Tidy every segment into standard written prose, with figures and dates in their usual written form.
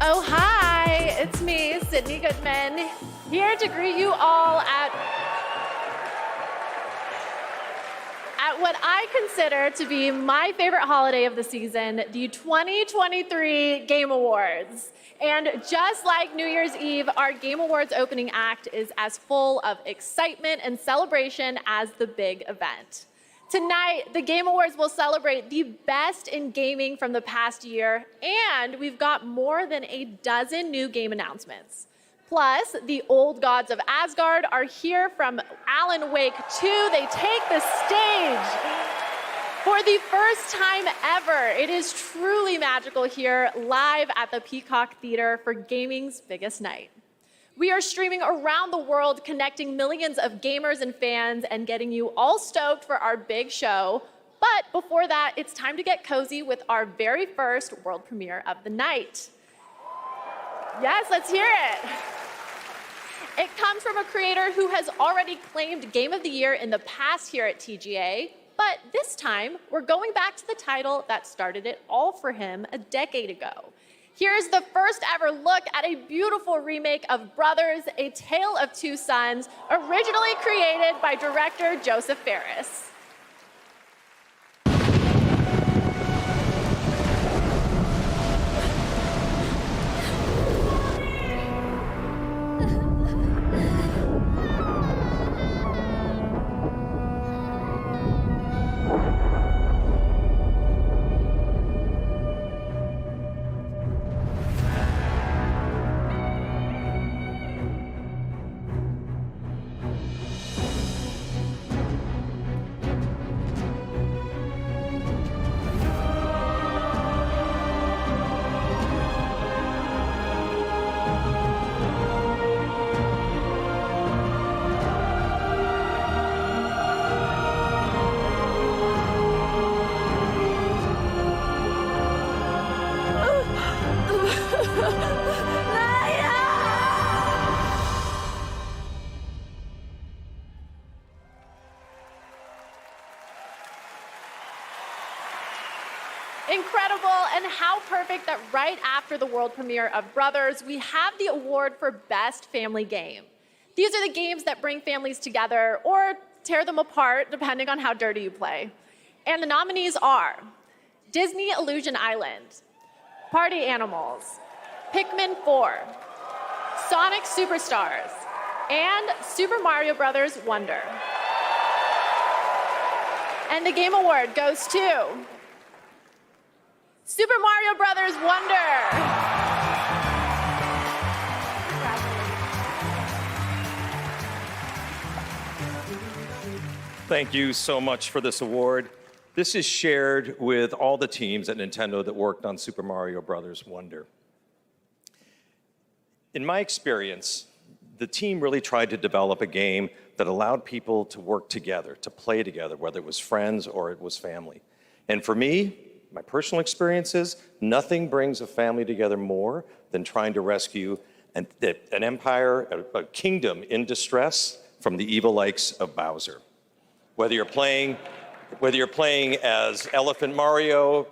Oh, hi, it's me, Sydney Goodman, here to greet you all at what I consider to be my favorite holiday of the season, the 2023 Game Awards. And just like New Year's Eve, our Game Awards opening act is as full of excitement and celebration as the big event. Tonight, the Game Awards will celebrate the best in gaming from the past year, and we've got more than a dozen new game announcements. Plus, the old gods of Asgard are here from Alan Wake 2. They take the stage for the first time ever. It is truly magical here, live at the Peacock Theater for gaming's biggest night. We are streaming around the world, connecting millions of gamers and fans and getting you all stoked for our big show. But before that, it's time to get cozy with our very first world premiere of the night. Yes, let's hear it. It comes from a creator who has already claimed Game of the Year in the past here at TGA, but this time we're going back to the title that started it all for him a decade ago. Here's the first ever look at a beautiful remake of Brothers, A Tale of Two Sons, originally created by director Joseph Fares. Incredible, and how perfect that right after the world premiere of Brothers, we have the award for Best Family Game. These are the games that bring families together or tear them apart, depending on how dirty you play. And the nominees are Disney Illusion Island, Party Animals, Pikmin 4, Sonic Superstars, and Super Mario Bros. Wonder. And the Game Award goes to Super Mario Bros. Wonder. Thank you so much for this award. This is shared with all the teams at Nintendo that worked on Super Mario Bros. Wonder. In my experience, the team really tried to develop a game that allowed people to work together, to play together, whether it was friends or it was family. And for me, my personal experience is nothing brings a family together more than trying to rescue an empire, a kingdom in distress from the evil likes of Bowser. Whether you're playing as Elephant Mario,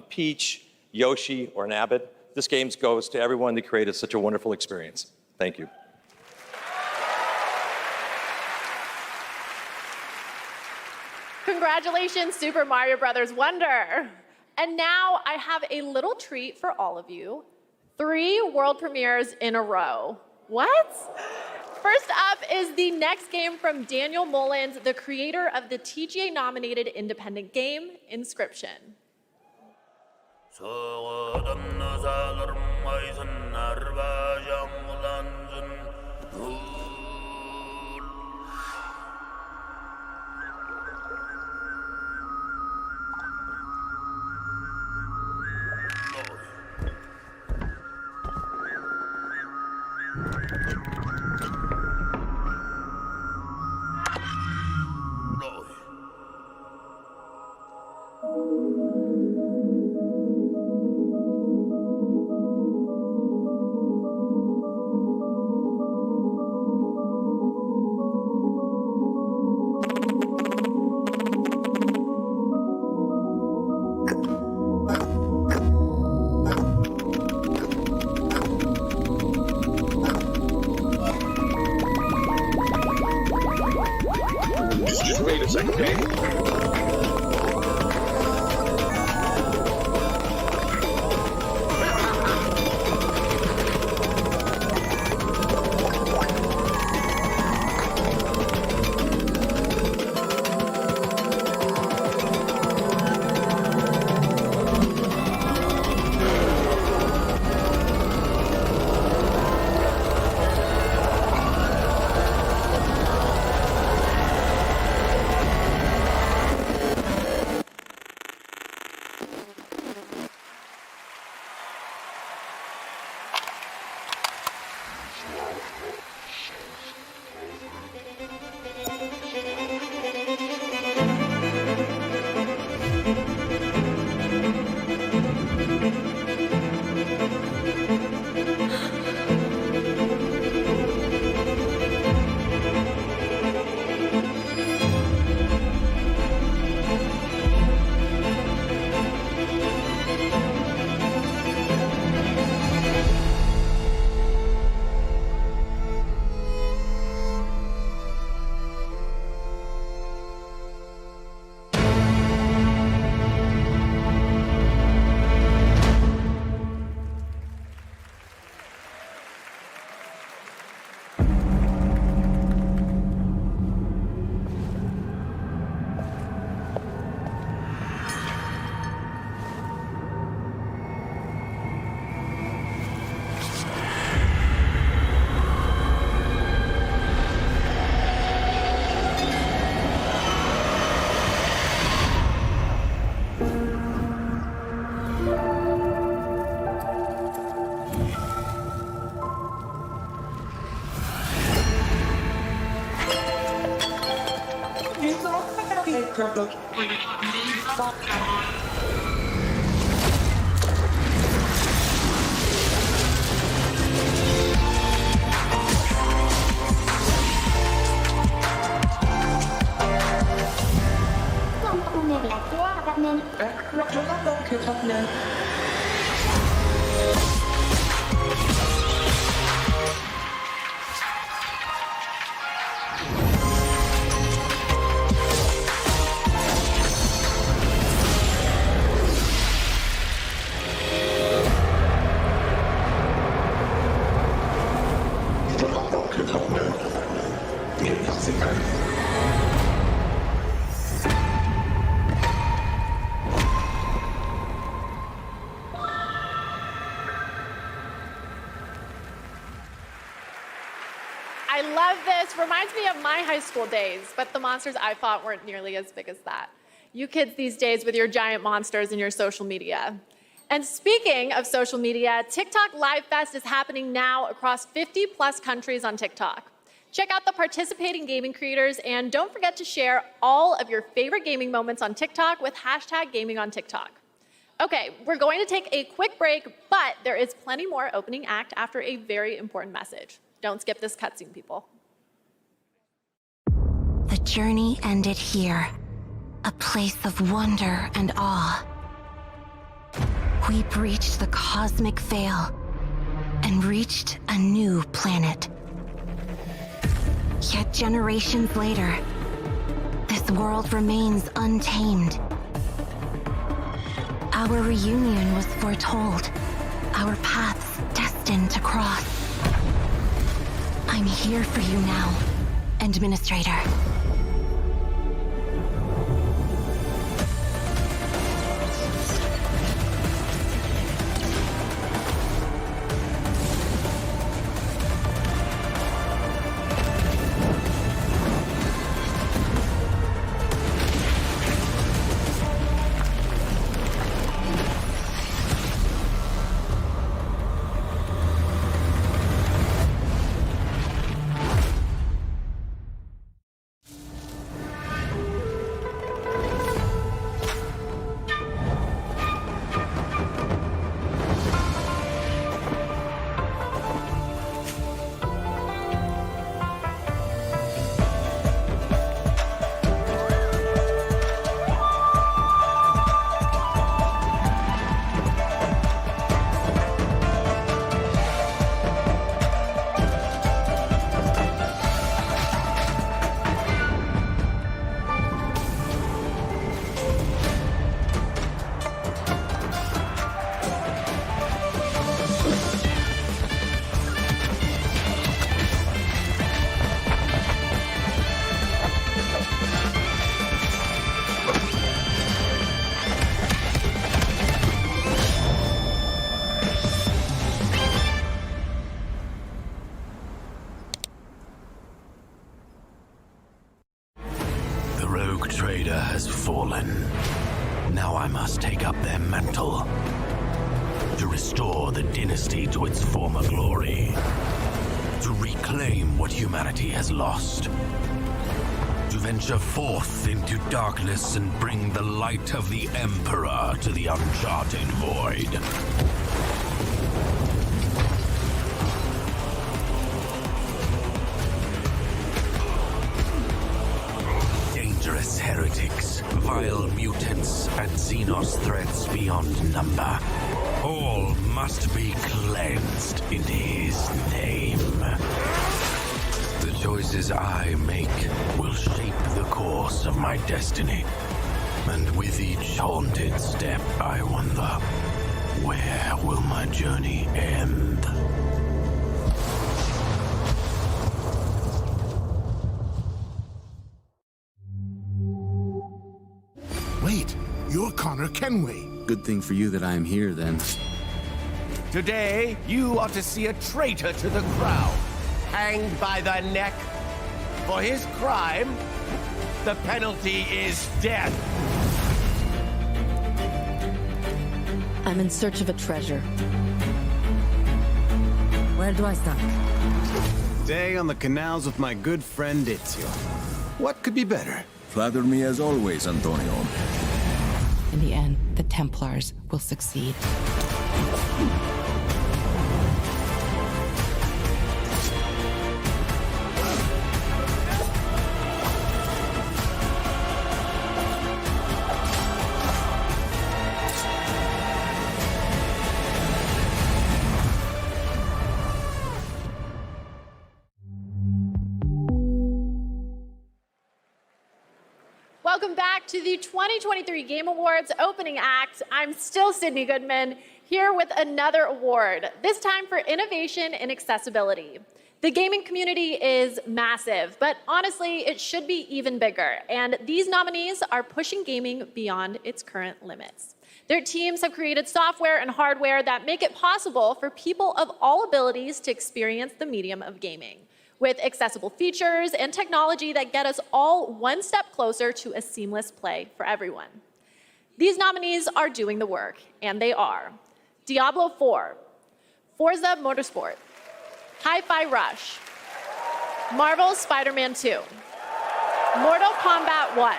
Peach, Yoshi, or Nabbit, this game goes to everyone that created such a wonderful experience. Thank you. Congratulations, Super Mario Bros. Wonder. And now I have a little treat for all of you. 3 world premieres in a row. What? First up is the next game from Daniel Mullins, the creator of the TGA-nominated independent game, Inscription. I love this. Reminds me of my high school days, but the monsters I fought weren't nearly as big as that. You kids these days with your giant monsters and your social media. And speaking of social media, TikTok Live Fest is happening now across 50+ countries on TikTok. Check out the participating gaming creators and don't forget to share all of your favorite gaming moments on TikTok with #GamingOnTikTok. Okay, we're going to take a quick break, but there is plenty more opening act after a very important message. Don't skip this cutscene, people. The journey ended here, a place of wonder and awe. We breached the cosmic veil and reached a new planet. Yet generations later, this world remains untamed. Our reunion was foretold, our paths destined to cross. I'm here for you now, Administrator. Has fallen. Now I must take up their mantle to restore the dynasty to its former glory, to reclaim what humanity has lost, to venture forth into darkness and bring the light of the Emperor to the uncharted void. Dangerous heretics, vile mutants, and Xenos threats beyond number. All must be cleansed in his name. The choices I make will shape the course of my destiny. And with each haunted step, I wonder, where will my journey end? Wait, you're Connor Kenway. Good thing for you that I am here, then. Today, you are to see a traitor to the crown, hanged by the neck. For his crime, the penalty is death. I'm in search of a treasure. Where do I start? Day on the canals with my good friend Ezio. What could be better? Flatter me as always, Antonio. In the end, the Templars will succeed. Welcome back to the 2023 Game Awards opening act. I'm still Sydney Goodman, here with another award, this time for innovation in accessibility. The gaming community is massive, but honestly, it should be even bigger. And these nominees are pushing gaming beyond its current limits. Their teams have created software and hardware that make it possible for people of all abilities to experience the medium of gaming, with accessible features and technology that get us all one step closer to a seamless play for everyone. These nominees are doing the work, and they are Diablo 4, Forza Motorsport, Hi-Fi Rush, Marvel's Spider-Man 2, Mortal Kombat 1,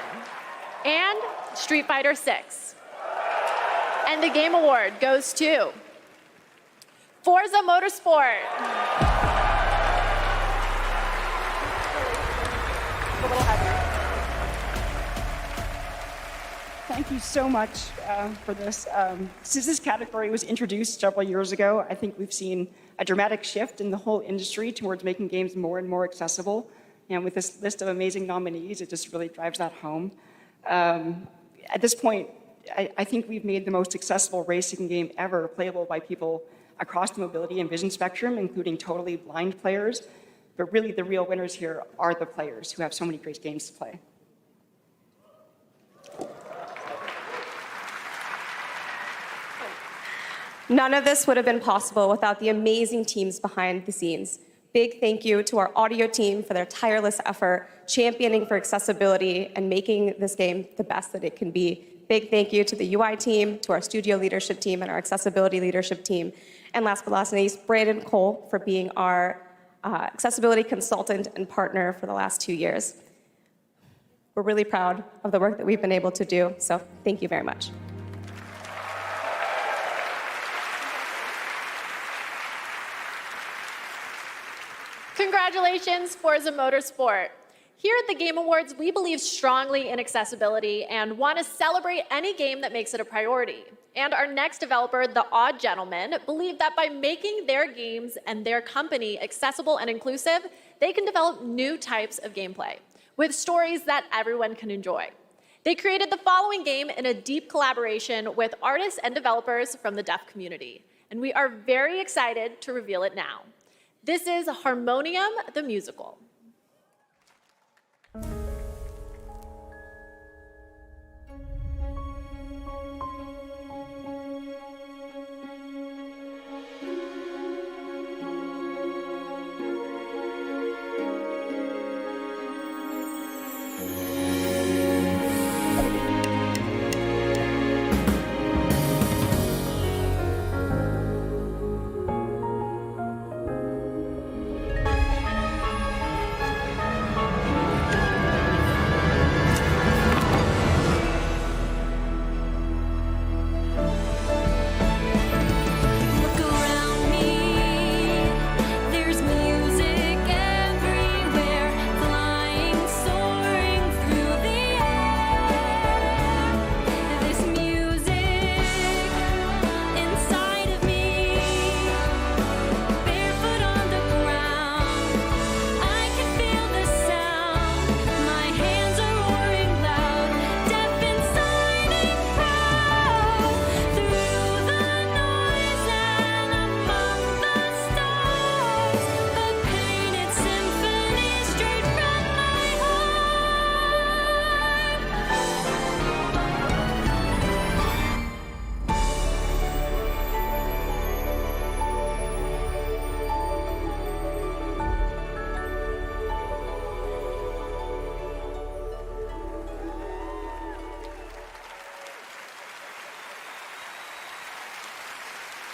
and Street Fighter 6. And the Game Award goes to Forza Motorsport. A little heavier. Thank you so much for this. Since this category was introduced several years ago, I think we've seen a dramatic shift in the whole industry towards making games more and more accessible. And with this list of amazing nominees, it just really drives that home. At this point, I think we've made the most accessible racing game ever playable by people across the mobility and vision spectrum, including totally blind players. But really, the real winners here are the players who have so many great games to play. None of this would have been possible without the amazing teams behind the scenes. Big thank you to our audio team for their tireless effort, championing for accessibility and making this game the best that it can be. Big thank you to the UI team, to our studio leadership team, and our accessibility leadership team. And last but not least, Brandon Cole for being our accessibility consultant and partner for the last 2 years. We're really proud of the work that we've been able to do, so thank you very much. Congratulations, Forza Motorsport. Here at the Game Awards, we believe strongly in accessibility and want to celebrate any game that makes it a priority. And our next developer, The Odd Gentleman, believe that by making their games and their company accessible and inclusive, they can develop new types of gameplay with stories that everyone can enjoy. They created the following game in a deep collaboration with artists and developers from the deaf community. And we are very excited to reveal it now. This is Harmonium the Musical.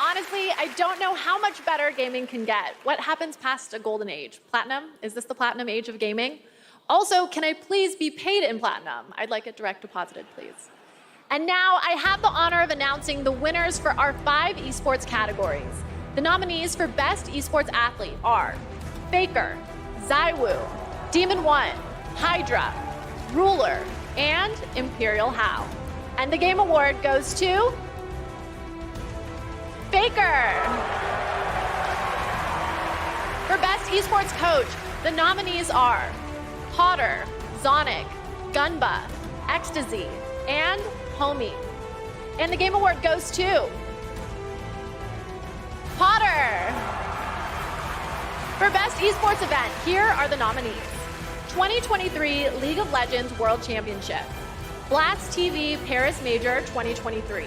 Honestly, I don't know how much better gaming can get. What happens past a golden age? Platinum? Is this the platinum age of gaming? Also, can I please be paid in platinum? I'd like it direct deposited, please. And now I have the honor of announcing the winners for our 5 esports categories. The nominees for Best Esports Athlete are Faker, Zywoo, Demon One, Hydra, Ruler, and Imperial How. And the Game Award goes to Faker. For Best Esports Coach, the nominees are Potter, Zonic, Gunba, Ecstasy, and Homie. And the Game Award goes to Potter. For Best Esports Event, here are the nominees. 2023 League of Legends World Championship, Blast TV Paris Major 2023,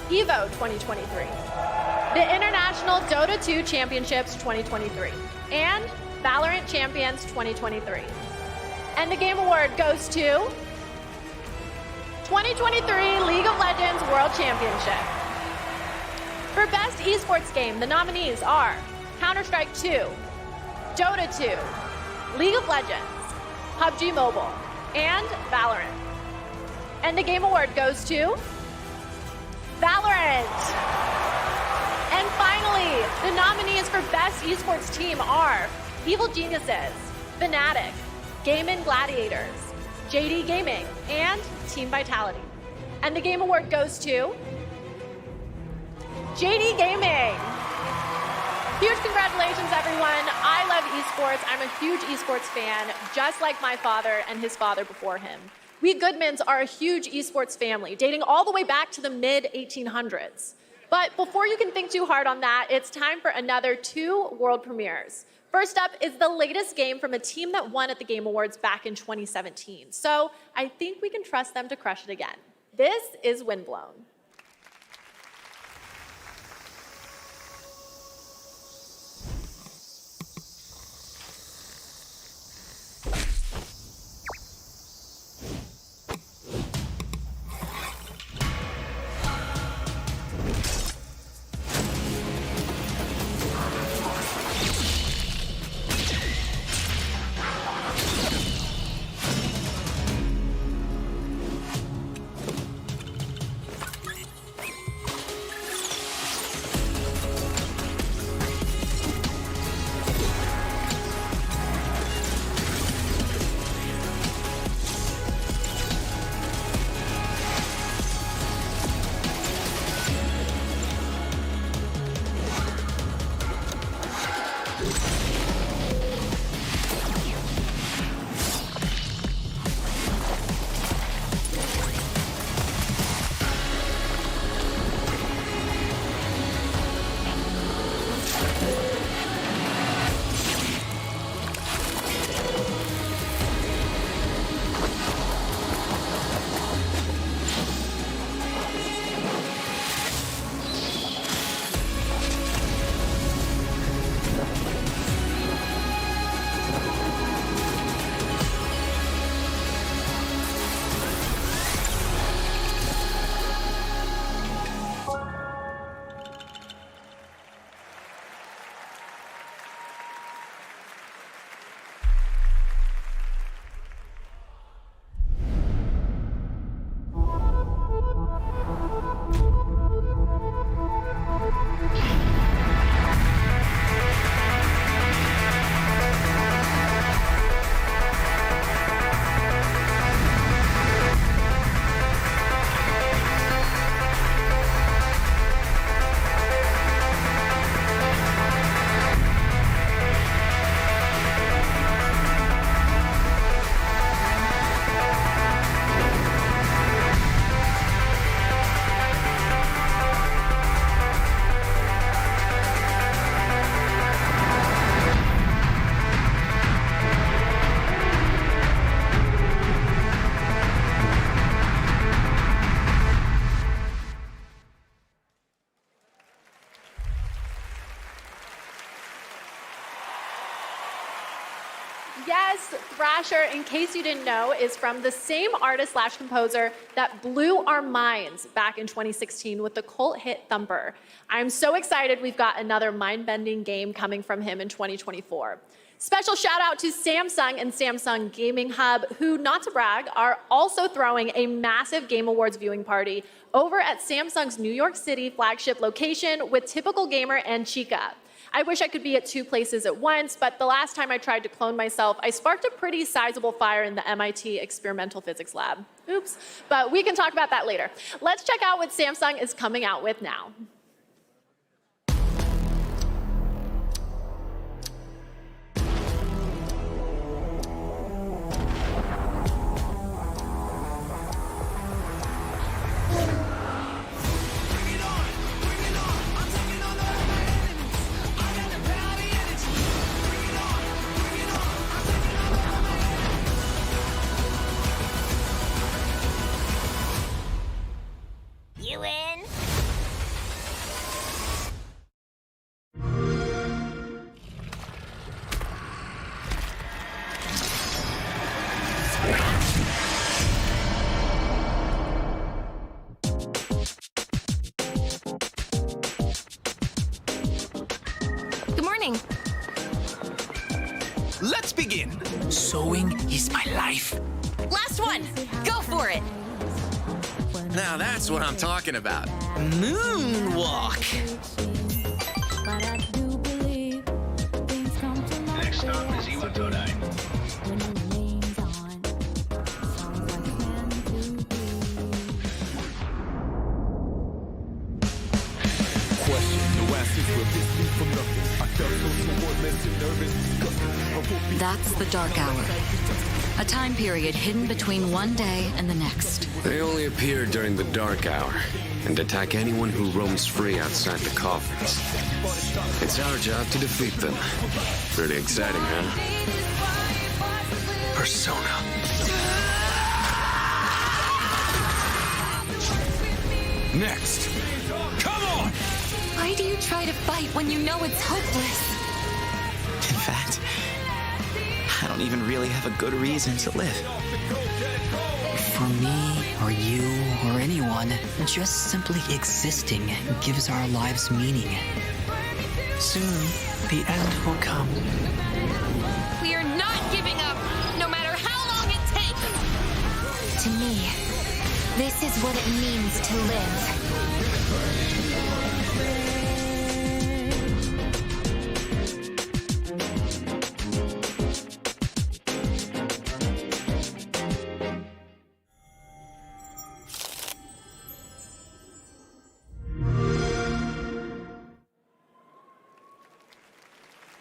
EVO 2023, the International Dota 2 Championships 2023, and Valorant Champions 2023. And the Game Award goes to 2023 League of Legends World Championship. For Best Esports Game, the nominees are Counter-Strike 2, Dota 2, League of Legends, PUBG Mobile, and Valorant. And the Game Award goes to Valorant. And finally, the nominees for Best Esports Team are Evil Geniuses, Fnatic, Game Gladiators, JD Gaming, and Team Vitality. And the Game Award goes to JD Gaming. Huge congratulations, everyone. I love esports. I'm a huge esports fan, just like my father and his father before him. We Goodmans are a huge esports family, dating all the way back to the mid-1800s. But before you can think too hard on that, it's time for another 2 world premieres. First up is the latest game from a team that won at the Game Awards back in 2017. So I think we can trust them to crush it again. This is Windblown. Yes, Thrasher, in case you didn't know, is from the same artist/composer that blew our minds back in 2016 with the cult hit Thumper. I'm so excited we've got another mind-bending game coming from him in 2024. Special shout out to Samsung and Samsung Gaming Hub, who, not to brag, are also throwing a massive Game Awards viewing party over at Samsung's New York City flagship location with Typical Gamer and Chica. I wish I could be at two places at once, but the last time I tried to clone myself, I sparked a pretty sizable fire in the MIT experimental physics lab. Oops, but we can talk about that later. Let's check out what Samsung is coming out with now. You in? Good morning. Let's begin. Sewing is my life. Last one. Go for it. Now that's what I'm talking about. Moonwalk. Next stop is Iwatodai. That's the dark hour. A time period hidden between one day and the next. They only appear during the dark hour and attack anyone who roams free outside the coffins. It's our job to defeat them. Pretty exciting, huh? Persona. Next. Come on! Why do you try to fight when you know it's hopeless? In fact, I don't even really have a good reason to live. For me, or you, or anyone, just simply existing gives our lives meaning. Soon, the end will come. We are not giving up, no matter how long it takes. To me, this is what it means to live.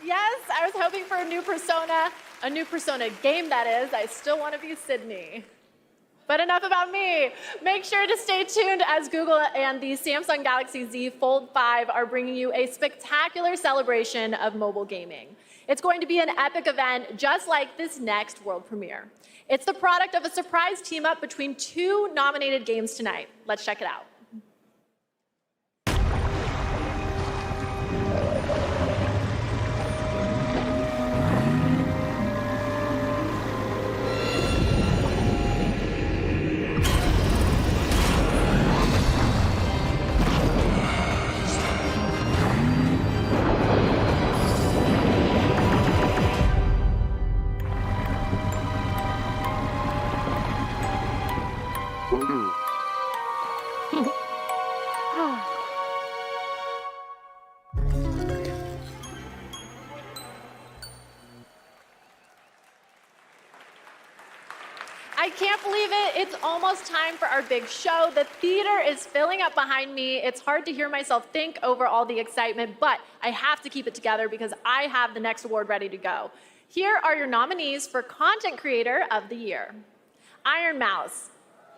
Yes, I was hoping for a new Persona game, that is. I still want to be Sydney. But enough about me. Make sure to stay tuned as Google and the Samsung Galaxy Z Fold 5 are bringing you a spectacular celebration of mobile gaming. It's going to be an epic event just like this next world premiere. It's the product of a surprise team-up between two nominated games tonight. Let's check it out. I can't believe it. It's almost time for our big show. The theater is filling up behind me. It's hard to hear myself think over all the excitement, but I have to keep it together because I have the next award ready to go. Here are your nominees for Content Creator of the Year. Iron Mouse,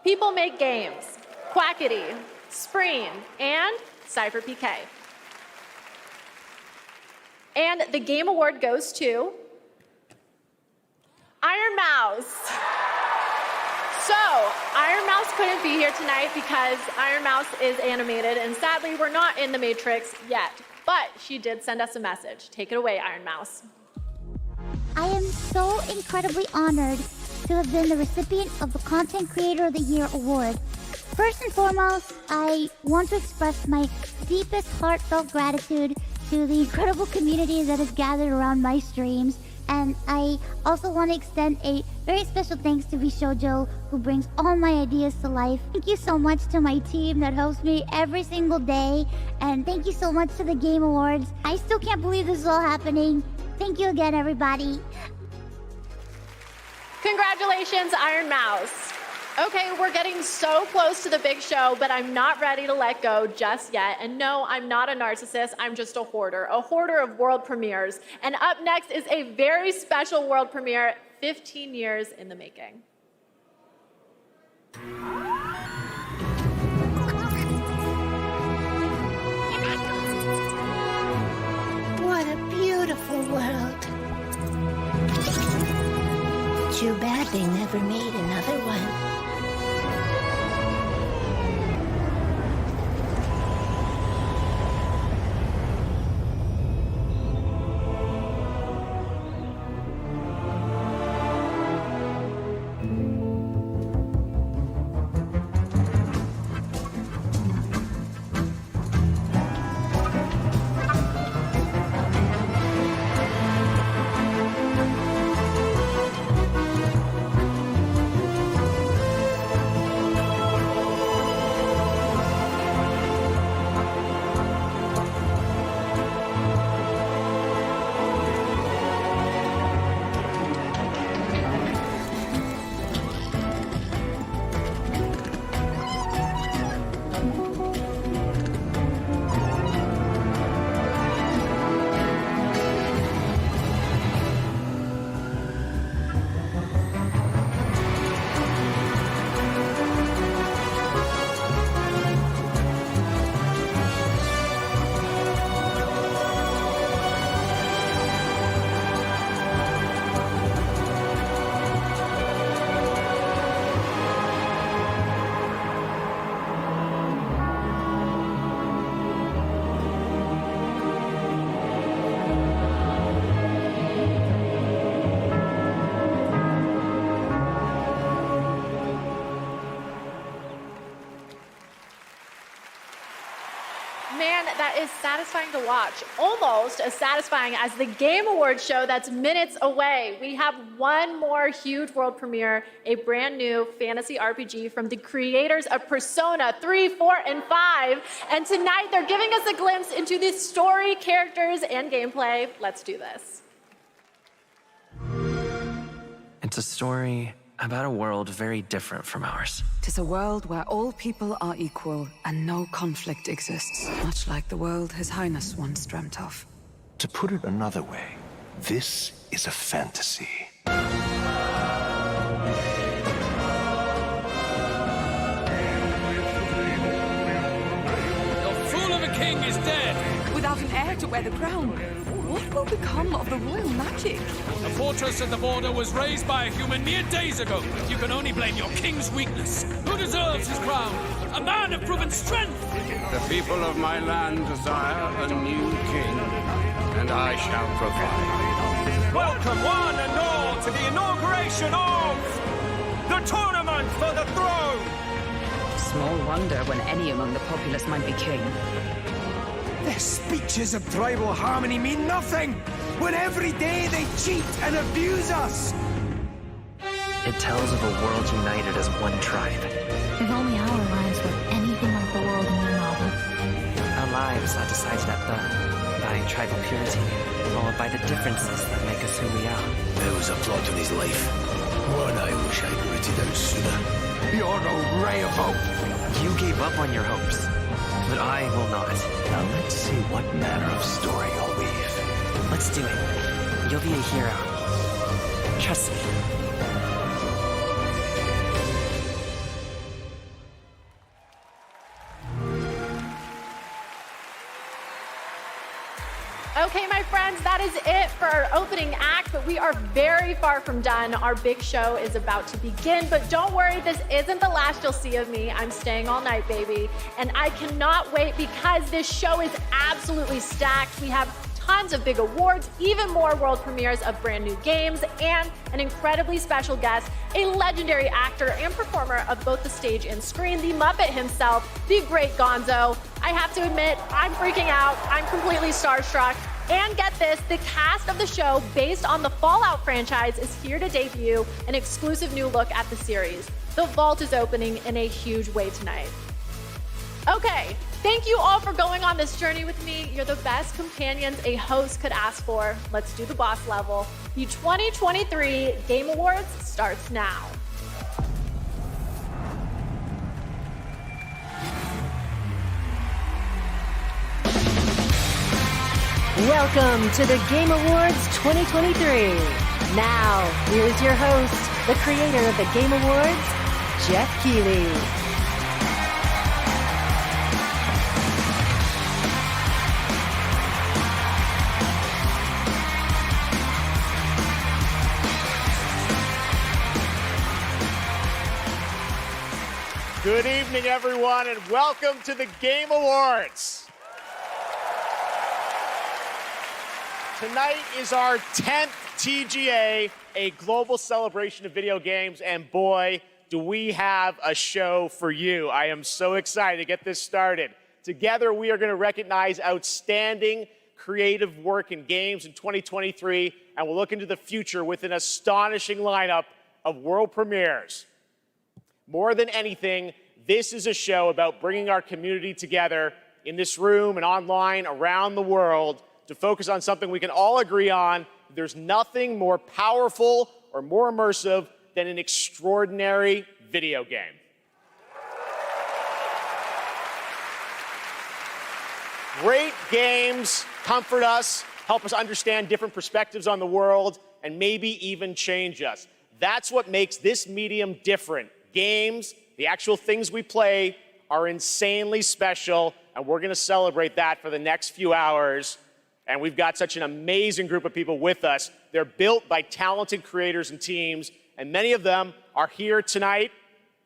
People Make Games, Quackity, Spreen, and Cypher PK. And the Game Award goes to Iron Mouse. So, Iron Mouse couldn't be here tonight because Iron Mouse is animated, and sadly, we're not in the Matrix yet. But she did send us a message. Take it away, Iron Mouse. I am so incredibly honored to have been the recipient of the Content Creator of the Year award. First and foremost, I want to express my deepest heartfelt gratitude to the incredible community that has gathered around my streams And I also want to extend a very special thanks to Vishojo, who brings all my ideas to life. Thank you so much to my team that helps me every single day. And thank you so much to the Game Awards. I still can't believe this is all happening. Thank you again, everybody. Congratulations, Iron Mouse. Okay, we're getting so close to the big show, but I'm not ready to let go just yet. And no, I'm not a narcissist, I'm just a hoarder of world premieres. And up next is a very special world premiere, 15 years in the making. What a beautiful world. Too bad they never made another one. Man, that is satisfying to watch. Almost as satisfying as the Game Awards show that's minutes away. We have one more huge world premiere, a brand new fantasy RPG from the creators of Persona 3, 4, and 5. And tonight they're giving us a glimpse into the story, characters, and gameplay. Let's do this. It's a story about a world very different from ours. 'Tis a world where all people are equal and no conflict exists, much like the world His Highness once dreamt of. To put it another way, this is a fantasy. The fool of a king is dead! Without an heir to wear the crown, what will become of the royal magic? The fortress at the border was raised by a human mere days ago. You can only blame your king's weakness. Who deserves his crown? A man of proven strength! The people of my land desire a new king, and I shall provide. Welcome one and all to the inauguration of the tournament for the throne! Small wonder when any among the populace might be king. Their speeches of tribal harmony mean nothing, when every day they cheat and abuse us! It tells of a world united as one tribe. If only our lives were anything like the world in your novel. Our lives are decided at birth by tribal purity, or by the differences that make us who we are. There was a plot in his life. One I wish I'd rooted out sooner. You're no ray of hope! You gave up on your hopes, but I will not. Now let's see what manner of story you'll weave. Let's do it. You'll be a hero. Trust me. Okay, my friends, that is it for our opening act, but we are very far from done. Our big show is about to begin, but don't worry, this isn't the last you'll see of me. I'm staying all night, baby. And I cannot wait because this show is absolutely stacked. We have tons of big awards, even more world premieres of brand new games, and an incredibly special guest, a legendary actor and performer of both the stage and screen, the Muppet himself, the great Gonzo. I have to admit, I'm freaking out. I'm completely starstruck. And get this, the cast of the show based on the Fallout franchise is here to debut an exclusive new look at the series. The vault is opening in a huge way tonight. Okay, thank you all for going on this journey with me. You're the best companions a host could ask for. Let's do the boss level. The 2023 Game Awards starts now. Welcome to the Game Awards 2023. Now, here's your host, the creator of the Game Awards, Geoff Keighley. Good evening, everyone, and welcome to the Game Awards. Tonight is our 10th TGA, a global celebration of video games, and boy, do we have a show for you. I am so excited to get this started. Together, we are going to recognize outstanding creative work in games in 2023, and we'll look into the future with an astonishing lineup of world premieres. More than anything, this is a show about bringing our community together in this room and online around the world to focus on something we can all agree on. There's nothing more powerful or more immersive than an extraordinary video game. Great games comfort us, help us understand different perspectives on the world, and maybe even change us. That's what makes this medium different. Games, the actual things we play, are insanely special, and we're going to celebrate that for the next few hours. And we've got such an amazing group of people with us. They're built by talented creators and teams, and many of them are here tonight.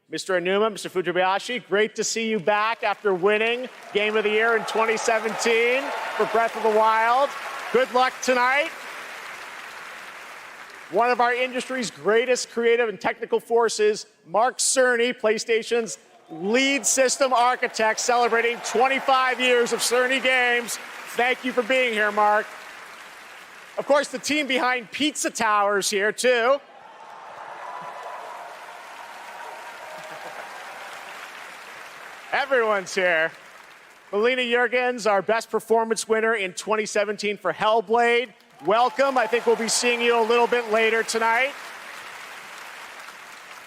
Mr. Aonuma, Mr. Fujibayashi, great to see you back after winning Game of the Year in 2017 for Breath of the Wild. Good luck tonight. One of our industry's greatest creative and technical forces, Mark Cerny, PlayStation's lead system architect, celebrating 25 years of Cerny games. Thank you for being here, Mark. Of course, the team behind Pizza Tower's here, too. Everyone's here. Melina Juergens, our Best Performance winner in 2017 for Hellblade. Welcome. I think we'll be seeing you a little bit later tonight.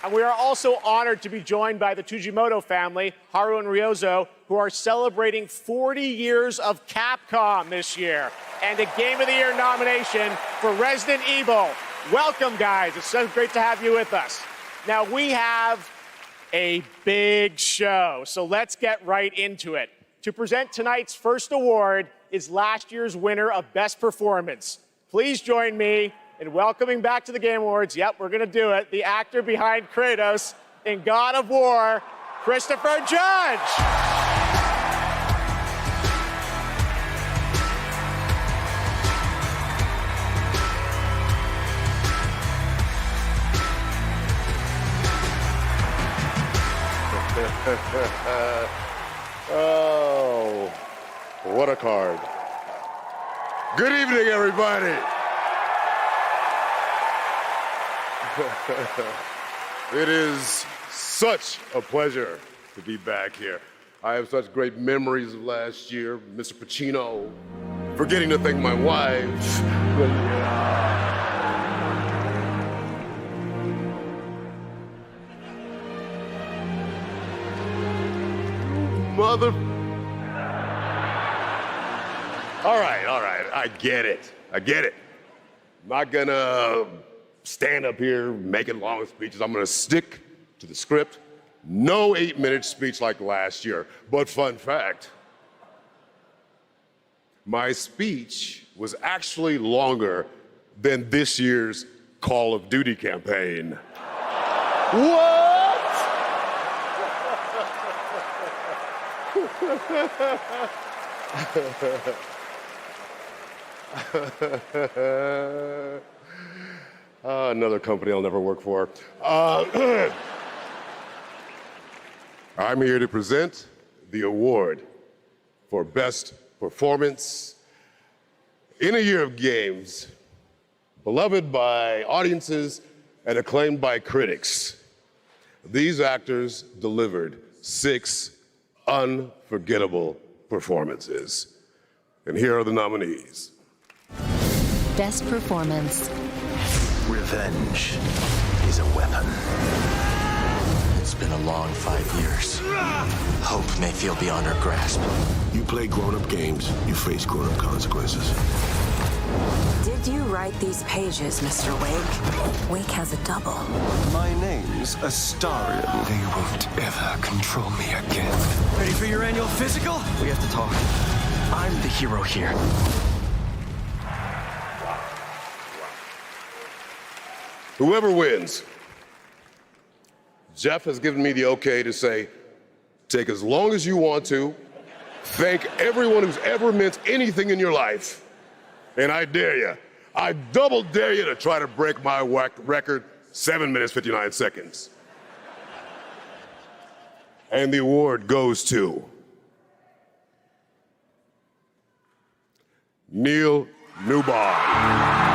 And we are also honored to be joined by the Tujimoto family, Haru and Ryozo, who are celebrating 40 years of Capcom this year and a Game of the Year nomination for Resident Evil. Welcome, guys. It's so great to have you with us. Now, we have a big show, so let's get right into it. To present tonight's first award is last year's winner of Best Performance. Please join me in welcoming back to the Game Awards, yep, we're gonna do it, the actor behind Kratos in God of War, Christopher Judge. Oh, what a card. Good evening, everybody. It is such a pleasure to be back here. I have such great memories of last year, Mr. Pacino, forgetting to thank my wife. Mother... All right, I get it. I'm not gonna stand up here making long speeches. I'm gonna stick to the script. No 8-minute speech like last year. But fun fact, my speech was actually longer than this year's Call of Duty campaign. What? Another company I'll never work for. I'm here to present the award for Best Performance In a year of games, beloved by audiences and acclaimed by critics, these actors delivered 6 unforgettable performances. And here are the nominees. Best performance. Revenge is a weapon. It's been a long 5 years. Hope may feel beyond our grasp. You play grown-up games, you face grown-up consequences. Did you write these pages, Mr. Wake? Wake has a double. My name's Astarion. They won't ever control me again. Ready for your annual physical? We have to talk. I'm the hero here. Whoever wins, Geoff has given me the okay to say, take as long as you want to, thank everyone who's ever meant anything in your life, and I dare you, I double dare you to try to break my record, 7 minutes, 59 seconds. And the award goes to Neil Newbar.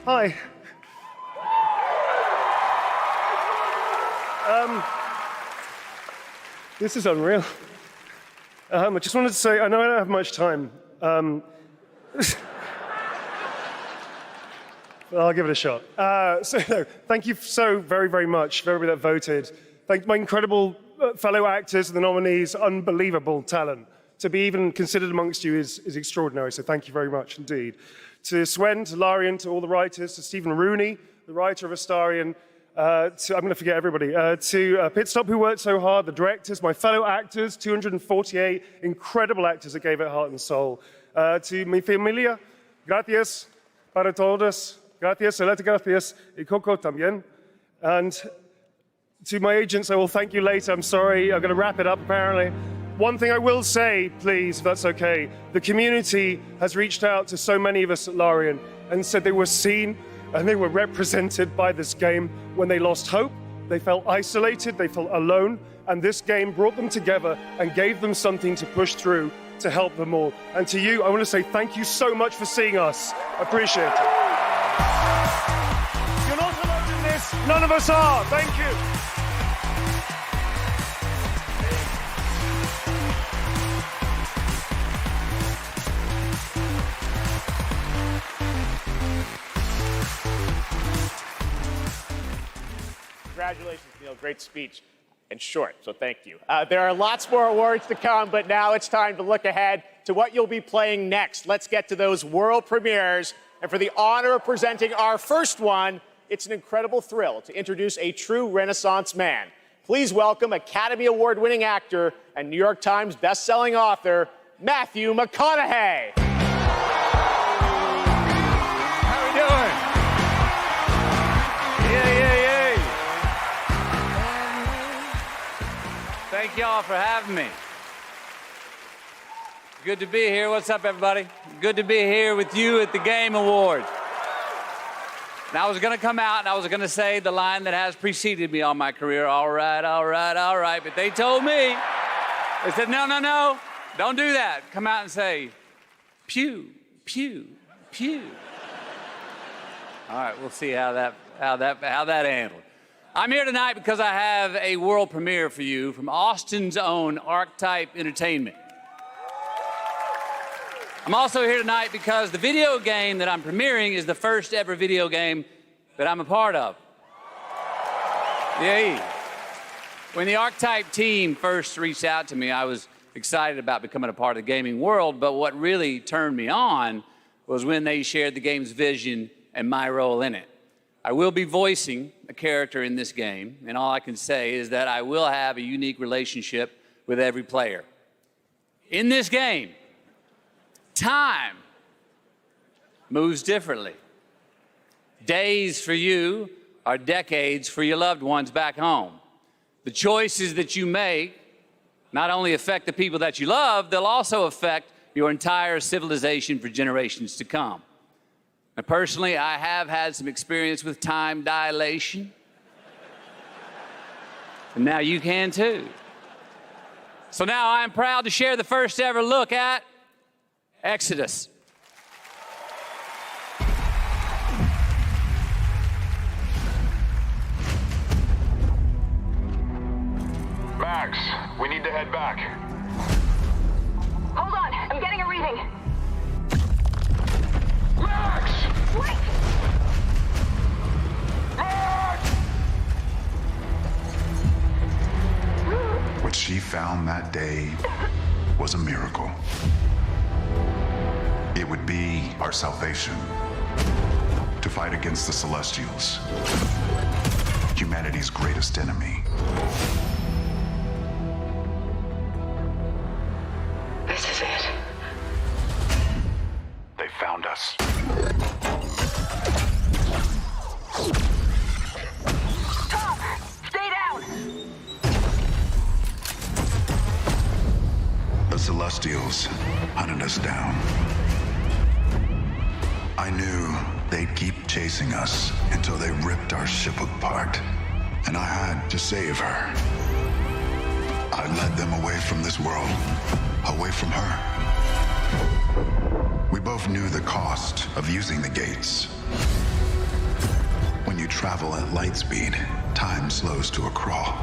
Hi. This is unreal. I just wanted to say, I know I don't have much time. But I'll give it a shot. Thank you so very, very much for everybody that voted. Thank my incredible fellow actors and the nominees. Unbelievable talent. To be even considered amongst you is extraordinary, so thank you very much indeed. To Swen, to Larian, to all the writers, to Stephen Rooney, the writer of Astarion, I'm going to forget everybody, to Pit Stop, who worked so hard, the directors, my fellow actors, 248 incredible actors that gave it heart and soul. To mi familia, gracias para todos, gracias, celete gracias, y Coco también. And to my agents, I will thank you later. I'm sorry, I'm going to wrap it up apparently. One thing I will say, please, if that's okay, the community has reached out to so many of us at Larian and said they were seen and they were represented by this game when they lost hope, they felt isolated, they felt alone, and this game brought them together and gave them something to push through to help them all. And to you, I want to say thank you so much for seeing us. I appreciate it. You're not alone in this. None of us are. Thank you. Congratulations, Neil. Great speech and short, so thank you. There are lots more awards to come, but now it's time to look ahead to what you'll be playing next. Let's get to those world premieres. And for the honor of presenting our first one, it's an incredible thrill to introduce a true Renaissance man. Please welcome Academy Award-winning actor and New York Times best-selling author, Matthew McConaughey. How we doing? Yay. Thank y'all for having me. Good to be here. What's up, everybody? Good to be here with you at the Game Awards. And I was going to come out and I was going to say the line that has preceded me all my career, all right. But they told me, they said, no, don't do that. Come out and say, pew, pew, pew. All right, we'll see how that handled. I'm here tonight because I have a world premiere for you from Austin's own Archetype Entertainment. I'm also here tonight because the video game that I'm premiering is the first ever video game that I'm a part of. Yay. When the Archetype team first reached out to me, I was excited about becoming a part of the gaming world, but what really turned me on was when they shared the game's vision and my role in it. I will be voicing a character in this game, and all I can say is that I will have a unique relationship with every player. In this game, time moves differently. Days for you are decades for your loved ones back home. The choices that you make not only affect the people that you love, they'll also affect your entire civilization for generations to come. Now, personally, I have had some experience with time dilation. And now you can too. So now I am proud to share the first ever look at Exodus. Max, we need to head back. Hold on, I'm getting a reading. Max! Wait! Max! What she found that day was a miracle. It would be our salvation to fight against the Celestials, humanity's greatest enemy. This is it. They found us. Tom! Stay down! The Celestials hunted us down. I knew they'd keep chasing us until they ripped our ship apart, and I had to save her. I led them away from this world, away from her. We both knew the cost of using the gates. When you travel at light speed, time slows to a crawl.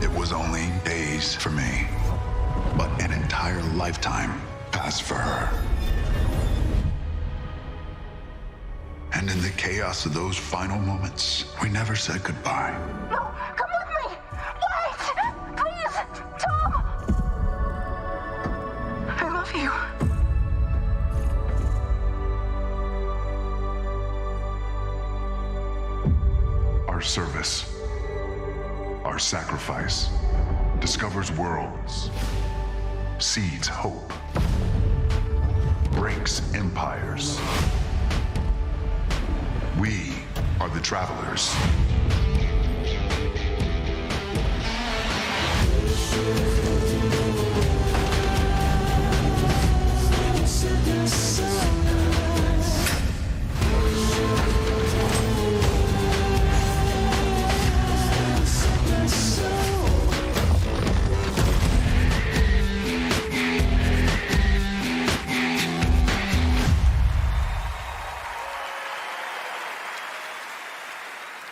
It was only days for me, but an entire lifetime passed for her. And in the chaos of those final moments, we never said goodbye. No, come with me! Wait! Please! Tom! I love you. Our service, our sacrifice, discovers worlds, seeds hope, breaks empires. We are the travelers.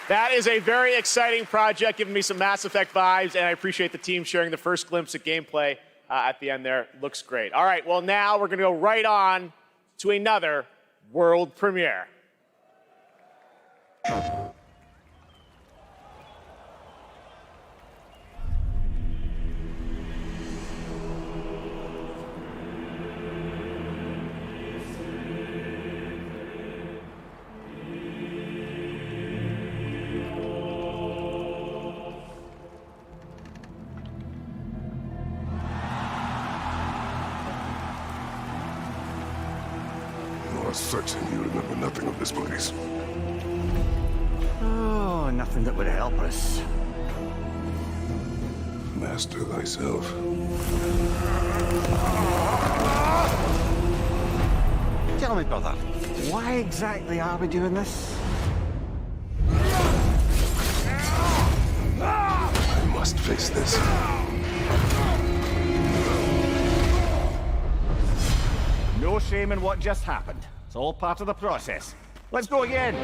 That is a very exciting project, giving me some Mass Effect vibes, and I appreciate the team sharing the first glimpse at gameplay at the end there. Looks great. All right, well, now we're going to go right on to another world premiere. Certain you remember nothing of this place. Oh, nothing that would help us. Master thyself. Tell me, brother, why exactly are we doing this? I must face this. No shame in what just happened. It's all part of the process. Let's go again.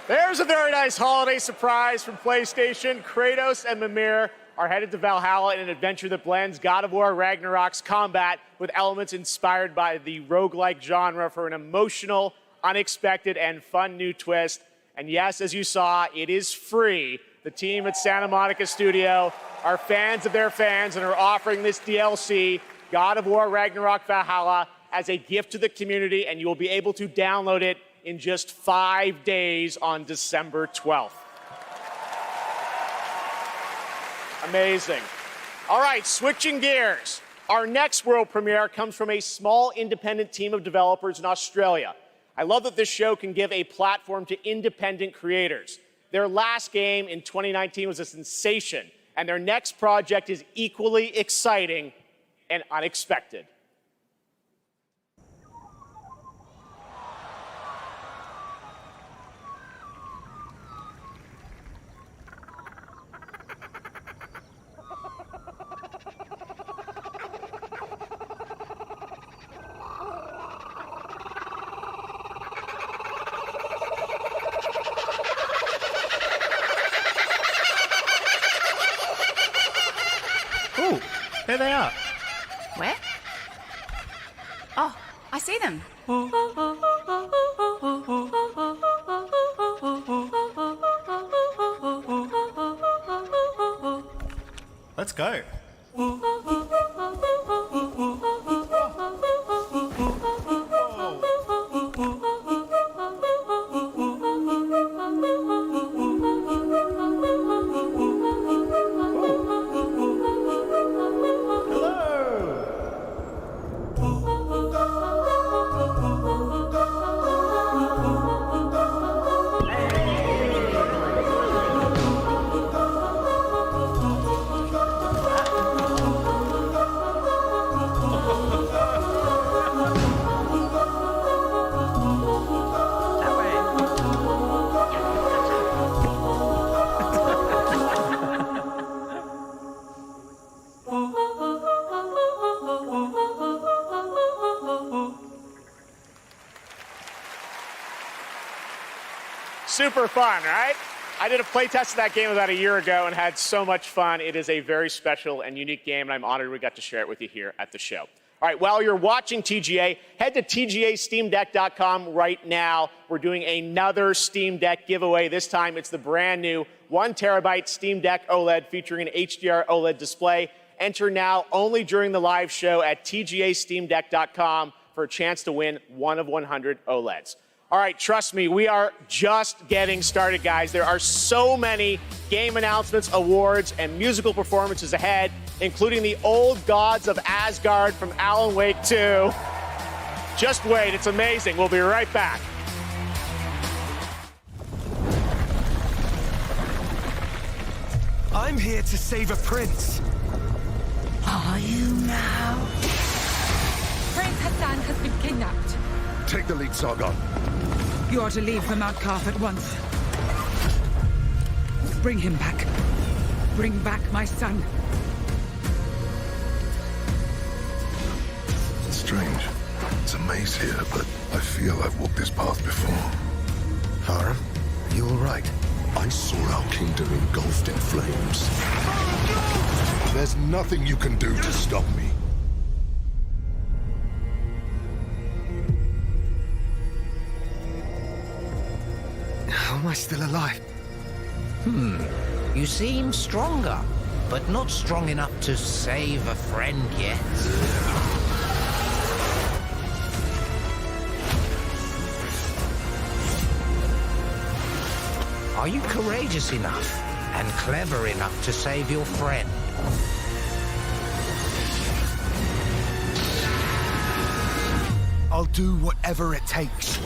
There's a very nice holiday surprise from PlayStation. Kratos and Mimir are headed to Valhalla in an adventure that blends God of War Ragnarok's combat with elements inspired by the roguelike genre for an emotional, unexpected, and fun new twist. And yes, as you saw, it is free. The team at Santa Monica Studio are fans of their fans and are offering this DLC, God of War Ragnarok Valhalla, as a gift to the community, and you will be able to download it in just 5 days on December 12th. Amazing. All right, switching gears. Our next world premiere comes from a small independent team of developers in Australia. I love that this show can give a platform to independent creators. Their last game in 2019 was a sensation, and their next project is equally exciting and unexpected. Oh, there they are. Where? Oh, I see them. Let's go. Super fun, right? I did a playtest of that game about a year ago and had so much fun. It is a very special and unique game, and I'm honored we got to share it with you here at the show. All right, while you're watching TGA, head to TGASteamDeck.com right now. We're doing another Steam Deck giveaway. This time it's the brand new 1 terabyte Steam Deck OLED featuring an HDR OLED display. Enter now only during the live show at TGASteamDeck.com for a chance to win 1 of 100 OLEDs. All right, trust me, we are just getting started, guys. There are so many game announcements, awards, and musical performances ahead, including the Old Gods of Asgard from Alan Wake 2. Just wait, it's amazing. We'll be right back. I'm here to save a prince. Are you now? Prince Hassan has been kidnapped. Take the lead, Sargon. You are to leave for Mount Karth at once. Bring him back. Bring back my son. Strange. It's a maze here, but I feel I've walked this path before. Harem, are you all right? I saw our kingdom engulfed in flames. There's nothing you can do to stop me. How am I still alive? You seem stronger, but not strong enough to save a friend yet. Are you courageous enough and clever enough to save your friend? I'll do whatever it takes.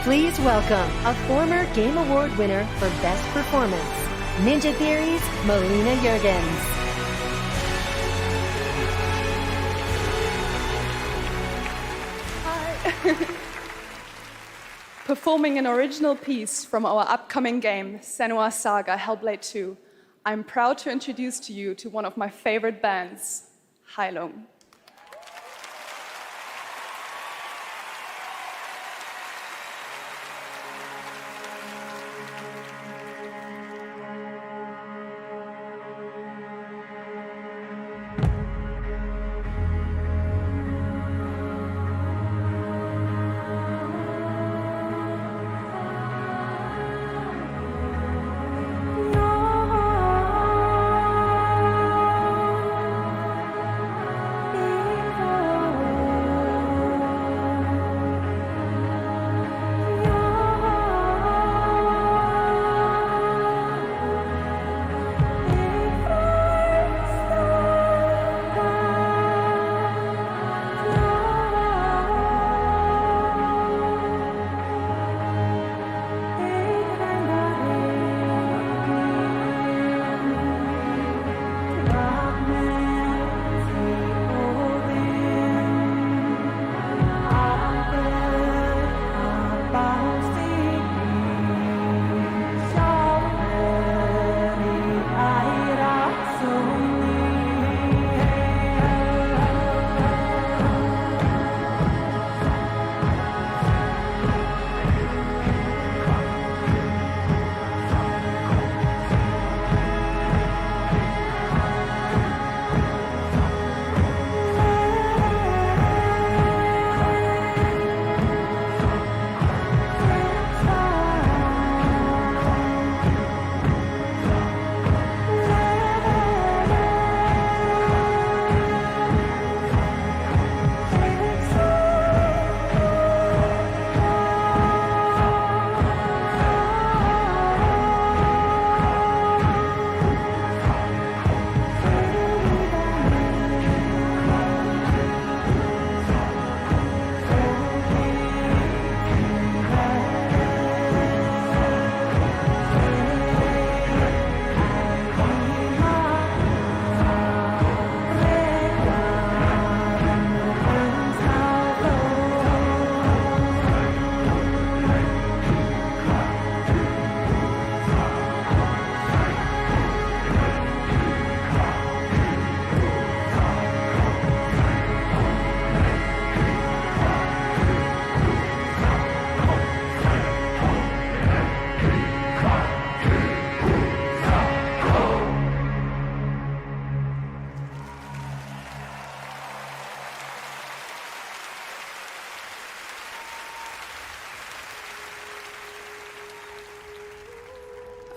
Please welcome a former Game Award winner for Best Performance, Ninja Theory's Melina Juergens. Performing an original piece from our upcoming game, Senua's Saga Hellblade 2, I'm proud to introduce to you to one of my favorite bands, Heilung.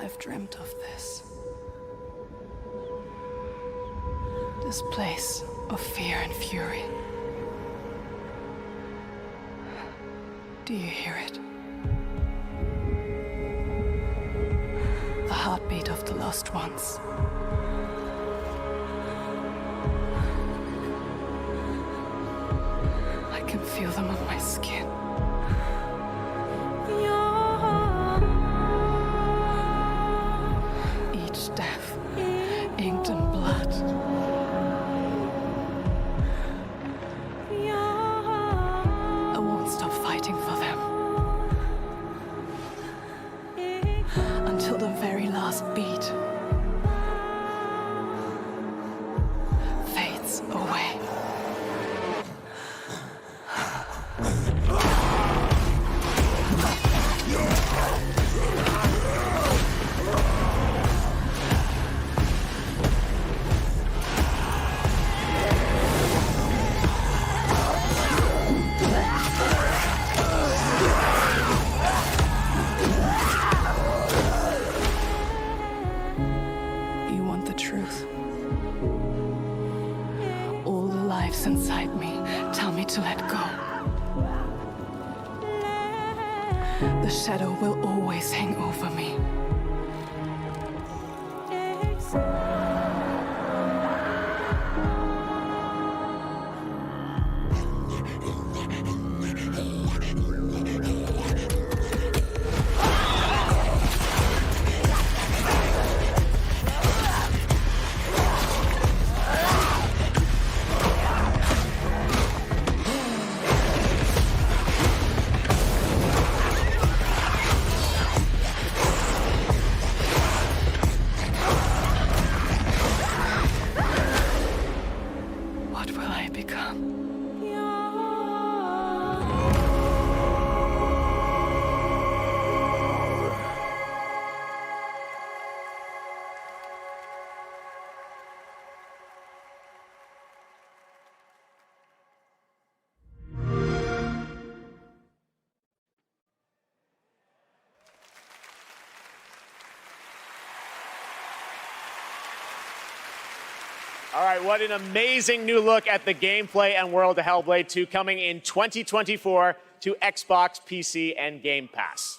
I've dreamt of this. This place of fear and fury. Do you hear it? The heartbeat of the lost ones. I can feel them on my skin. Each death, inked in blood. I won't stop fighting for them. Until the very last beat fades away. You want the truth? All the lives inside me tell me to let go. The shadow will always hang over me. become. All right, what an amazing new look at the gameplay and world of Hellblade 2 coming in 2024 to Xbox, PC, and Game Pass.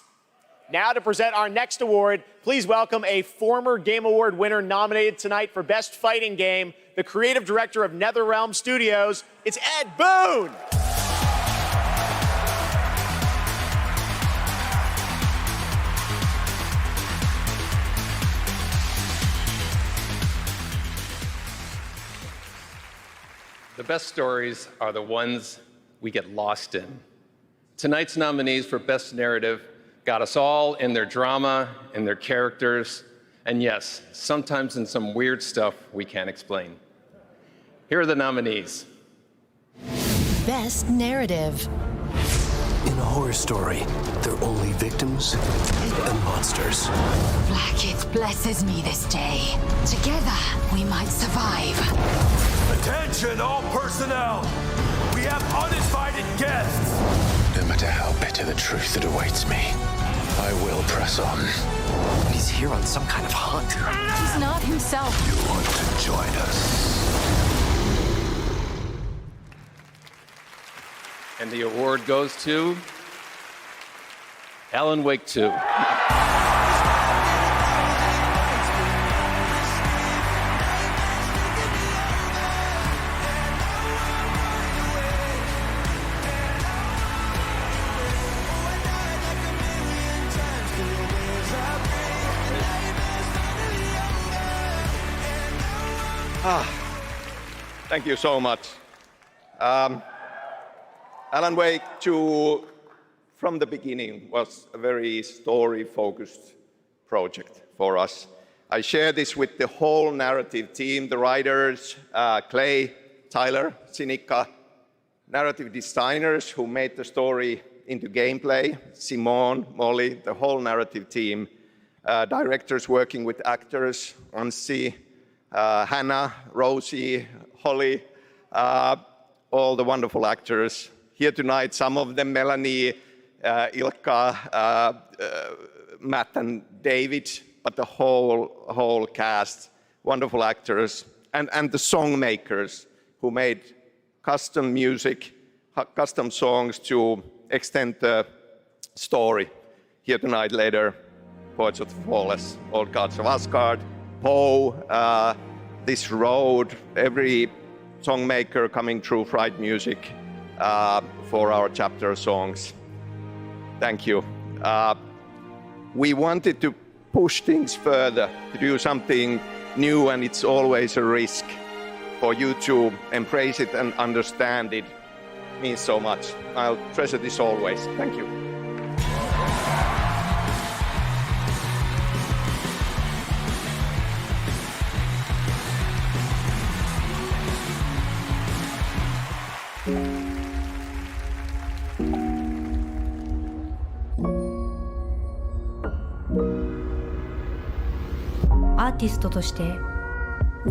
Now to present our next award, please welcome a former Game Award winner nominated tonight for Best Fighting Game, the creative director of NetherRealm Studios. It's Ed Boon! The best stories are the ones we get lost in. Tonight's nominees for Best Narrative got us all in their drama, in their characters, and yes, sometimes in some weird stuff we can't explain. Here are the nominees. Best Narrative. In a horror story, they're only victims and monsters. Blackett blesses me this day. Together, we might survive. Attention, all personnel! We have uninvited guests! No matter how bitter the truth that awaits me, I will press on. He's here on some kind of hunt. He's not himself. You want to join us? And the award goes to Alan Wake 2. Thank you so much. Alan Wake 2, from the beginning, was a very story-focused project for us. I share this with the whole narrative team, the writers, Clay, Tyler, Sinika, narrative designers who made the story into gameplay, Simone, Molly, the whole narrative team, directors working with actors, Anssi, Hannah, Rosie, Holly, all the wonderful actors here tonight, some of them, Melanie, Ilkka, Matt and David, but the whole cast, wonderful actors, and the song makers who made custom music, custom songs to extend the story. Here tonight later, Poets of the Flawless, Old Gods of Asgard, Poe, This Road, every songmaker coming through Fright Music for our chapter songs. Thank you. We wanted to push things further, to do something new, and it's always a risk. For you to embrace it and understand it means so much. I'll treasure this always. Thank you.アーティストとして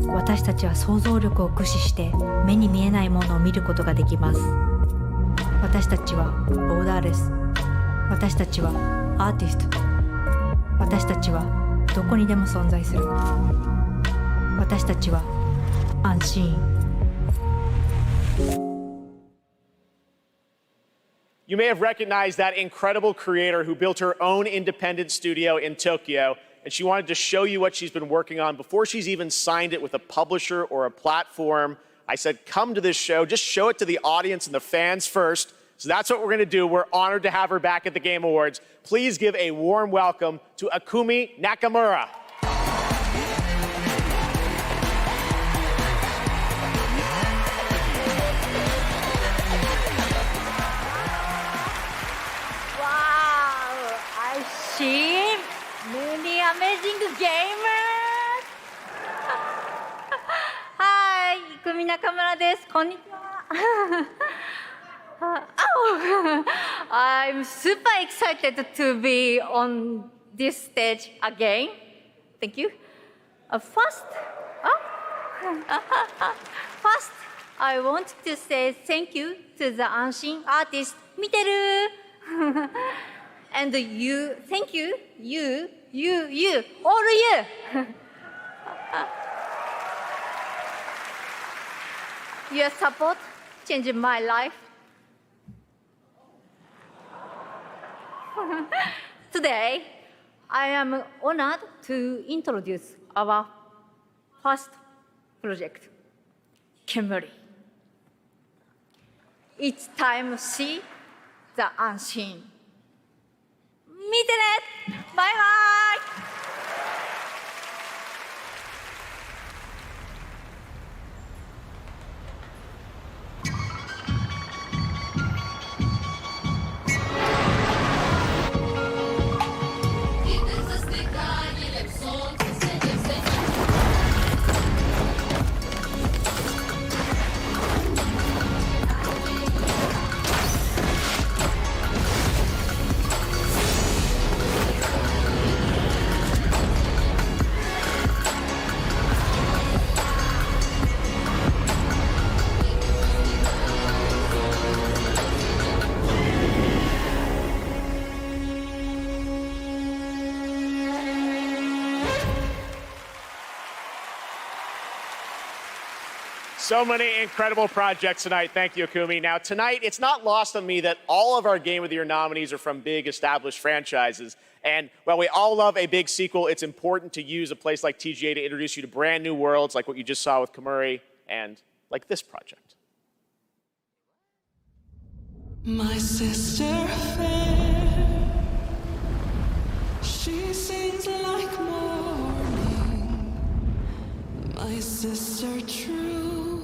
私たちは想像力を駆使して目に見えないものを見ることができます。私たちはボーダーレス。私たちはアーティスト。私たちはどこにでも存在する。私たちはアンシーン。You may have recognized that incredible creator who built her own independent studio in Tokyo, and she wanted to show you what she's been working on before she's even signed it with a publisher or a platform. I said, come to this show, just show it to the audience and the fans first. So that's what we're going to do. We're honored to have her back at the Game Awards. Please give a warm welcome to Akumi Nakamura. Wow, I see many amazing gamers. はい、生見中村です。こんにちは。I'm super excited to be on this stage again. Thank you. First, I want to say thank you to the unseen artist, Miteru. And you, thank you, all of you. Your support changed my life. Today, I am honored to introduce our first project, Kemuri. It's time to see the unseen. 見てね！バイバイ！So many incredible projects tonight. Thank you, Akumi. Now, tonight, it's not lost on me that all of our Game of the Year nominees are from big, established franchises. And while we all love a big sequel, it's important to use a place like TGA to introduce you to brand new worlds, like what you just saw with Kemuri, and like this project. My sister fair, she sings like morning. My sister true,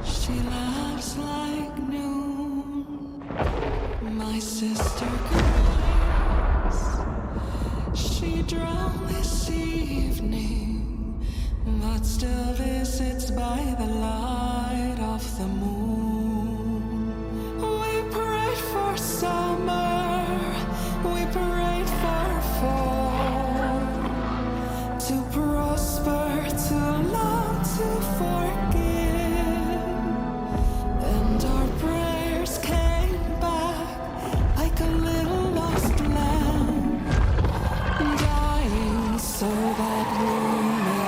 she laughs like noon. My sister grace, she drowned this evening, but still visits by the light of the moon. We prayed for summer, we prayed for fall, to prosper, to love, to forgive, and our prayers came back like a little lost lamb, dying so that we may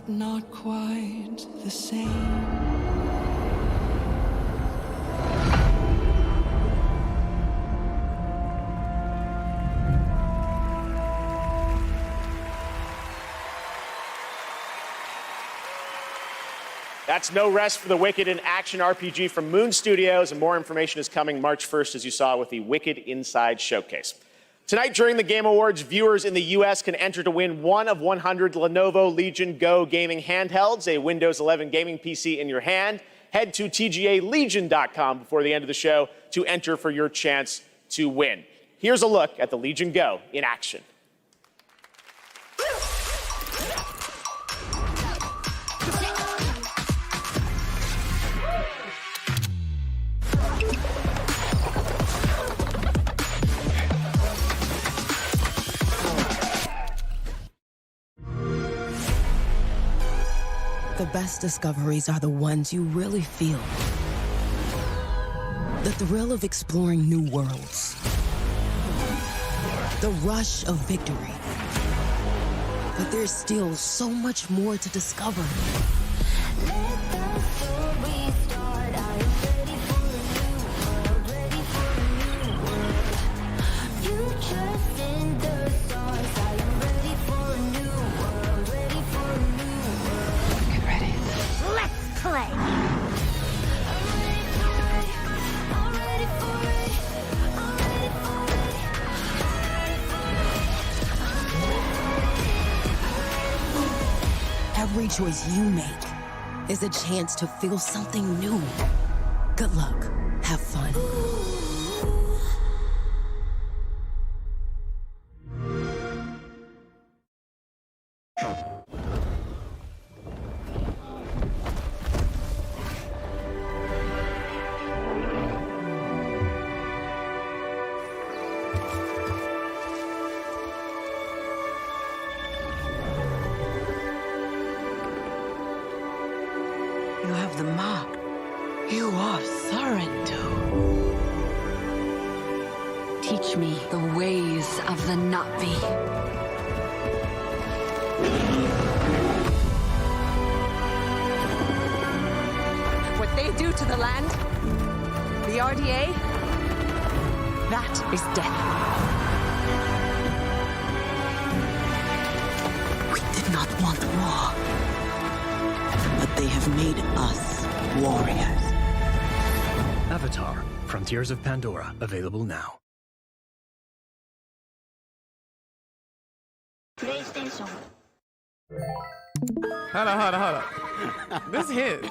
not quite the same. That's No Rest for the Wicked, an action RPG from Moon Studios, and more information is coming March 1st, as you saw with the Wicked Inside Showcase. Tonight, during the Game Awards, viewers in the U.S. can enter to win one of 100 Lenovo Legion Go gaming handhelds, a Windows 11 gaming PC in your hand. Head to tgalegion.com before the end of the show to enter for your chance to win. Here's a look at the Legion Go in action. The best discoveries are the ones you really feel. The thrill of exploring new worlds. the rush of victory. But there's still so much more to discover. Get ready. Let's play. Every choice you make is a chance to feel something new. Good luck. Have fun. You have the mark. You are Sorrento. Teach me the ways of the Navi. What they do to the land, the RDA, that is death. We did not want war, but they have made us warriors. Avatar, Frontiers of Pandora, available now. PlayStation. Hold up. This hits.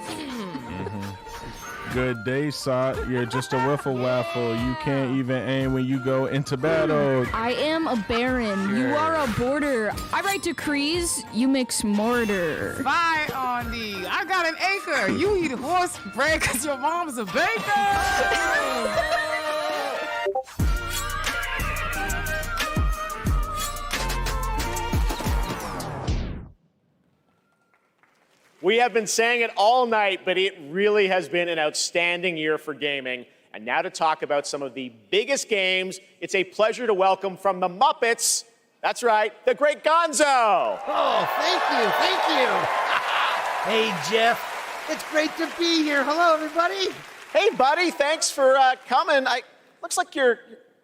Good day, Sot. You're just a wiffle waffle. You can't even aim when you go into battle. I am a baron. You are a border. I write decrees. You mix mortar. Fire on thee. I got an acre. You eat horse bread because your mom's a baker. We have been saying it all night, but it really has been an outstanding year for gaming. And now to talk about some of the biggest games, it's a pleasure to welcome from the Muppets, that's right, the great Gonzo. Oh, thank you. Hey, Geoff. It's great to be here. Hello, everybody. Hey, buddy, thanks for coming. Looks like you're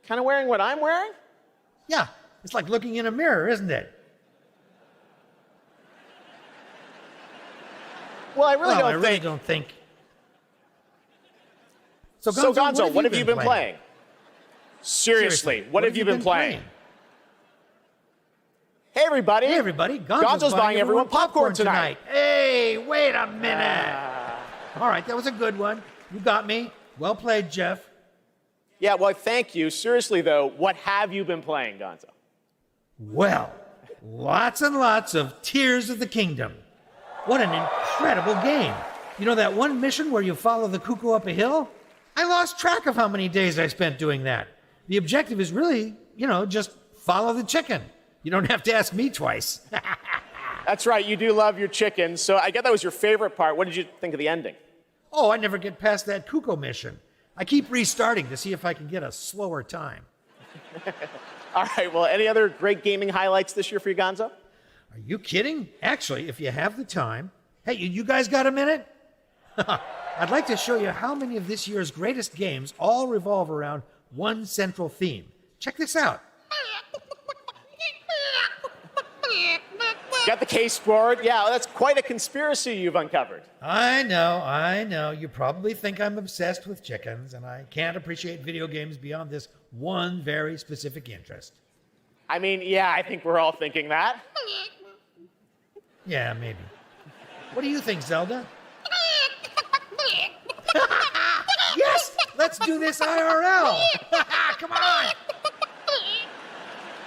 kind of wearing what I'm wearing. Yeah, it's like looking in a mirror, isn't it? Well, I really don't think. So Gonzo, what have you been playing? Seriously, what have you been playing? Hey, everybody. Hey, everybody. Gonzo's buying everyone popcorn tonight. Hey, wait a minute. All right, that was a good one. You got me. Well played, Geoff. Yeah, well, thank you. Seriously, though, what have you been playing, Gonzo? Well, lots and lots of Tears of the Kingdom. What an incredible game. You know that one mission where you follow the cuckoo up a hill? I lost track of how many days I spent doing that. The objective is really, just follow the chicken. You don't have to ask me twice. That's right, you do love your chicken, so I get that was your favorite part. What did you think of the ending? Oh, I never get past that cuckoo mission. I keep restarting to see if I can get a slower time. All right, well, any other great gaming highlights this year for you, Gonzo? Are you kidding? Actually, if you have the time. Hey, you guys got a minute? I'd like to show you how many of this year's greatest games all revolve around one central theme. Check this out. Got the case board? Yeah, that's quite a conspiracy you've uncovered. I know. You probably think I'm obsessed with chickens, and I can't appreciate video games beyond this one very specific interest. I mean, yeah, I think we're all thinking that. Yeah, maybe. What do you think, Zelda? Yes! Let's do this IRL! Come on!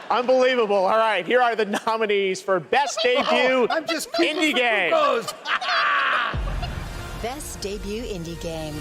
Unbelievable. All right, here are the nominees for Best Debut I'm just Indie Game. Best Debut Indie Game.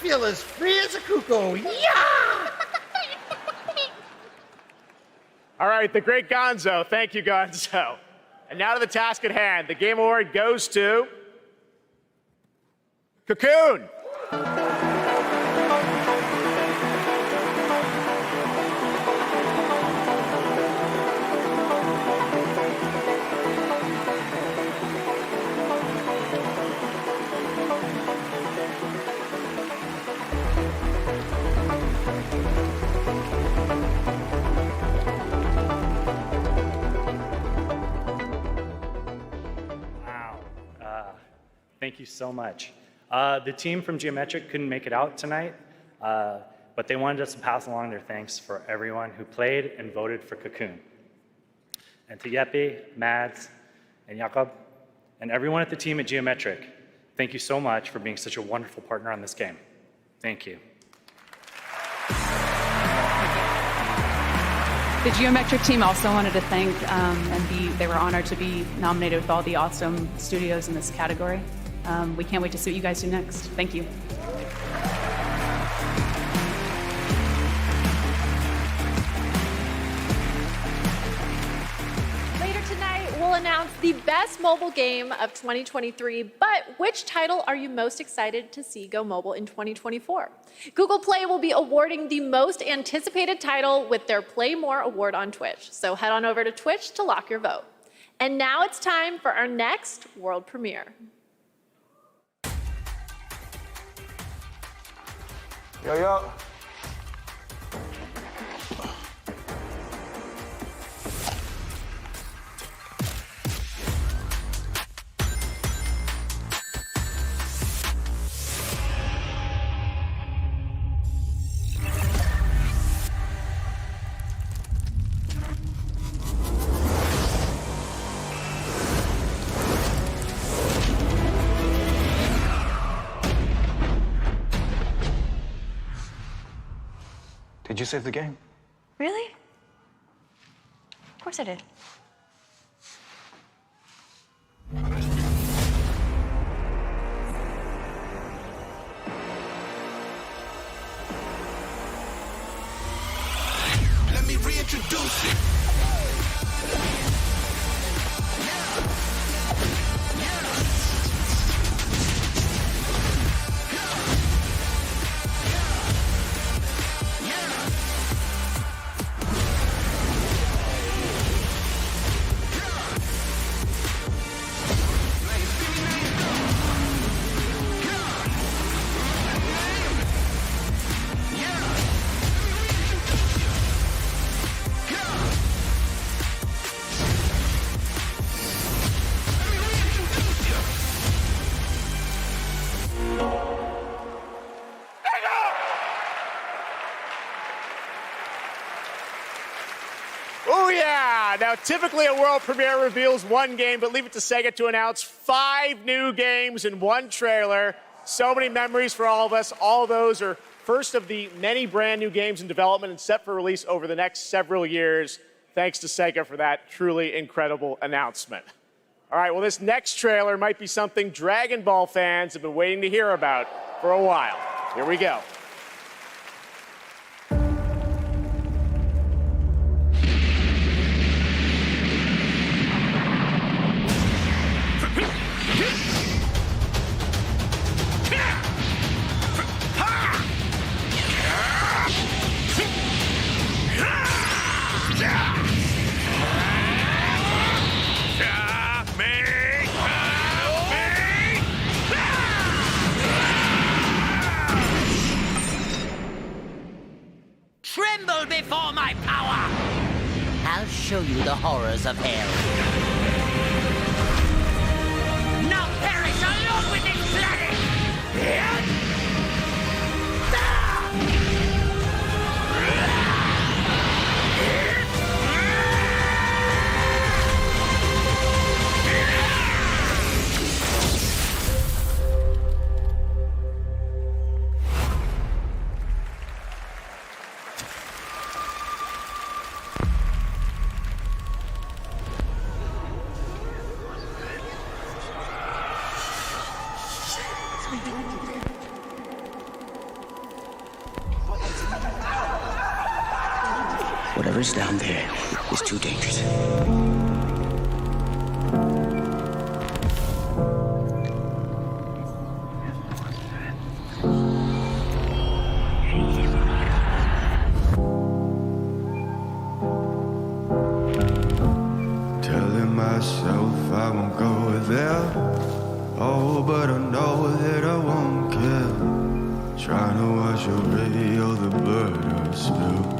feel as free as a cuckoo. Yeah! All right, the great Gonzo. Thank you, Gonzo. And now to the task at hand. The Game Award goes to Cocoon. Thank you so much. The team from Geometric couldn't make it out tonight, but they wanted us to pass along their thanks for everyone who played and voted for Cocoon. And to Jeppe, Mads, and Jakob, and everyone at the team at Geometric, thank you so much for being such a wonderful partner on this game. Thank you. The Geometric team also wanted to thank they were honored to be nominated with all the awesome studios in this category. We can't wait to see what you guys do next. Thank you. Later tonight, we'll announce the best mobile game of 2023, but which title are you most excited to see go mobile in 2024? Google Play will be awarding the most anticipated title with their Play More award on Twitch, so head on over to Twitch to lock your vote. And now it's time for our next world premiere. Yo, yo. Did you save the game? Really? Of course I did. Let me reintroduce you. Oh, yeah. Now, typically a world premiere reveals one game, but leave it to Sega to announce 5 new games in one trailer. So many memories for all of us. All of those are first of the many brand new games in development and set for release over the next several years. Thanks to Sega for that truly incredible announcement. All right, well, this next trailer might be something Dragon Ball fans have been waiting to hear about for a while. Here we go. Tremble before my power! I'll show you the horrors of hell. Now perish along with this planet! Whatever is down there is too dangerous. Telling myself I won't go there. Oh, but I know that I won't care. Trying to wash away all the blood I spilled.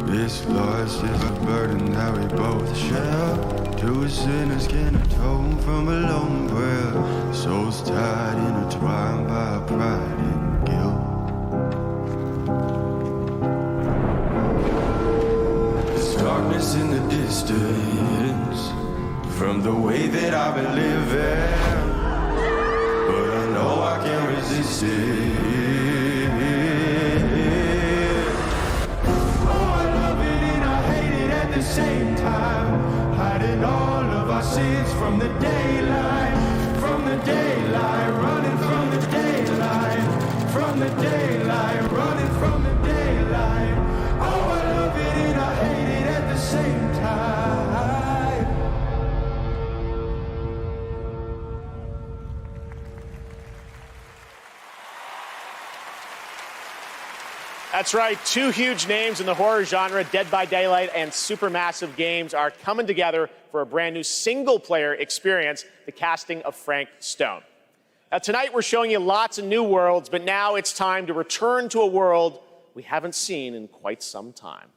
This loss is a burden that we both share. Two sinners can atone from a lone prayer. Souls tied, intertwined by pride and guilt. There's darkness in the distance from the way that I've been living, but I know I can't resist it. At the same time, hiding all of our sins from the daylight, running from the daylight, running from the daylight. Oh, I love it and I hate it at the same time. That's right, two huge names in the horror genre, Dead by Daylight and Supermassive Games, are coming together for a brand new single-player experience, the casting of Frank Stone. Now, tonight we're showing you lots of new worlds, but now it's time to return to a world we haven't seen in quite some time.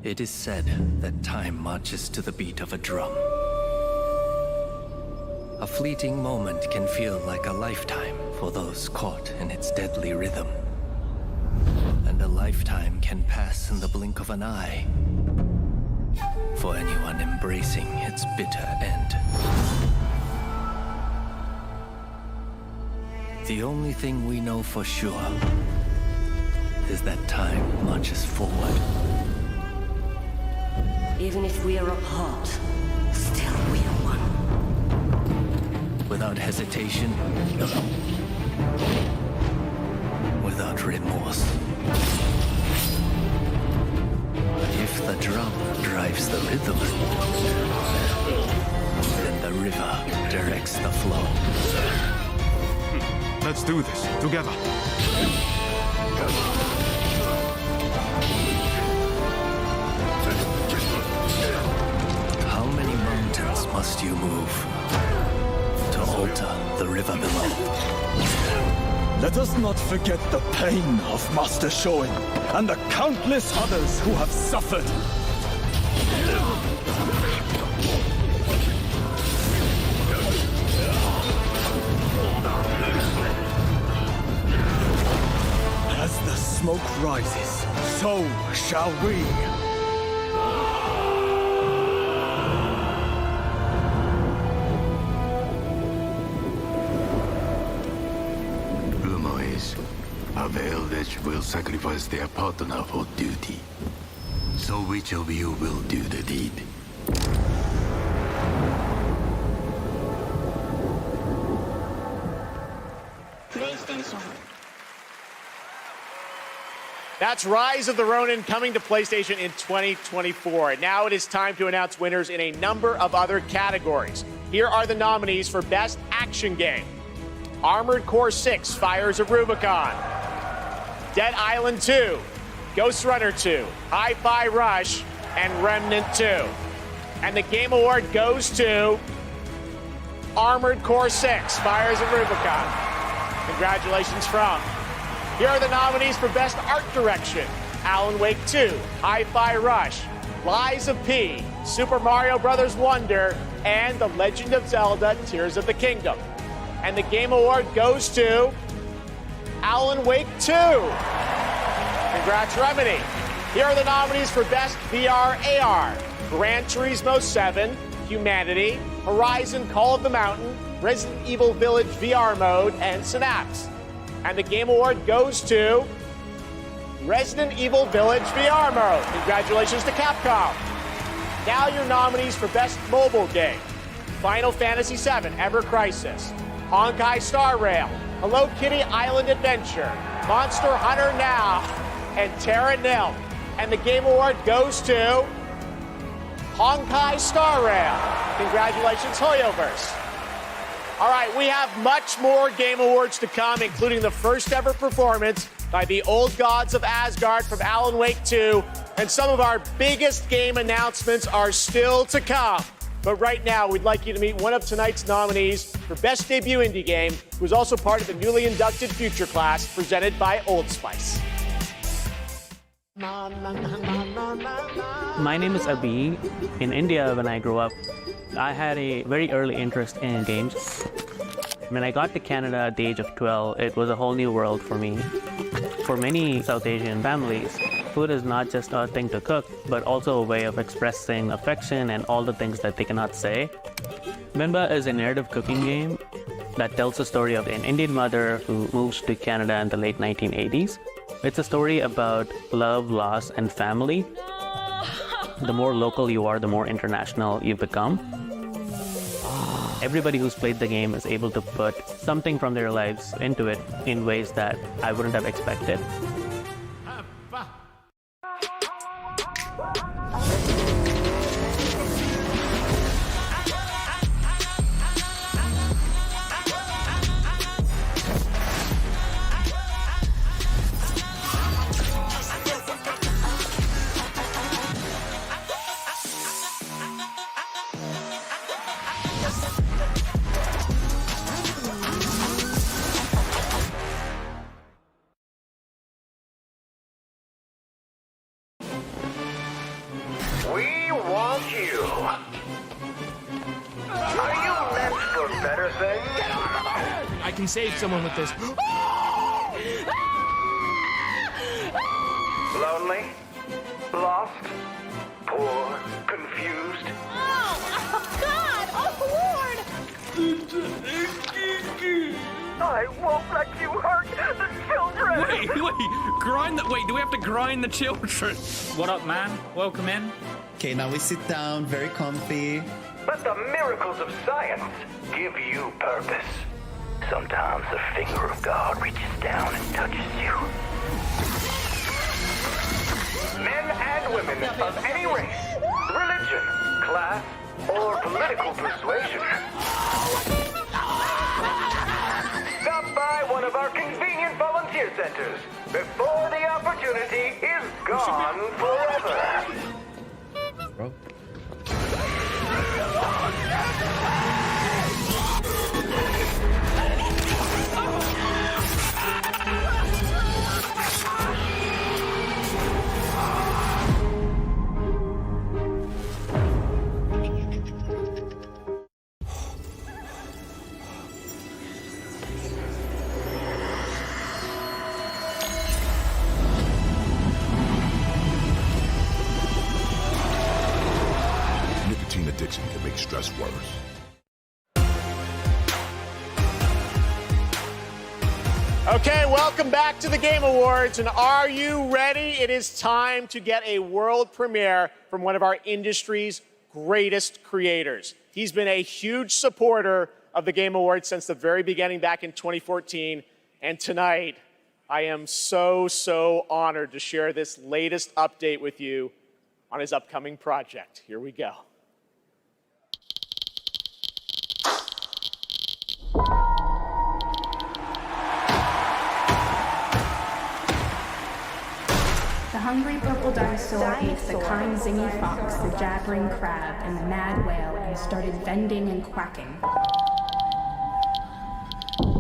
It is said that time marches to the beat of a drum. A fleeting moment can feel like a lifetime for those caught in its deadly rhythm. And a lifetime can pass in the blink of an eye for anyone embracing its bitter end. The only thing we know for sure is that time marches forward. Even if we are apart, still we are one. Without hesitation, without remorse. If the drum drives the rhythm, then the river directs the flow. Let's do this together. How many mountains must you move to alter the river below? Let us not forget the pain of Master Shoin and the countless others who have suffered. As the smoke rises, so shall we. of elders will sacrifice their partner for duty. So which of you will do the deed? PlayStation. That's Rise of the Ronin coming to PlayStation in 2024. Now it is time to announce winners in a number of other categories. Here are the nominees for Best Action Game. Armored Core 6, Fires of Rubicon. Dead Island 2, Ghost Runner 2, Hi-Fi Rush, and Remnant 2. And the Game Award goes to Armored Core 6, Fires of Rubicon. Congratulations from. Here are the nominees for Best Art Direction. Alan Wake 2, Hi-Fi Rush, Lies of P, Super Mario Bros. Wonder, and The Legend of Zelda Tears of the Kingdom. And the Game Award goes to Alan Wake 2. Congrats, Remedy. Here are the nominees for Best VR AR. Gran Turismo 7, Humanity, Horizon Call of the Mountain, Resident Evil Village VR Mode, and Synapse. And the Game Award goes to Resident Evil Village VR Mode. Congratulations to Capcom. Now your nominees for Best Mobile Game. Final Fantasy VII, Ever Crisis, Honkai Star Rail, Hello Kitty Island Adventure, Monster Hunter Now, and Terra Nil. And the Game Award goes to Honkai Star Rail. Congratulations, Hoyoverse. All right, we have much more Game Awards to come, including the first ever performance by the Old Gods of Asgard from Alan Wake 2, and some of our biggest game announcements are still to come. But right now, we'd like you to meet one of tonight's nominees for Best Debut Indie Game, who's also part of the newly inducted Future Class, presented by Old Spice. My name is Abhi. In India, when I grew up, I had a very early interest in games. When I got to Canada at the age of 12, it was a whole new world for me. For many South Asian families, food is not just a thing to cook, but also a way of expressing affection and all the things that they cannot say. Bimba is a narrative cooking game that tells the story of an Indian mother who moves to Canada in the late 1980s. It's a story about love, loss, and family. The more local you are, the more international you become. Everybody who's played the game is able to put something from their lives into it in ways that I wouldn't have expected. We want you. Are you meant for better things? I can save someone with this. Lonely? Lost? Poor? Confused? Oh, God! Oh, Lord! I won't let you hurt the children! Wait, grind the. Wait, do we have to grind the children? What up, man? Welcome in. Okay, now we sit down, very comfy. Let the miracles of science give you purpose. Sometimes the finger of God reaches down and touches you. Men and women of any race, religion, class, or political persuasion. Stop by one of our convenient volunteer centers before the opportunity is gone forever. Bro. Nicotine addiction can make stress worse. Okay, welcome back to the Game Awards, and are you ready? It is time to get a world premiere from one of our industry's greatest creators. He's been a huge supporter of the Game Awards since the very beginning back in 2014, and tonight I am so honored to share this latest update with you on his upcoming project. Here we go. The hungry purple dinosaur ate the kind zingy fox, the jabbering crab, and the mad whale, and started bending and quacking.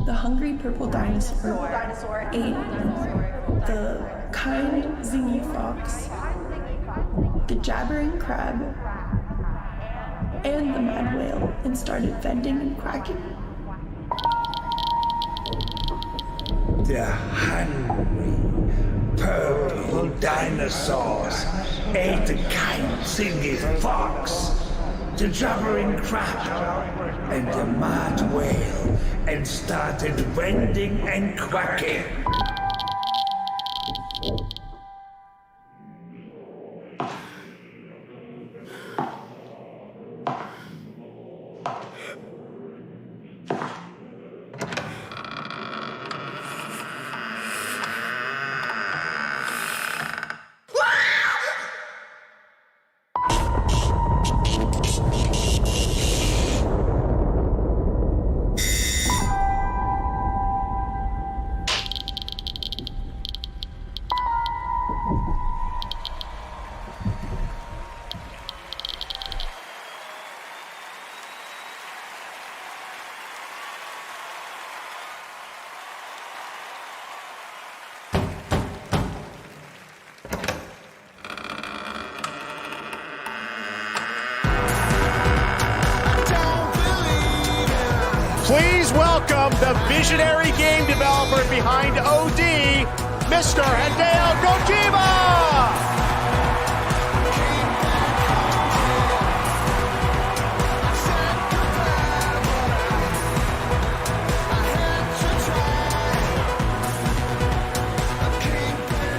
The hungry purple dinosaur ate the kind zingy fox, the jabbering crab, and the mad whale, and started bending and quacking. The hungry purple dinosaurs ate the kind zingy fox, the jabbering crab, and the mad whale, and started bending and quacking. Please welcome the visionary game developer behind OD, Mr. Hideo Kojima!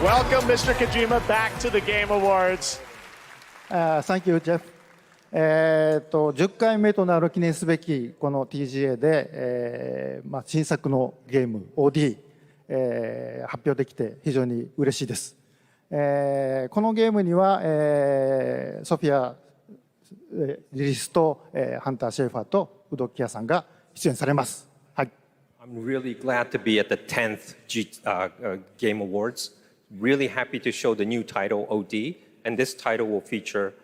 Welcome, Mr. Kojima, back to the Game Awards. Thank you, Jeff. 10回目となる記念すべきこの TGA で、新作のゲーム OD、発表できて非常に嬉しいです。このゲームには、ソフィア・リリスと、ハンター・シェーファーとウドキヤさんが出演されます。はい。I'm really glad to be at the 10th Game Awards. Really happy to show the new title OD, and this title will feature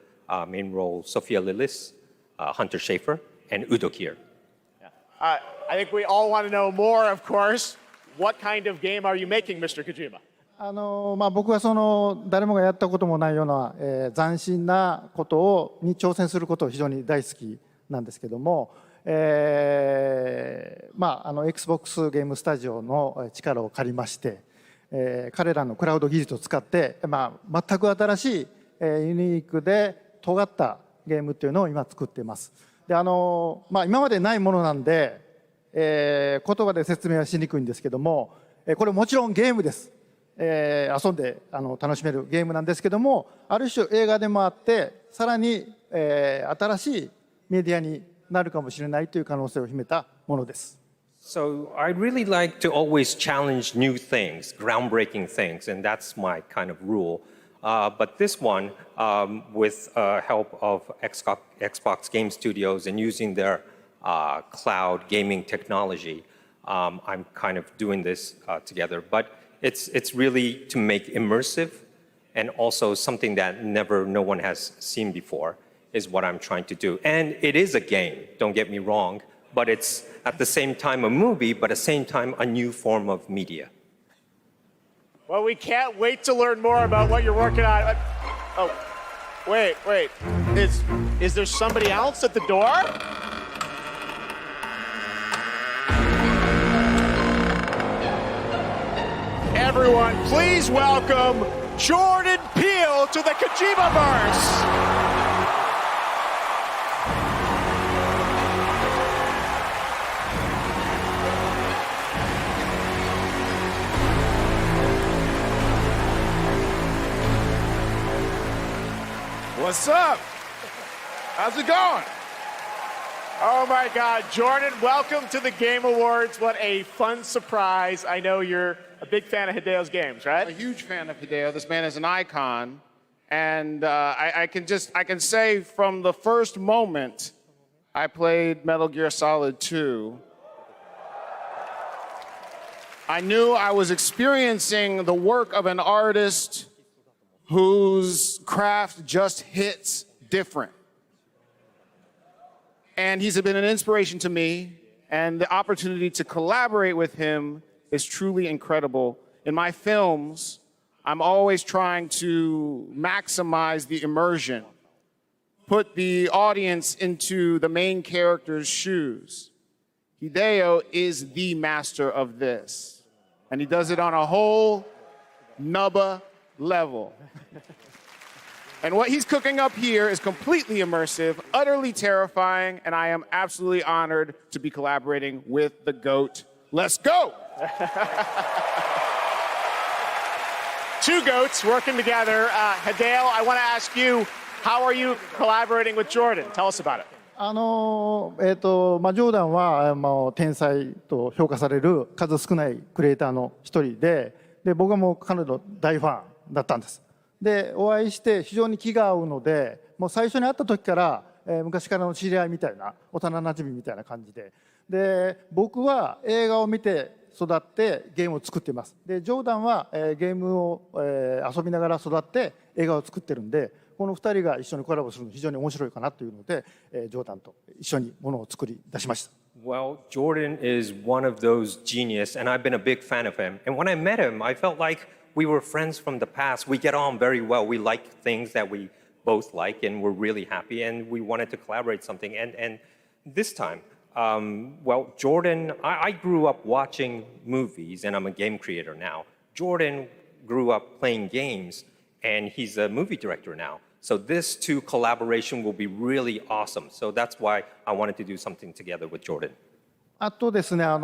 main role Sophia Lillis, Hunter Schafer, and Udo Kier. I think we all want to know more, of course. What kind of game are you making, Mr. Kojima? 僕はその誰もがやったこともないような、斬新なことに挑戦することを非常に大好きなんですけども、Xbox ゲームスタジオの力を借りまして、彼らのクラウド技術を使って、全く新しい、ユニークで尖ったゲームっていうのを今作っています。で今までないものなんで、言葉で説明はしにくいんですけども、これもちろんゲームです。遊んで楽しめるゲームなんですけども、ある種映画でもあってさらに、新しいメディアになるかもしれないという可能性を秘めたものです。So I really like to always challenge new things, groundbreaking things, and that's my kind of rule. But this one, with help of Xbox Game Studios and using their cloud gaming technology, I'm kind of doing this together. But it's really to make immersive and also something that no one has seen before is what I'm trying to do. And it is a game, don't get me wrong, but it's at the same time a movie, but at the same time a new form of media. Well, we can't wait to learn more about what you're working on. Oh, wait. Is there somebody else at the door? Everyone, please welcome Jordan Peele to the Kojimaverse. What's up? How's it going? Oh my God, Jordan, welcome to the Game Awards. What a fun surprise. I know you're a big fan of Hideo's games, right? I'm a huge fan of Hideo. This man is an icon. And I can say from the first moment I played Metal Gear Solid 2, I knew I was experiencing the work of an artist whose craft just hits different. And he's been an inspiration to me, and the opportunity to collaborate with him is truly incredible. In my films, I'm always trying to maximize the immersion, put the audience into the main character's shoes. Hideo is the master of this, and he does it on a whole nubba level. And what he's cooking up here is completely immersive, utterly terrifying, and I am absolutely honored to be collaborating with the GOAT. Let's go! Two GOATs working together. Hideo, I want to ask you, how are you collaborating with Jordan? Tell us about it. ジョーダンは、天才と評価される数少ないクリエイターの一人で、僕はもう彼の大ファンだったんです。で、お会いして非常に気が合うので、もう最初に会った時から、昔からの知り合いみたいな、幼なじみみたいな感じで。で、僕は映画を見て育ってゲームを作っています。で、ジョーダンは、ゲームを、遊びながら育って映画を作ってるんで、この2人が一緒にコラボするの非常に面白いかなというので、ジョーダンと一緒にものを作り出しました。Well, Jordan is one of those genius, and I've been a big fan of him. And when I met him, I felt like we were friends from the past. We get on very well. We like things that we both like, and we're really happy, and we wanted to collaborate something. And this time, well, Jordan, I grew up watching movies, and I'm a game creator now. Jordan grew up playing games, and he's a movie director now. So this two collaboration will be really awesome. So that's why I wanted to do something together with Jordan. あとですね、こ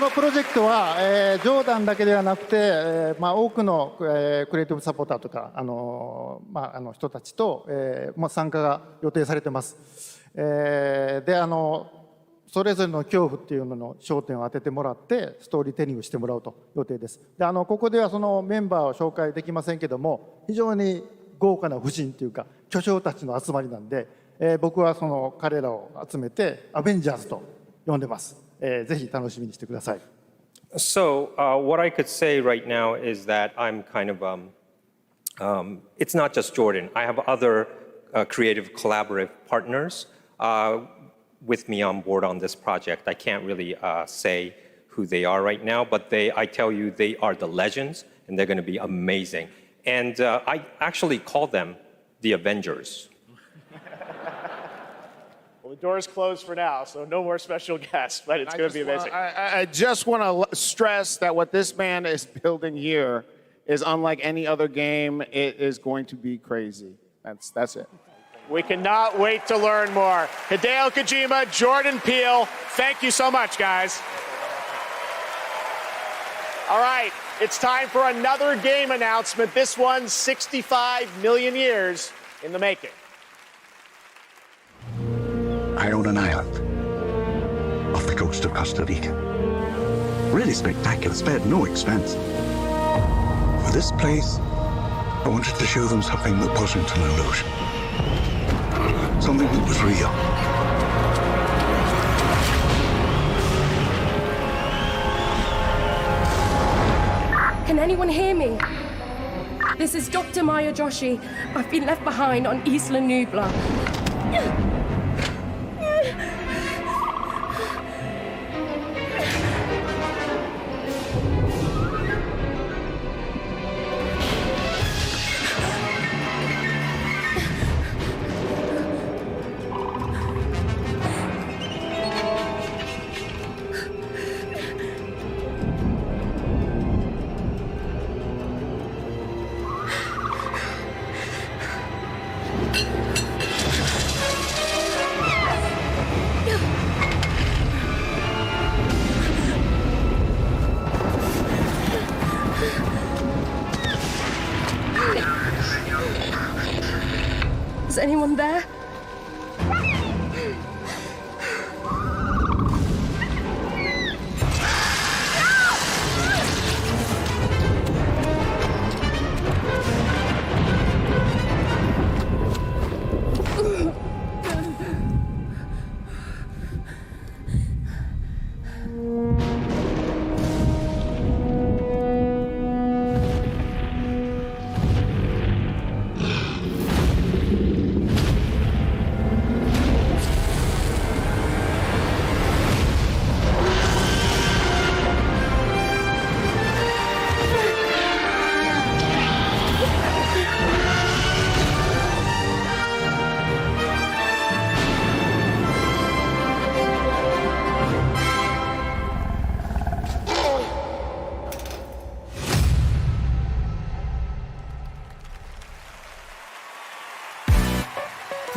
のプロジェクトは、ジョーダンだけではなくて、多くの、クリエイティブサポーターとか、人たちと、参加が予定されてます。で、それぞれの恐怖っていうのの焦点を当ててもらって、ストーリーテリングしてもらうと予定です。で、ここではそのメンバーを紹介できませんけども、非常に豪華な夫人というか、巨匠たちの集まりなんで、僕はその彼らを集めて、アベンジャーズと呼んでます。ぜひ楽しみにしてください。So what I could say right now is that I'm kind of, it's not just Jordan. I have other creative collaborative partners with me on board on this project. I can't really say who they are right now, but I tell you, they are the legends, and they're going to be amazing. And I actually call them the Avengers. Well, the door's closed for now, so no more special guests, but it's going to be amazing. I just want to stress that what this man is building here is unlike any other game. It is going to be crazy. That's it. We cannot wait to learn more. Hideo Kojima, Jordan Peele, thank you so much, guys. All right, it's time for another game announcement. This one, 65 million years in the making. I own an island off the coast of Costa Rica. Really spectacular, spared no expense. For this place, I wanted to show them something that wasn't an illusion. Something that was real. Can anyone hear me? This is Dr. Maya Joshi. I've been left behind on Isla Nubla.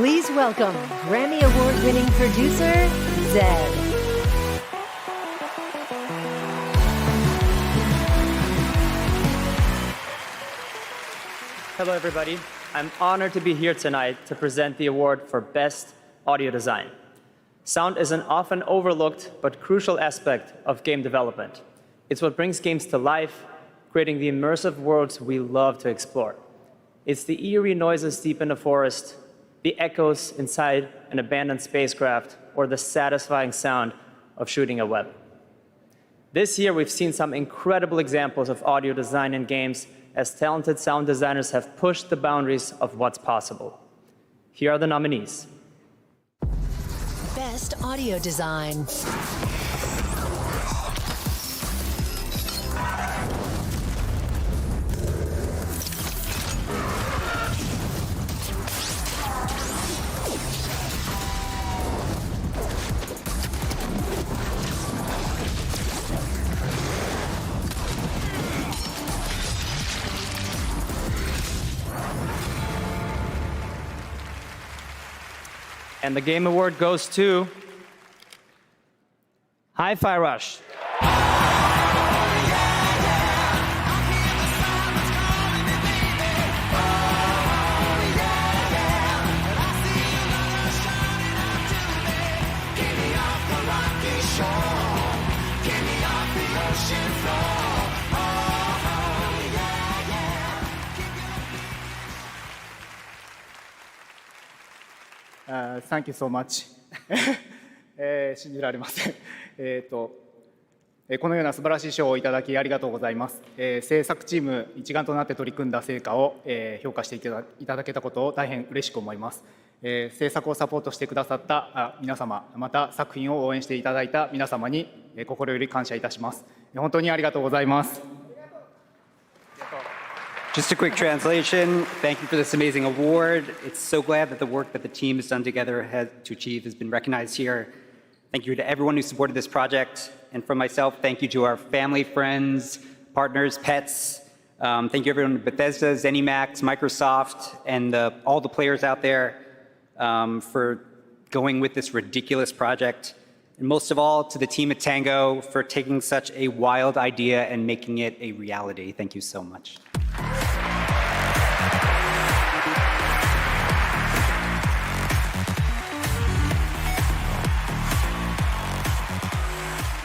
Please welcome Grammy Award-winning producer, Zed. Hello, everybody. I'm honored to be here tonight to present the award for Best Audio Design. Sound is an often overlooked but crucial aspect of game development. It's what brings games to life, creating the immersive worlds we love to explore. It's the eerie noises deep in the forest, the echoes inside an abandoned spacecraft, or the satisfying sound of shooting a web. This year, we've seen some incredible examples of audio design in games as talented sound designers have pushed the boundaries of what's possible. Here are the nominees. Best Audio Design. And the Game Award goes to Hi-Fi Rush. Thank you so much. 信じられません。このような素晴らしい賞をいただきありがとうございます。制作チーム一丸となって取り組んだ成果を評価していただけたことを大変嬉しく思います。制作をサポートしてくださった皆様、また作品を応援していただいた皆様に心より感謝いたします。本当にありがとうございます。Just a quick translation. Thank you for this amazing award. It's so glad that the work that the team has done together to achieve has been recognized here. Thank you to everyone who supported this project. And from myself, thank you to our family, friends, partners, pets. Thank you everyone at Bethesda, ZeniMax, Microsoft, and all the players out there for going with this ridiculous project. And most of all, to the team at Tango for taking such a wild idea and making it a reality. Thank you so much.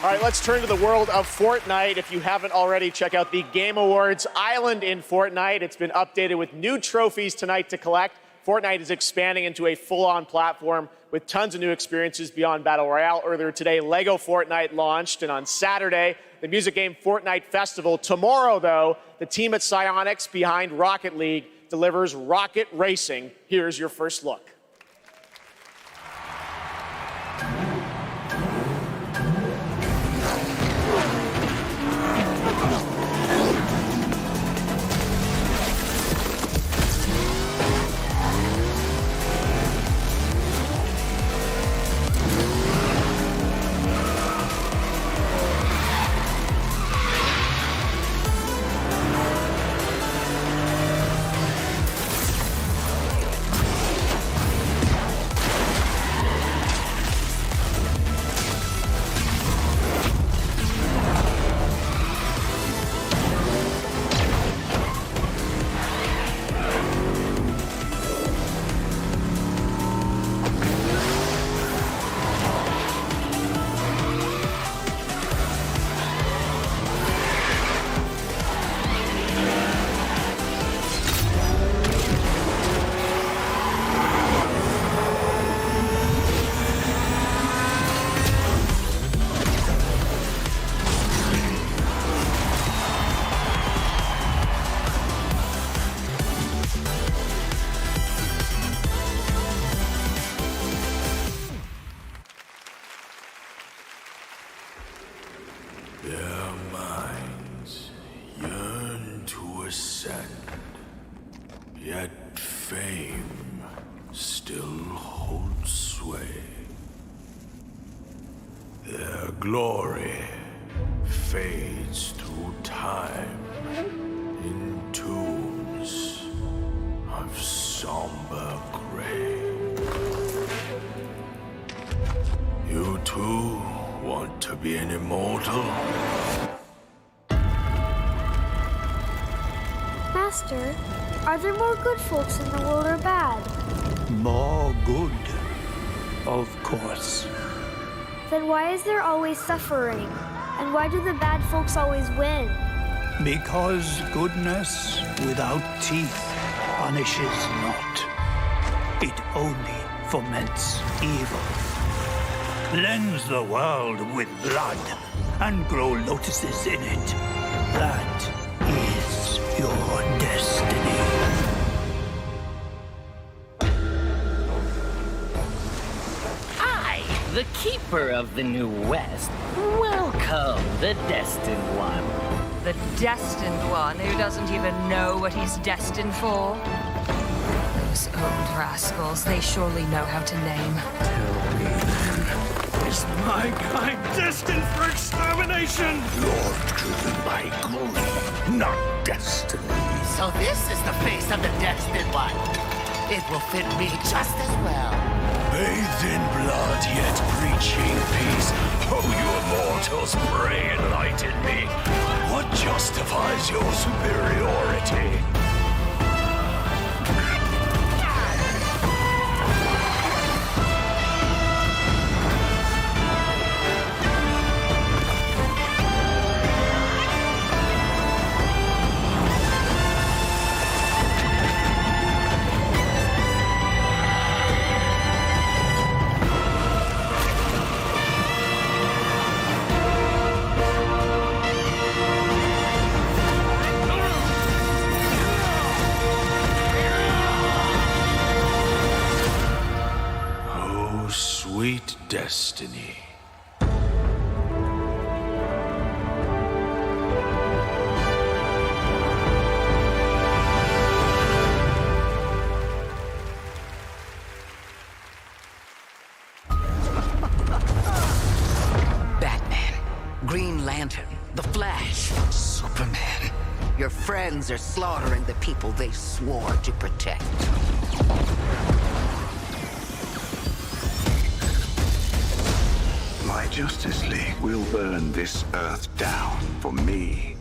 All right, let's turn to the world of Fortnite. If you haven't already, check out the Game Awards Island in Fortnite. It's been updated with new trophies tonight to collect. Fortnite is expanding into a full-on platform with tons of new experiences beyond Battle Royale. Earlier today, Lego Fortnite launched, and on Saturday, the music game Fortnite Festival. Tomorrow, though, the team at Psyonix behind Rocket League delivers Rocket Racing. Here's your first look. Their minds yearn to ascend, yet fame still holds sway. Their glory fades through time in tombs of somber gray. too want to be an immortal? Master, are there more good folks in the world or bad? More good, of course. Then why is there always suffering? And why do the bad folks always win? Because goodness without teeth punishes not. It only foments evil. Cleanse the world with blood and grow lotuses in it. That is your destiny. I, the keeper of the New West, welcome the Destined One. The Destined One who doesn't even know what he's destined for? Those old rascals, they surely know how to name. Tell me then, is my kind destined for extermination? You're driven by glory, not destiny. So this is the face of the Destined One. It will fit me just as well. Bathed in blood, yet preaching peace. Oh, you immortals, pray enlighten me. What justifies your superiority? Sweet destiny. Batman, Green Lantern, The Flash, Superman. Your friends are slaughtering the people they swore to protect. My Justice League will burn this Earth down for me.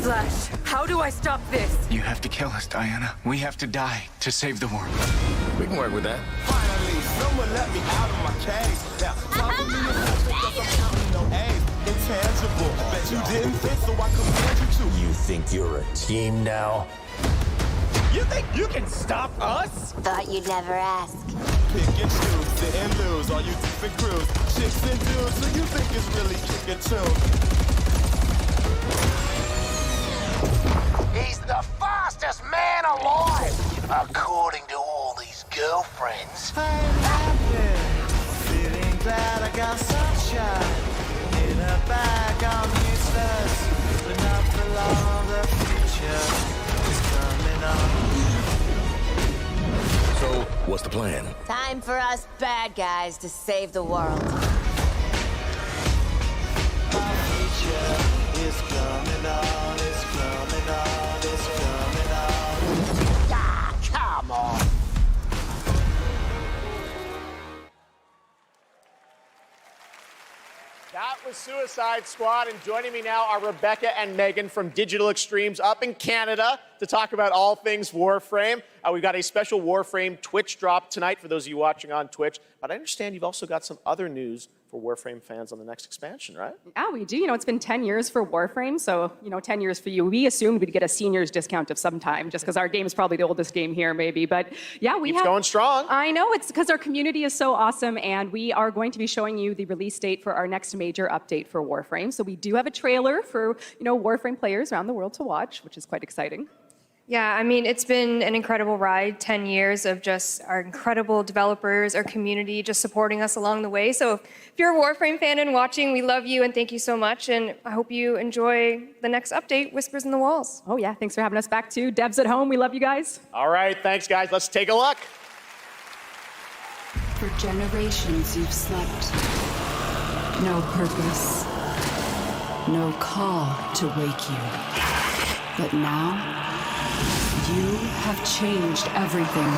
Flash, how do I stop this? You have to kill us, Diana. We have to die to save the world. We can work with that. Finally, someone let me out of my cage. Now, talk to me because I'm counting no A's. Intangible. Bet you didn't think, so I command you to. You think you're a team now? You think you can stop us? Thought you'd never ask. Pick and choose, sit and lose. All you different crews, chicks and dudes. So you think it's really kick and tune? He's the fastest man alive, according to all these girlfriends. I'm happy, feeling glad I got sunshine. In a bag, I'm useless, but not for long. The future is coming on. So, what's the plan? Time for us bad guys to save the world. My future is coming on, it's coming on, it's coming on. Ah, come on. That was Suicide Squad, and joining me now are Rebecca and Megan from Digital Extremes up in Canada to talk about all things Warframe. We've got a special Warframe Twitch drop tonight for those of you watching on Twitch, but I understand you've also got some other news for Warframe fans on the next expansion, right? Yeah, we do. You know, it's been 10 years for Warframe, so, 10 years for you. We assumed we'd get a seniors discount of some time, just because our game is probably the oldest game here, maybe. But yeah, Keeps going strong. I know, it's because our community is so awesome, and we are going to be showing you the release date for our next major update for Warframe. So we do have a trailer for, Warframe players around the world to watch, which is quite exciting. Yeah, I mean, it's been an incredible ride, 10 years of just our incredible developers, our community just supporting us along the way. So if you're a Warframe fan and watching, we love you and thank you so much. And I hope you enjoy the next update, Whispers in the Walls. Oh yeah, thanks for having us back too. Devs at home, we love you guys. All right, thanks guys. Let's take a look. For generations you've slept. No purpose. No call to wake you. But now, you have changed everything.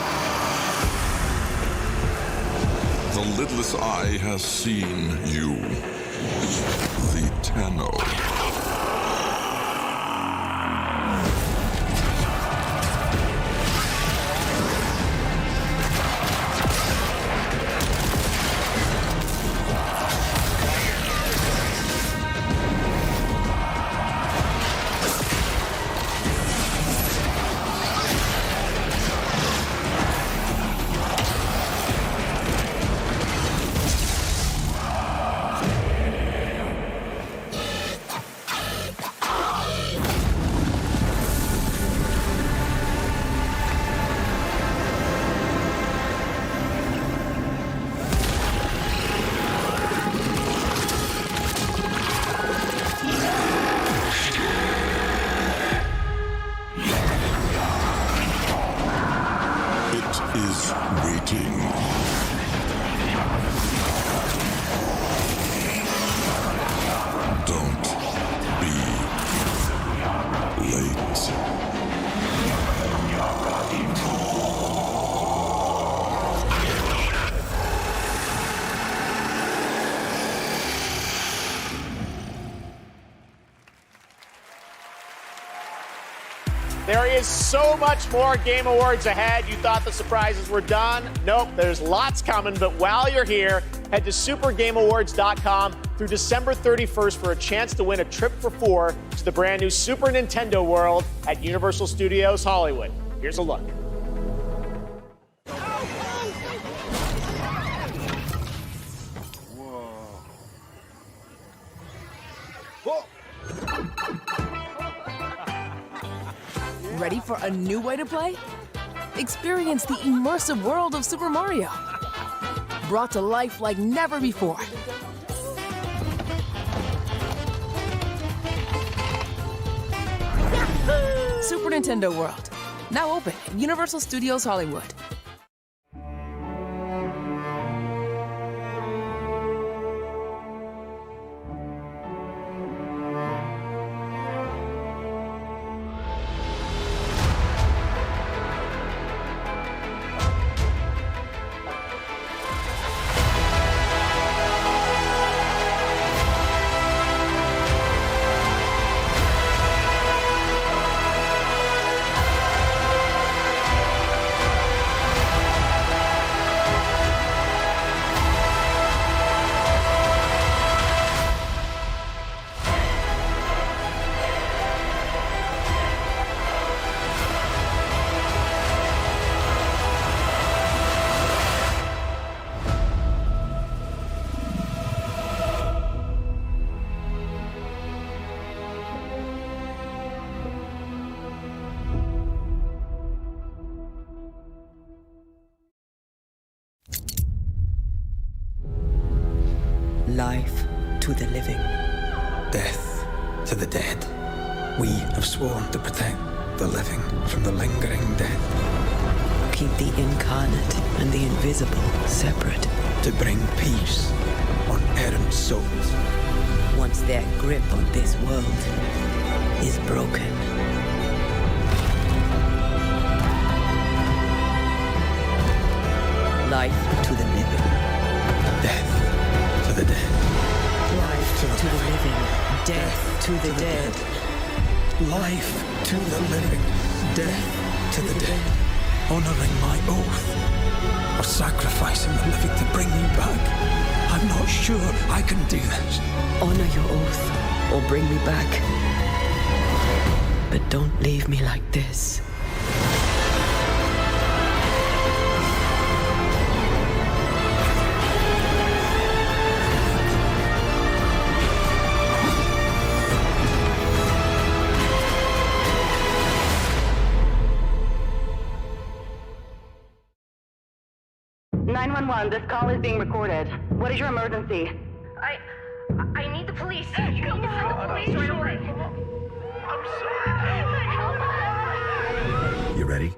The lidless eye has seen you. The Tenno. There is so much more Game Awards ahead. You thought the surprises were done? Nope, there's lots coming. But while you're here, head to supergameawards.com through December 31st for a chance to win a trip for 4 to the brand new Super Nintendo World at Universal Studios Hollywood. Here's a look. Ready for a new way to play? Experience the immersive world of Super Mario. Brought to life like never before. Super Nintendo World. Now open at Universal Studios Hollywood. Life to the living. Death to the dead. We have sworn to protect the living from the lingering dead. Keep the incarnate and the invisible separate. To bring peace on errant souls. Once their grip on this world is broken. Life to the living. Death to the dead. Life to the living. Death to the dead. Life to the living. Death to the dead. Honoring my oath. Or sacrificing the living to bring you back. I'm not sure I can do this. Honor your oath or bring me back. But don't leave me like this. This call is being recorded. What is your emergency? I need the police. You need to send the police right away. I'm sorry. You ready?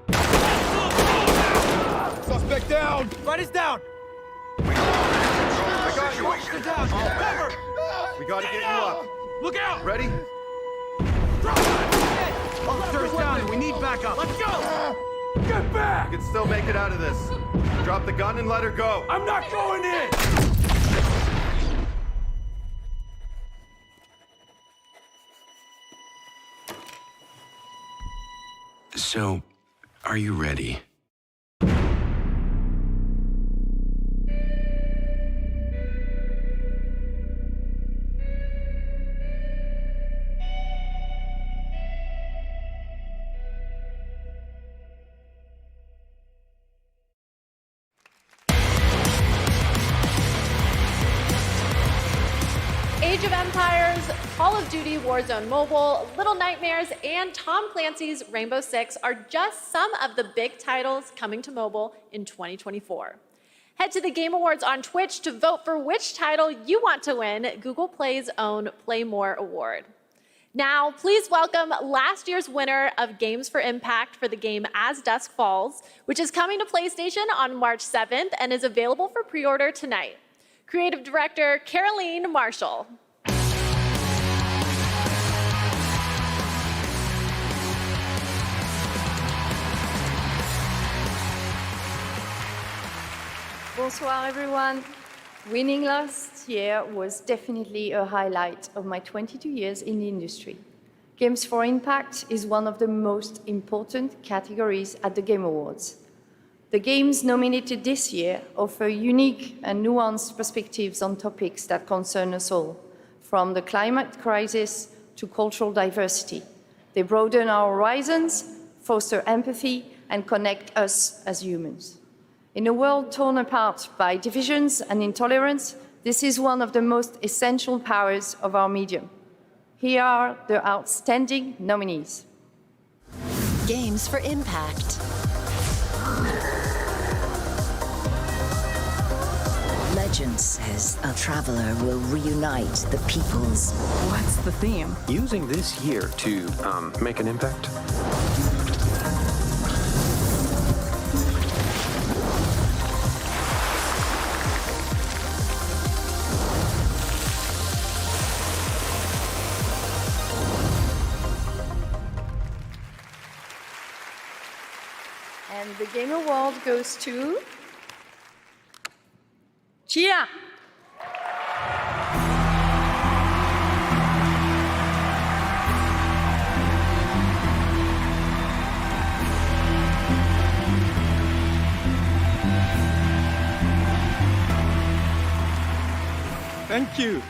Suspect down! Write us down! I got you. Officer down. Cover! We gotta get you up. Look out! Ready? Officer's down. We need backup. Let's go! Get back! You can still make it out of this. Drop the gun and let her go. I'm not going in! So, are you ready? Age of Empires, Call of Duty Warzone Mobile, Little Nightmares, and Tom Clancy's Rainbow Six are just some of the big titles coming to mobile in 2024. Head to the Game Awards on Twitch to vote for which title you want to win Google Play's own Play More award. Now, please welcome last year's winner of Games for Impact for the game As Dusk Falls, which is coming to PlayStation on March 7th and is available for pre-order tonight. Creative Director Caroline Marshall. Bonsoir, everyone. Winning last year was definitely a highlight of my 22 years in the industry. Games for Impact is one of the most important categories at the Game Awards. The games nominated this year offer unique and nuanced perspectives on topics that concern us all, from the climate crisis to cultural diversity. They broaden our horizons, foster empathy, and connect us as humans. In a world torn apart by divisions and intolerance, this is one of the most essential powers of our medium. Here are the outstanding nominees. Games for Impact. Legend says a traveler will reunite the peoples. What's the theme? Using this year to, make an impact. And the Game Award goes to Chia. Thank you.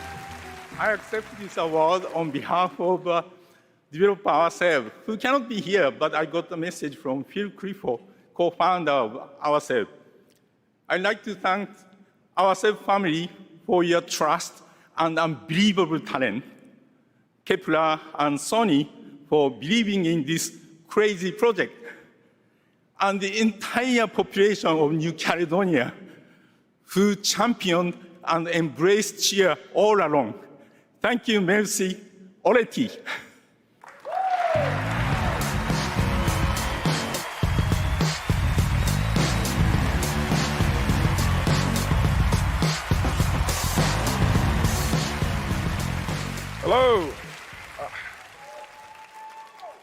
I accept this award on behalf of developer ourselves, who cannot be here, but I got a message from Phil Clifford, co-founder of ourselves. I'd like to thank ourselves family for your trust and unbelievable talent, Kepler and Sony for believing in this crazy project, and the entire population of New Caledonia who championed and embraced cheer all along. Thank you, merci, Oleti. Hello,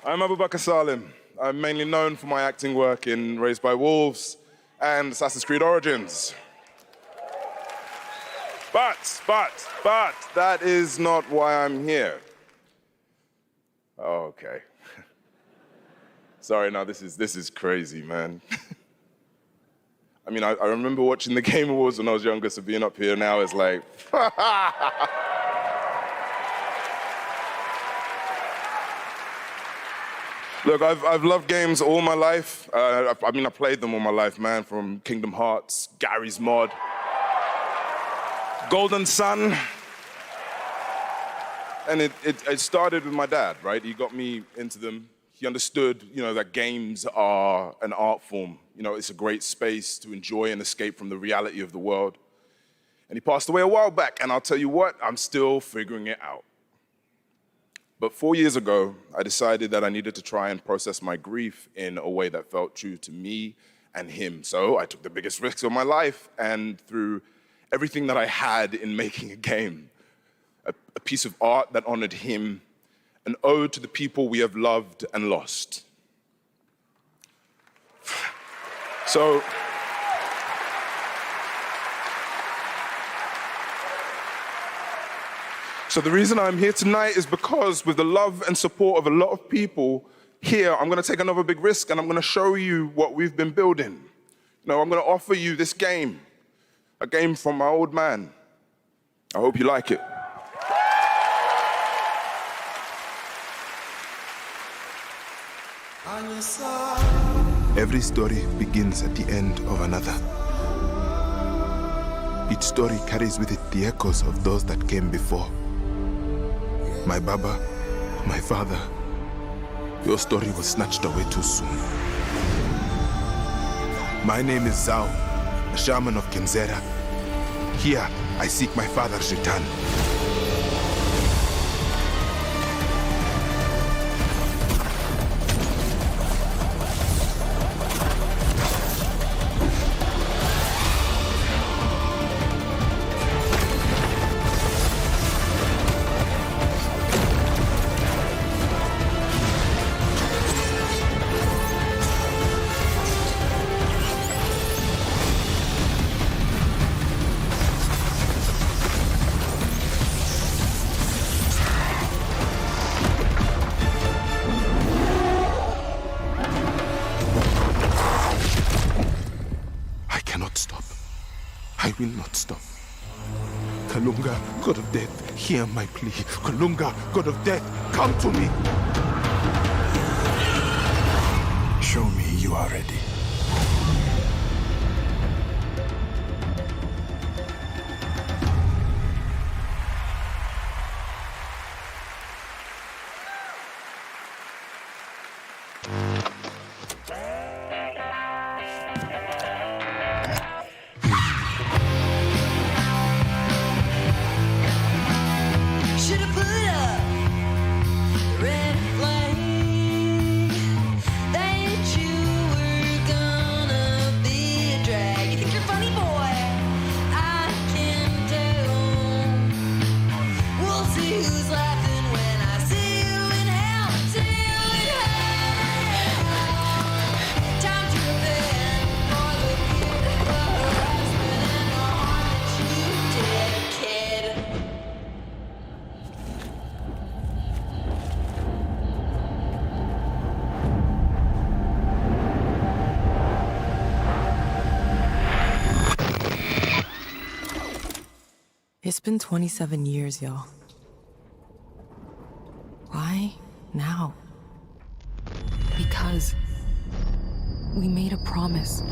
I'm Abubakar Salim. I'm mainly known for my acting work in Raised by Wolves and Assassin's Creed Origins. But, that is not why I'm here. Oh, okay. Sorry, no, this is crazy, man. I mean, I remember watching the Game Awards when I was younger, so being up here now is like, Look, I've loved games all my life. I played them all my life, man, from Kingdom Hearts, Gary's Mod, Golden Sun. And it started with my dad, right? He got me into them. He understood, that games are an art form. It's a great space to enjoy and escape from the reality of the world. And he passed away a while back, and I'll tell you what, I'm still figuring it out. But 4 years ago, I decided that I needed to try and process my grief in a way that felt true to me and him. So I took the biggest risks of my life and threw everything that I had in making a game, a piece of art that honored him, an ode to the people we have loved and lost. So the reason I'm here tonight is because with the love and support of a lot of people here, I'm going to take another big risk and I'm going to show you what we've been building. You know, I'm going to offer you this game, a game from my old man. I hope you like it. Every story begins at the end of another. Each story carries with it the echoes of those that came before. My Baba, my father, your story was snatched away too soon. My name is Zhao, a shaman of Kenzera. Here, I seek my father's return. I will not stop. Kalunga, God of Death, hear my plea. Kalunga, God of Death, come to me. Show me you are ready. It's been 27 years, y'all. Why now? Because we made a promise.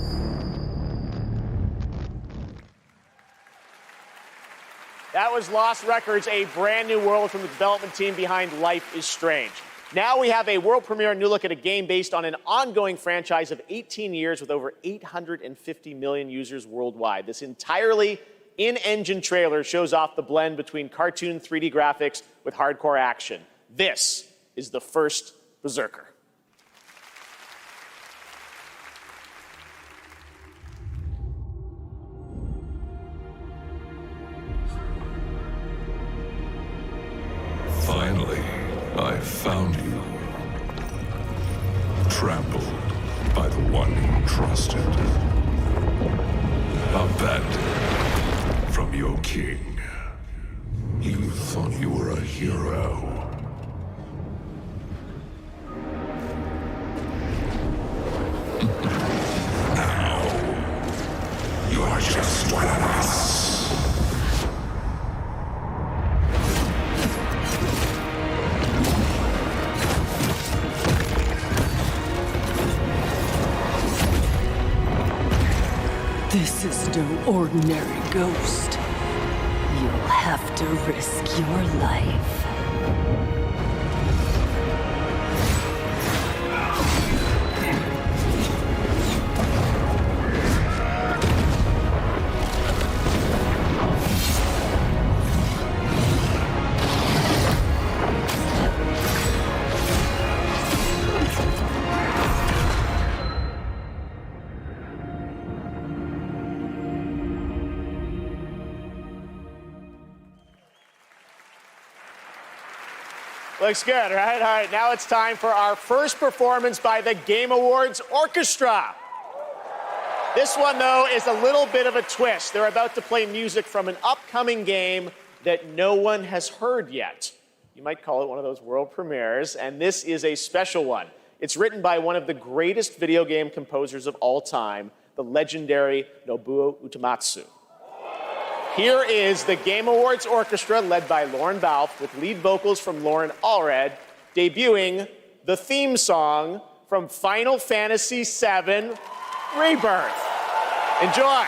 That was Lost Records, a brand new world from the development team behind Life is Strange. Now we have a world premiere new look at a game based on an ongoing franchise of 18 years with over 850 million users worldwide. This entirely in-engine trailer shows off the blend between cartoon 3D graphics with hardcore action. This is the first Berserker. Finally, I found you. Trampled by the one you trusted. Abandoned from your king. You thought you were a hero. Now, you are just one of us. This is no ordinary ghost. You'll have to risk your life. Looks good, right? All right, now it's time for our first performance by the Game Awards Orchestra. This one, though, is a little bit of a twist. They're about to play music from an upcoming game that no one has heard yet. You might call it one of those world premieres, and this is a special one. It's written by one of the greatest video game composers of all time, the legendary Nobuo Uematsu. Here is the Game Awards Orchestra, led by Lauren Balfe, with lead vocals from Lauren Allred, debuting the theme song from Final Fantasy VII Rebirth. Enjoy.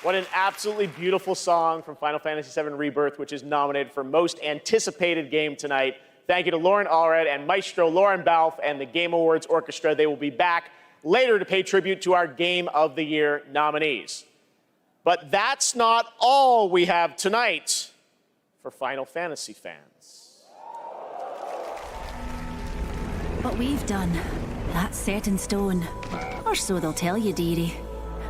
What an absolutely beautiful song from Final Fantasy VII Rebirth, which is nominated for Most Anticipated Game tonight. Thank you to Lauren Allred and Maestro Lauren Balfe and the Game Awards Orchestra. They will be back later to pay tribute to our Game of the Year nominees. But that's not all we have tonight for Final Fantasy fans. What we've done, that's set in stone. Or so they'll tell you, dearie.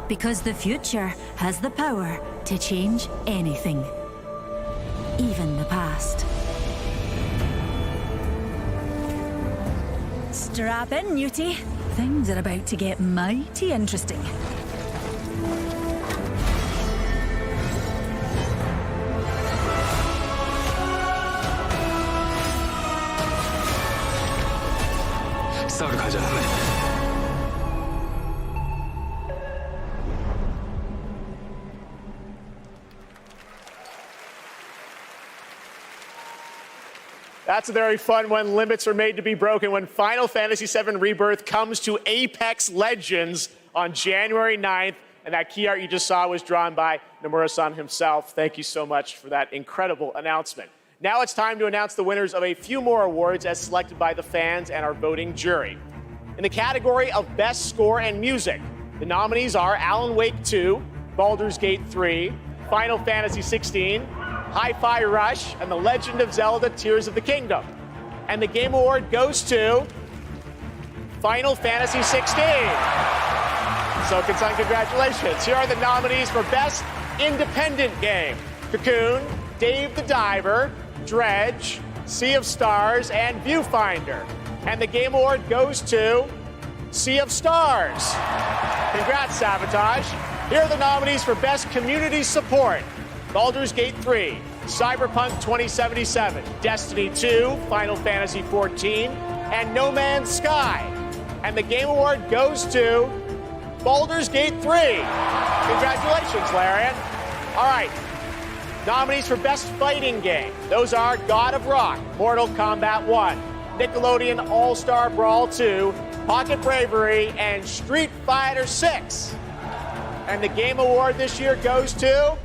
Because the future has the power to change anything. Even the past. Strap in, Newtie. Things are about to get mighty interesting. That's a very fun one. Limits are made to be broken when Final Fantasy VII Rebirth comes to Apex Legends on January 9th. And that key art you just saw was drawn by Nomura-san himself. Thank you so much for that incredible announcement. Now it's time to announce the winners of a few more awards as selected by the fans and our voting jury. In the category of Best Score and Music, the nominees are Alan Wake 2, Baldur's Gate 3, Final Fantasy 16, Hi-Fi Rush, and The Legend of Zelda Tears of the Kingdom. And the Game Award goes to Final Fantasy 16. So, Kinsan, congratulations. Here are the nominees for Best Independent Game: Cocoon, Dave the Diver, Dredge, Sea of Stars, and Viewfinder. And the Game Award goes to Sea of Stars. Congrats, Sabotage. Here are the nominees for Best Community Support: Baldur's Gate 3, Cyberpunk 2077, Destiny 2, Final Fantasy 14, and No Man's Sky. And the Game Award goes to Baldur's Gate 3. Congratulations, Larian. All right. Nominees for Best Fighting Game. Those are God of Rock, Mortal Kombat 1, Nickelodeon All-Star Brawl 2, Pocket Bravery, and Street Fighter 6. And the Game Award this year goes to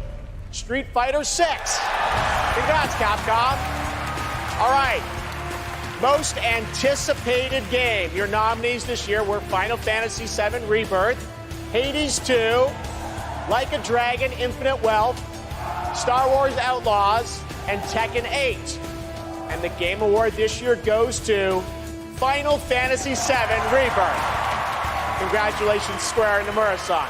Street Fighter 6. Congrats, Capcom. All right. Most anticipated game. Your nominees this year were Final Fantasy VII Rebirth, Hades 2, Like a Dragon Infinite Wealth, Star Wars Outlaws, and Tekken 8. And the Game Award this year goes to Final Fantasy VII Rebirth. Congratulations, Square and Nomura-san.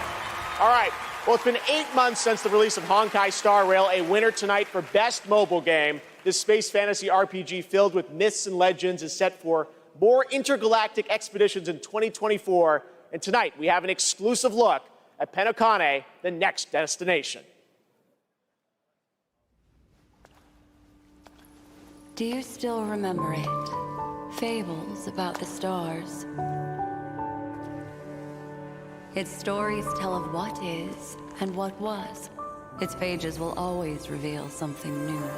All right. Well, it's been 8 months since the release of Honkai Star Rail, a winner tonight for Best Mobile Game. This space fantasy RPG filled with myths and legends is set for more intergalactic expeditions in 2024. And tonight, we have an exclusive look at Penokane, the next destination. Do you still remember it? Fables about the stars. Its stories tell of what is and what was. Its pages will always reveal something new.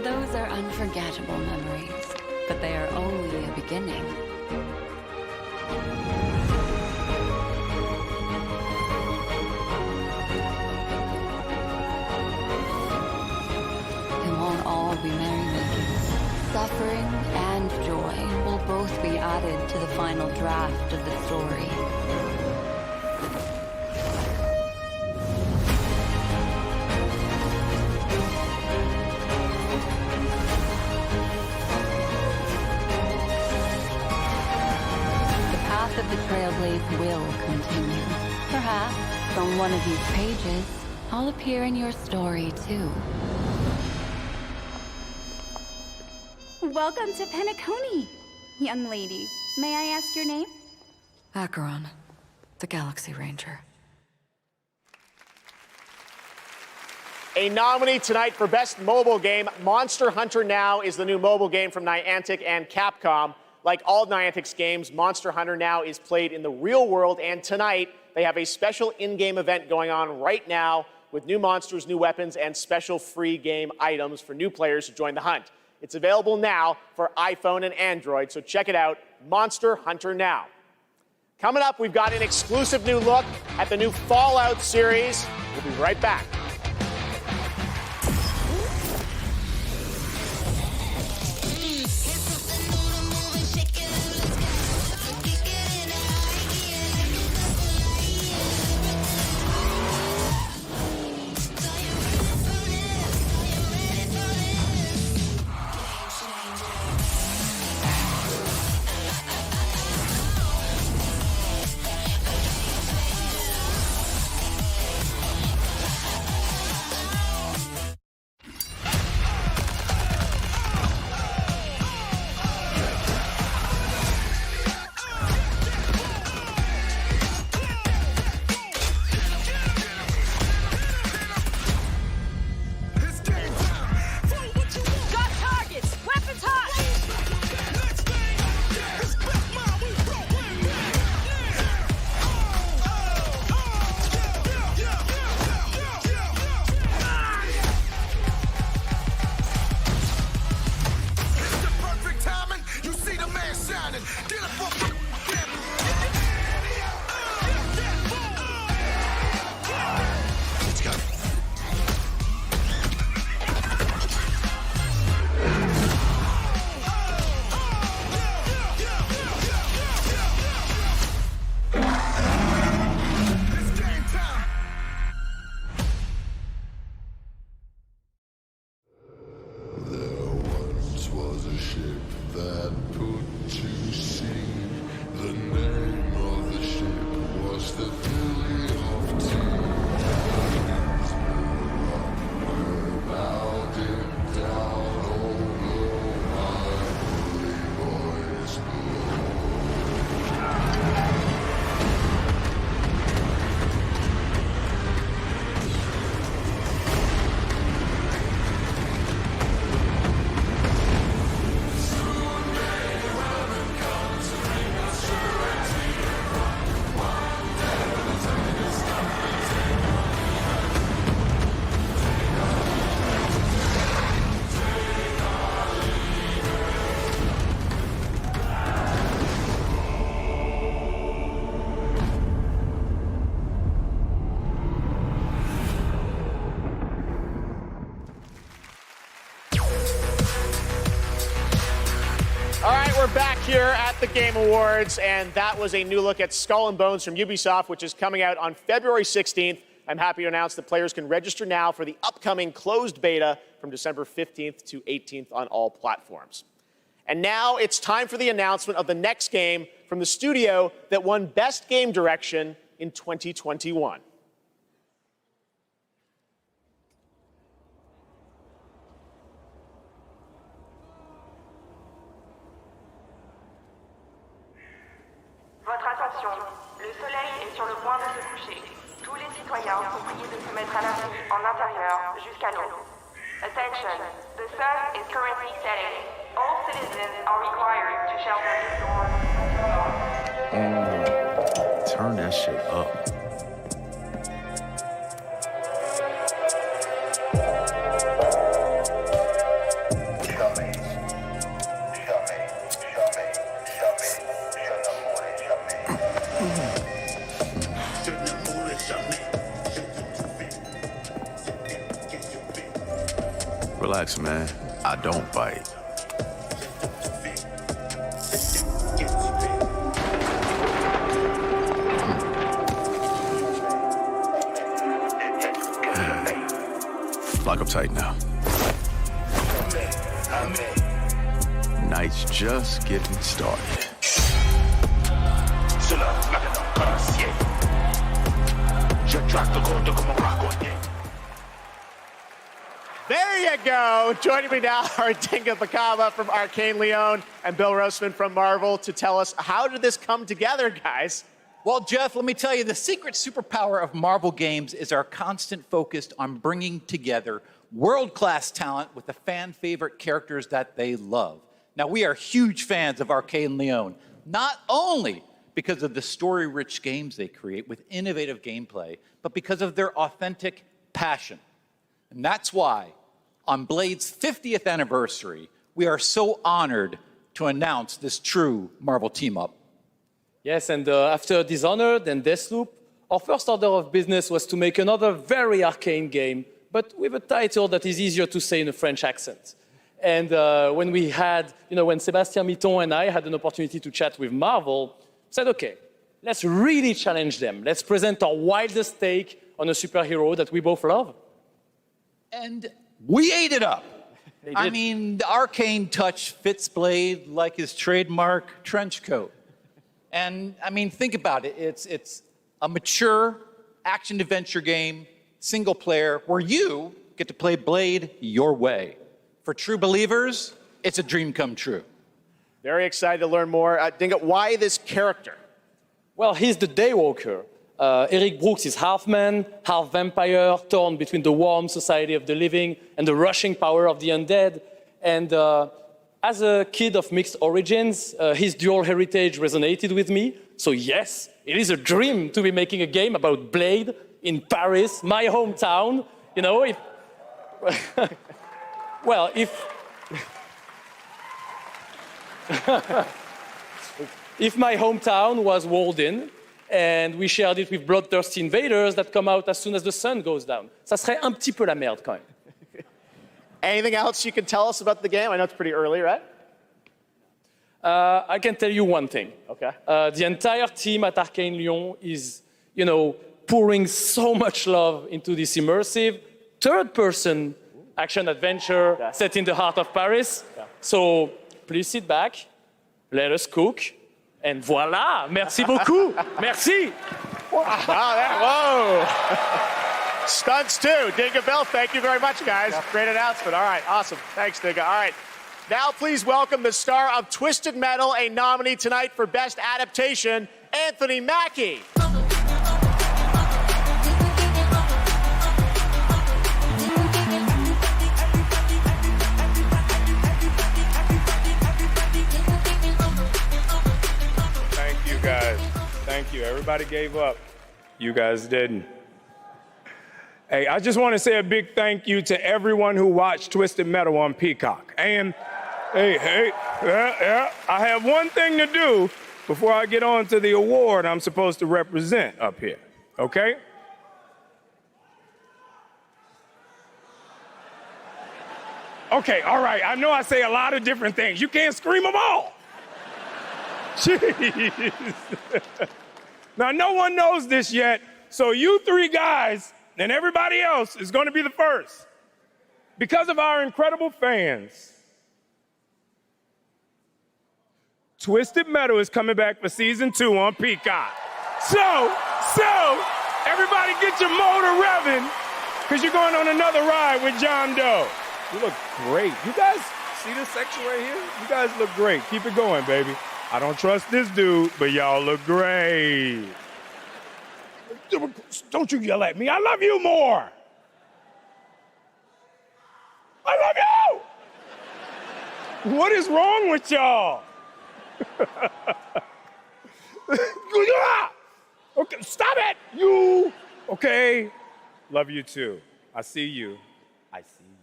Those are unforgettable memories, but they are only a beginning. It won't all be merrymaking. Suffering and joy will both be added to the final draft of the story. The Trailblaze will continue. Perhaps on one of these pages, I'll appear in your story too. Welcome to Penokane, young lady. May I ask your name? Acheron, the Galaxy Ranger. A nominee tonight for Best Mobile Game, Monster Hunter Now is the new mobile game from Niantic and Capcom. Like all Niantic's games, Monster Hunter Now is played in the real world, and tonight they have a special in-game event going on right now with new monsters, new weapons, and special free game items for new players to join the hunt. It's available now for iPhone and Android, so check it out, Monster Hunter Now. Coming up, we've got an exclusive new look at the new Fallout series. We'll be right back. the ship that put to sea. The name of the ship was the Filly of Tea. We're bowing down, oh blow, my bully boys blow. All right, we're back here at the Game Awards, and that was a new look at Skull and Bones from Ubisoft, which is coming out on February 16th. I'm happy to announce that players can register now for the upcoming closed beta from December 15th to 18th on all platforms. And now it's time for the announcement of the next game from the studio that won Best Game Direction in 2021. Votre attention, le soleil est sur le point de se coucher. Tous les citoyens sont priés de se mettre à l'abri en intérieur jusqu'à l'aube. Attention, the sun is currently setting. All citizens are required to shelter indoors. Turn that shit up. Relax, man. I don't bite. Lock up tight now. Night's just getting started. There you go. Joining me now are Dinga Bakaba from Arcane Leon and Bill Roseman from Marvel to tell us, how did this come together, guys? Well, Geoff, let me tell you, the secret superpower of Marvel games is our constant focus on bringing together world-class talent with the fan-favorite characters that they love. Now, we are huge fans of Arcane Leon, not only because of the story-rich games they create with innovative gameplay, but because of their authentic passion. And that's why, on Blade's 50th anniversary, we are so honored to announce this true Marvel team-up. Yes, and after Dishonored and Deathloop, our first order of business was to make another very arcane game, but with a title that is easier to say in a French accent. And when we had, when Sébastien Mitton and I had an opportunity to chat with Marvel, said, okay, let's really challenge them. Let's present our wildest take on a superhero that we both love. And we ate it up. I mean, the arcane touch fits Blade like his trademark trench coat. And I mean, think about it. It's a mature action-adventure game, single player, where you get to play Blade your way. For true believers, it's a dream come true. Very excited to learn more. Dinga, why this character? Well, he's the Daywalker. Eric Brooks is half man, half vampire, torn between the warm society of the living and the rushing power of the undead. And as a kid of mixed origins, his dual heritage resonated with me. So yes, it is a dream to be making a game about Blade in Paris, my hometown. Well, if my hometown was walled in, and we shared it with bloodthirsty invaders that come out as soon as the sun goes down. Ça serait un petit peu la merde quand même. Anything else you can tell us about the game? I know it's pretty early, right? I can tell you one thing. Okay. The entire team at Arcane Leon is, pouring so much love into this immersive third-person action-adventure set in the heart of Paris. So please sit back, let us cook, and voila! Merci beaucoup! Merci! Whoa! Stunts too. Dinga Bell, thank you very much, guys. Great announcement. All right, awesome. Thanks, Dinga. All right. Now please welcome the star of Twisted Metal, a nominee tonight for Best Adaptation, Anthony Mackie. Thank you, guys. Thank you. Everybody gave up. You guys didn't. Hey, I just want to say a big thank you to everyone who watched Twisted Metal on Peacock. And hey, I have one thing to do before I get on to the award I'm supposed to represent up here, okay? Okay, all right, I know I say a lot of different things. You can't scream them all. Jeez. Now, no one knows this yet, so you three guys and everybody else is going to be the first. Because of our incredible fans, Twisted Metal is coming back for season 2 on Peacock. So, everybody get your motor revving, because you're going on another ride with John Doe. You look great. You guys see this section right here? You guys look great. Keep it going, baby. I don't trust this dude, but y'all look great. Don't you yell at me. I love you more. I love you. What is wrong with y'all? Okay, stop it. You. Okay. Love you too. I see you. I see you.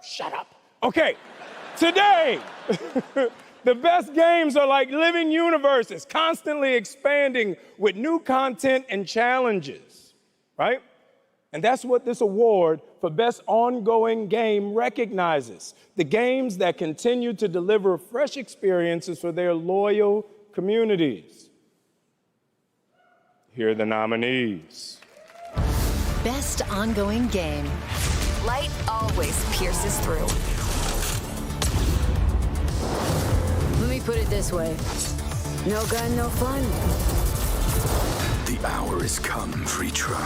Shut up. Okay. Today, the best games are like living universes, constantly expanding with new content and challenges, right? And that's what this award for Best Ongoing Game recognizes. The games that continue to deliver fresh experiences for their loyal communities. Here are the nominees. Best Ongoing Game. Light always pierces through. Let me put it this way. No gun, no fun. The hour has come, Vetrina.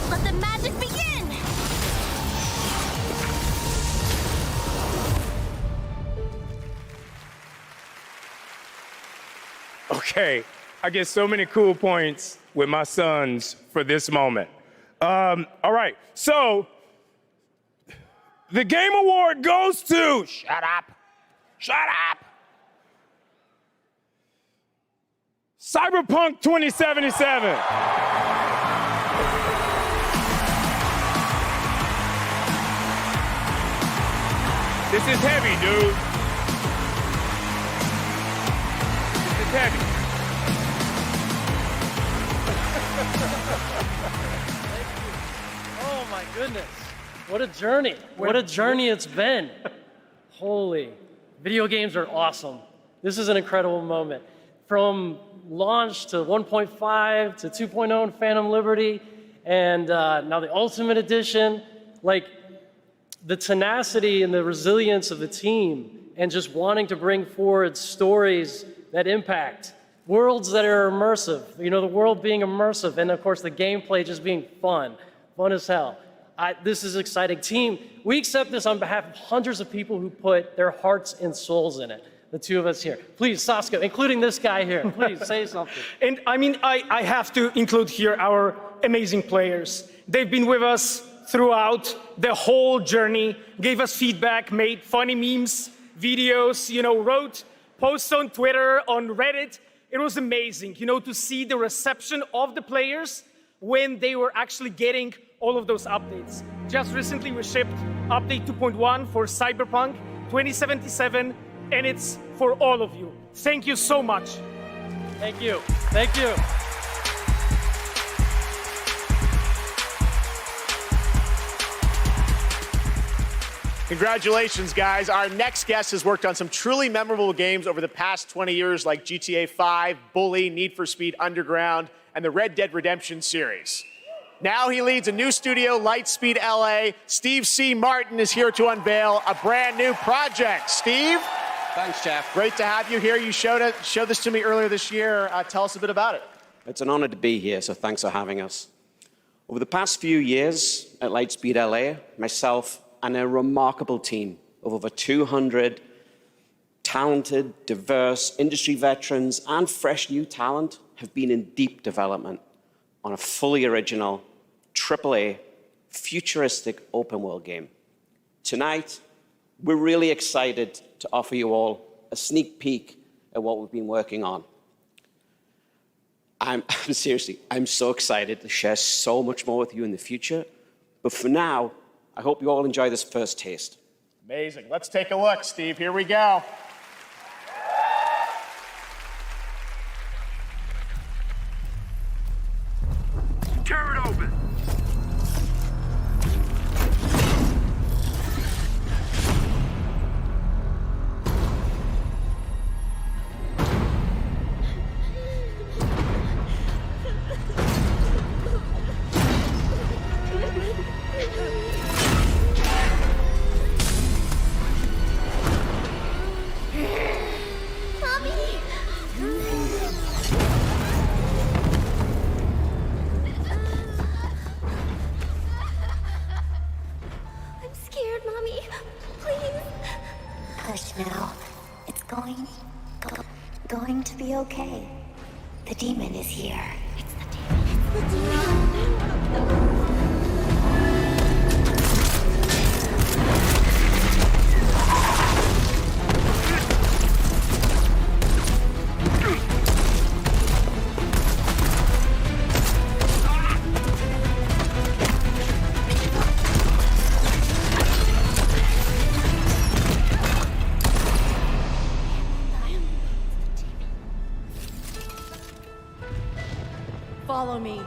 Let the magic begin! Okay, I get so many cool points with my sons for this moment. All right, so the Game Award goes to, shut up, Cyberpunk 2077. This is heavy, dude. This is heavy. Oh my goodness. What a journey. What a journey it's been. Holy. Video games are awesome. This is an incredible moment. From launch to 1.5 to 2.0 and Phantom Liberty, and now the Ultimate Edition, like the tenacity and the resilience of the team and just wanting to bring forward stories that impact, worlds that are immersive, you know, the world being immersive, and of course the gameplay just being fun as hell. This is exciting. Team, we accept this on behalf of hundreds of people who put their hearts and souls in it. The two of us here. Please, Sasko, including this guy here, please say something. And I mean, I have to include here our amazing players. They've been with us throughout the whole journey, gave us feedback, made funny memes, videos, you know, wrote posts on Twitter, on Reddit. It was amazing, you know, to see the reception of the players when they were actually getting all of those updates. Just recently we shipped update 2.1 for Cyberpunk 2077, and it's for all of you. Thank you so much. Thank you. Thank you. Congratulations, guys. Our next guest has worked on some truly memorable games over the past 20 years, like GTA 5, Bully, Need for Speed Underground, and the Red Dead Redemption series. Now he leads a new studio, Lightspeed LA. Steve C. Martin is here to unveil a brand new project. Steve? Thanks, Geoff. Great to have you here. You showed this to me earlier this year. Tell us a bit about it. It's an honor to be here, so thanks for having us. Over the past few years at Lightspeed LA, myself and a remarkable team of over 200 talented, diverse industry veterans and fresh new talent have been in deep development on a fully original, AAA, futuristic open-world game. Tonight, we're really excited to offer you all a sneak peek at what we've been working on. Seriously, I'm so excited to share so much more with you in the future. But for now, I hope you all enjoy this first taste. Amazing. Let's take a look, Steve. Here we go. Tear it open! Now, it's going to be okay. The demon is here. It's the demon. It's the demon. Follow me.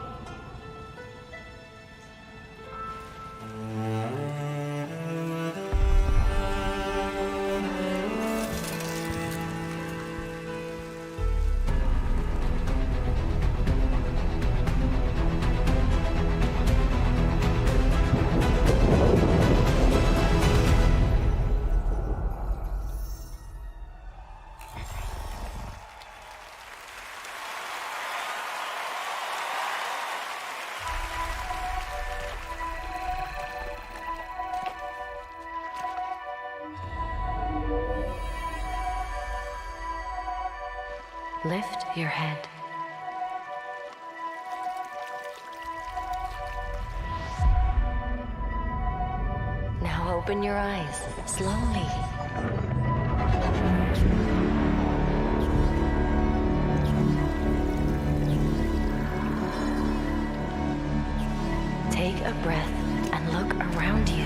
Lift your head. Now open your eyes, slowly. Take a breath and look around you.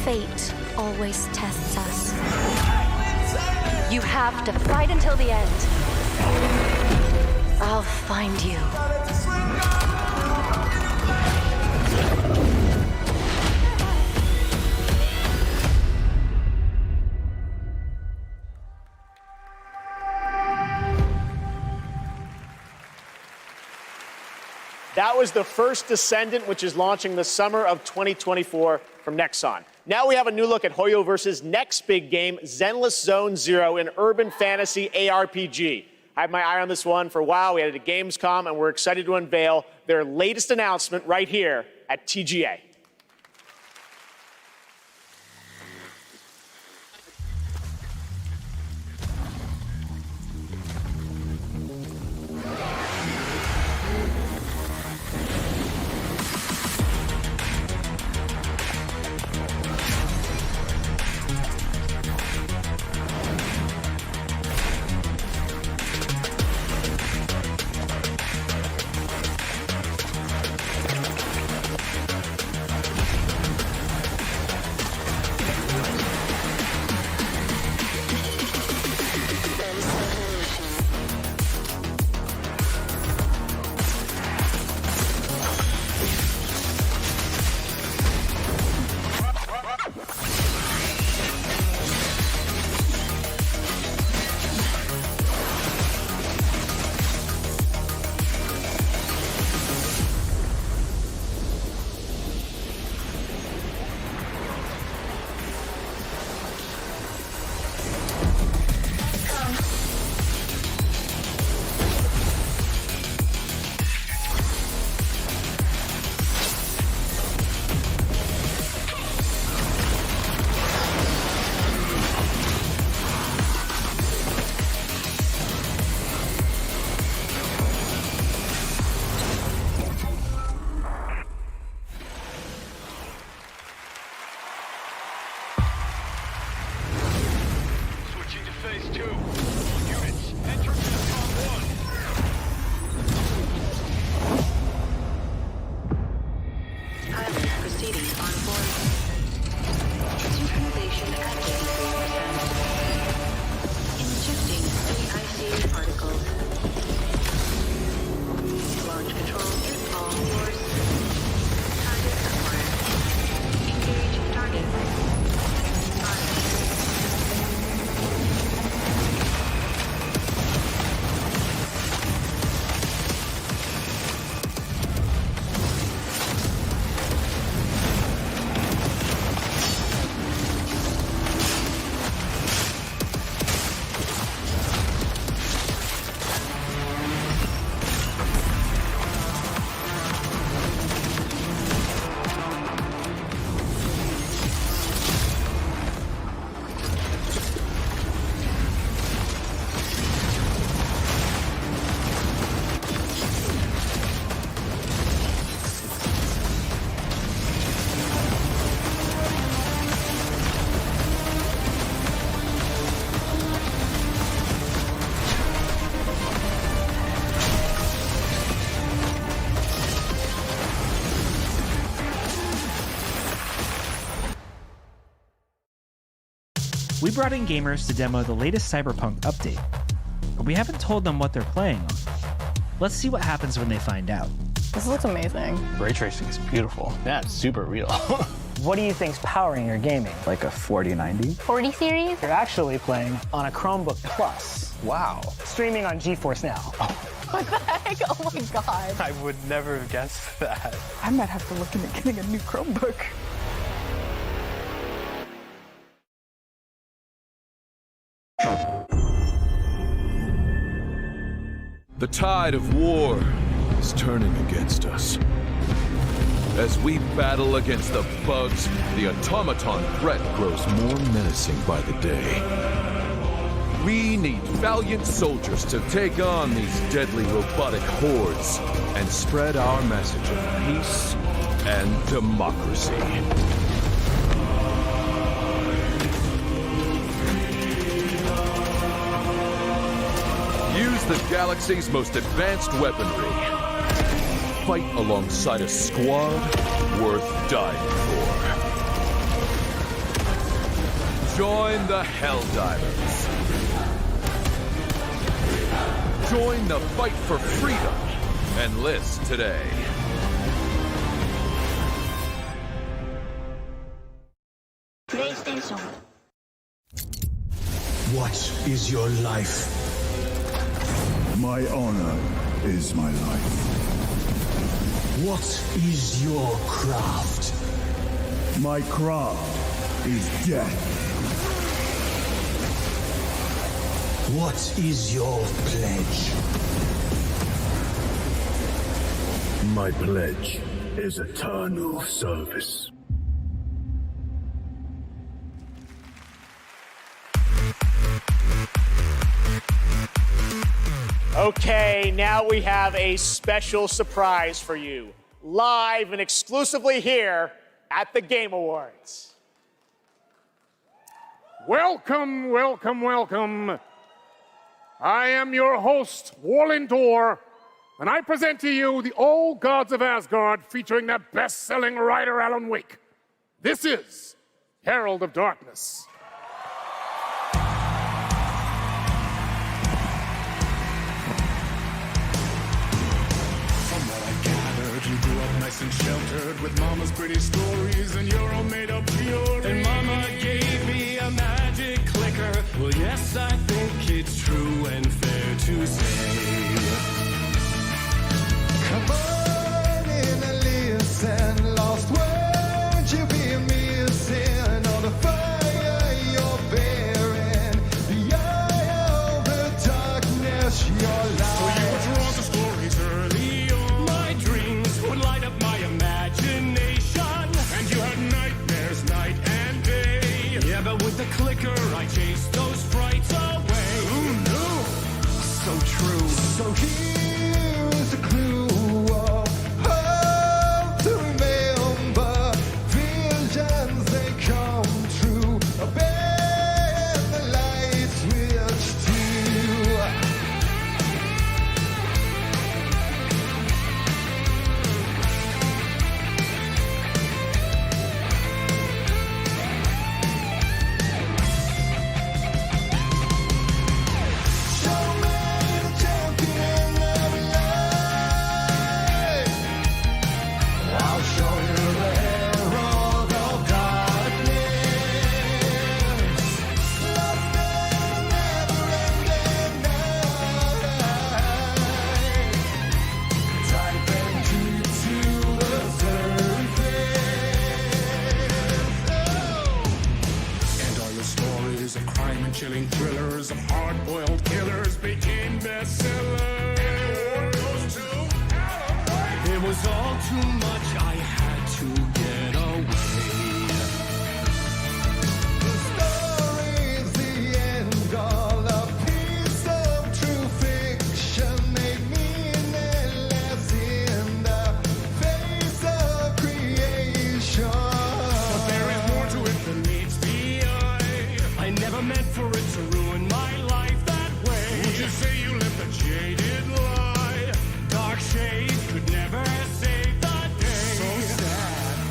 Fate always tests us. You have to fight until the end. I'll find you. That was the first Descendant, which is launching the summer of 2024 from Nexon. Now we have a new look at Hoyoverse's next big game, Zenless Zone Zero, an urban fantasy ARPG. I had my eye on this one for a while. We had it at Gamescom, and we're excited to unveil their latest announcement right here at TGA. Proceeding on board. Synchronization at 83%. Injecting 3 IC particles. Launch control is all yours. Target acquired. Engage target. We brought in gamers to demo the latest Cyberpunk update, but we haven't told them what they're playing on. Let's see what happens when they find out. This looks amazing. Ray tracing is beautiful. Yeah, it's super real. What do you think's powering your gaming? Like a 4090? 40 series? You're actually playing on a Chromebook Plus. Wow. Streaming on GeForce Now. What the heck? Oh my god. I would never have guessed that. I might have to look into getting a new Chromebook. The tide of war is turning against us. As we battle against the bugs, the automaton threat grows more menacing by the day. We need valiant soldiers to take on these deadly robotic hordes and spread our message of peace and democracy. Use the galaxy's most advanced weaponry. Fight alongside a squad worth dying for. Join the Helldivers. Join the fight for freedom. Enlist today. PlayStation. What is your life? My honor is my life. What is your craft? My craft is death. What is your pledge? My pledge is eternal service. Okay, now we have a special surprise for you, live and exclusively here at the Game Awards. Welcome, welcome, welcome. I am your host, Warlindor, and I present to you the Old Gods of Asgard featuring that best-selling writer Alan Wake. This is Herald of Darkness. You grew up nice and sheltered with mama's pretty stories, and you're all made up pure. And mama gave me a magic clicker. Well, yes, I think it's true and fair to say. Come on in and listen, lost words you've been missing, all the fire you're bearing, the eye of the darkness you're lying. So you were drawn to stories early on. My dreams would light up my imagination, and you had nightmares night and day. Yeah, but with the clicker I chased those frights away. Oh no, so true. chilling thrillers of hard-boiled killers became bestsellers. It was all too much, I had to get away. The story's the end, all a piece of true fiction made meaningless in the face of creation. But there is more to it than meets the eye. I never meant for it to ruin my life that way. Would you say you lived a jaded lie? Dark shades could never save the day. So sad,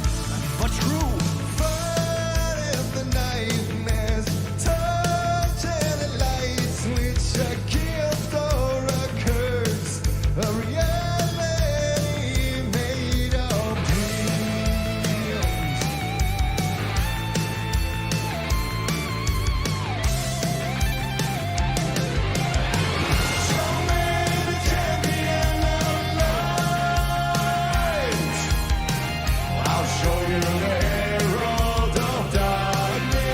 but true. But if the nightmares touch any lights, which a gift or a curse, a reality made of dreams. Show me the champion of light. I'll show you the herald of darkness.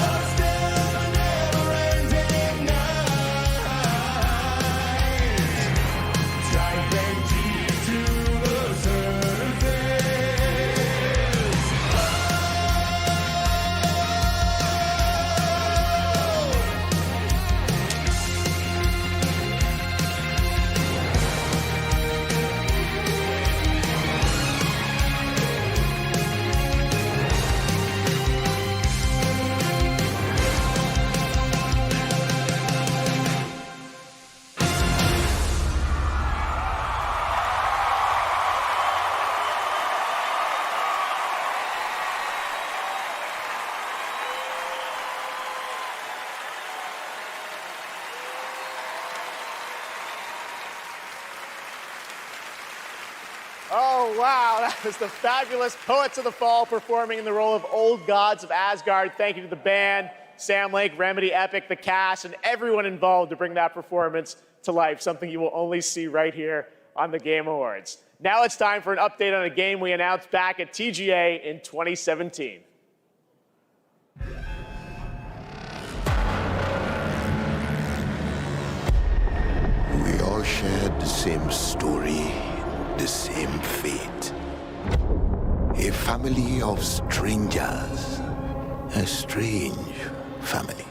Lost in the never-ending night. Diving deep to the surface. Oh, wow. That was the fabulous Poets of the Fall performing in the role of Old Gods of Asgard. Thank you to the band, Sam Lake, Remedy, Epic, the cast, and everyone involved to bring that performance to life, something you will only see right here on the Game Awards. Now it's time for an update on a game we announced back at TGA in 2017. We all shared the same story, the same fate. A family of strangers, a strange family.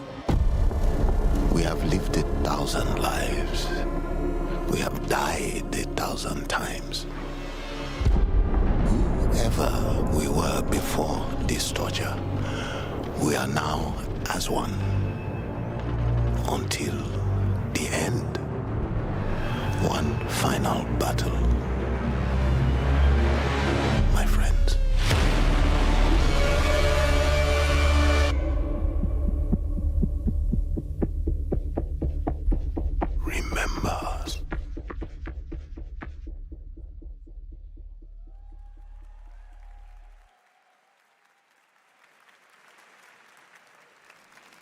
We have lived 1,000 lives. We have died 1,000 times. Whoever we were before this torture, we are now as one. Until the end. One final battle. My friends. Remember us.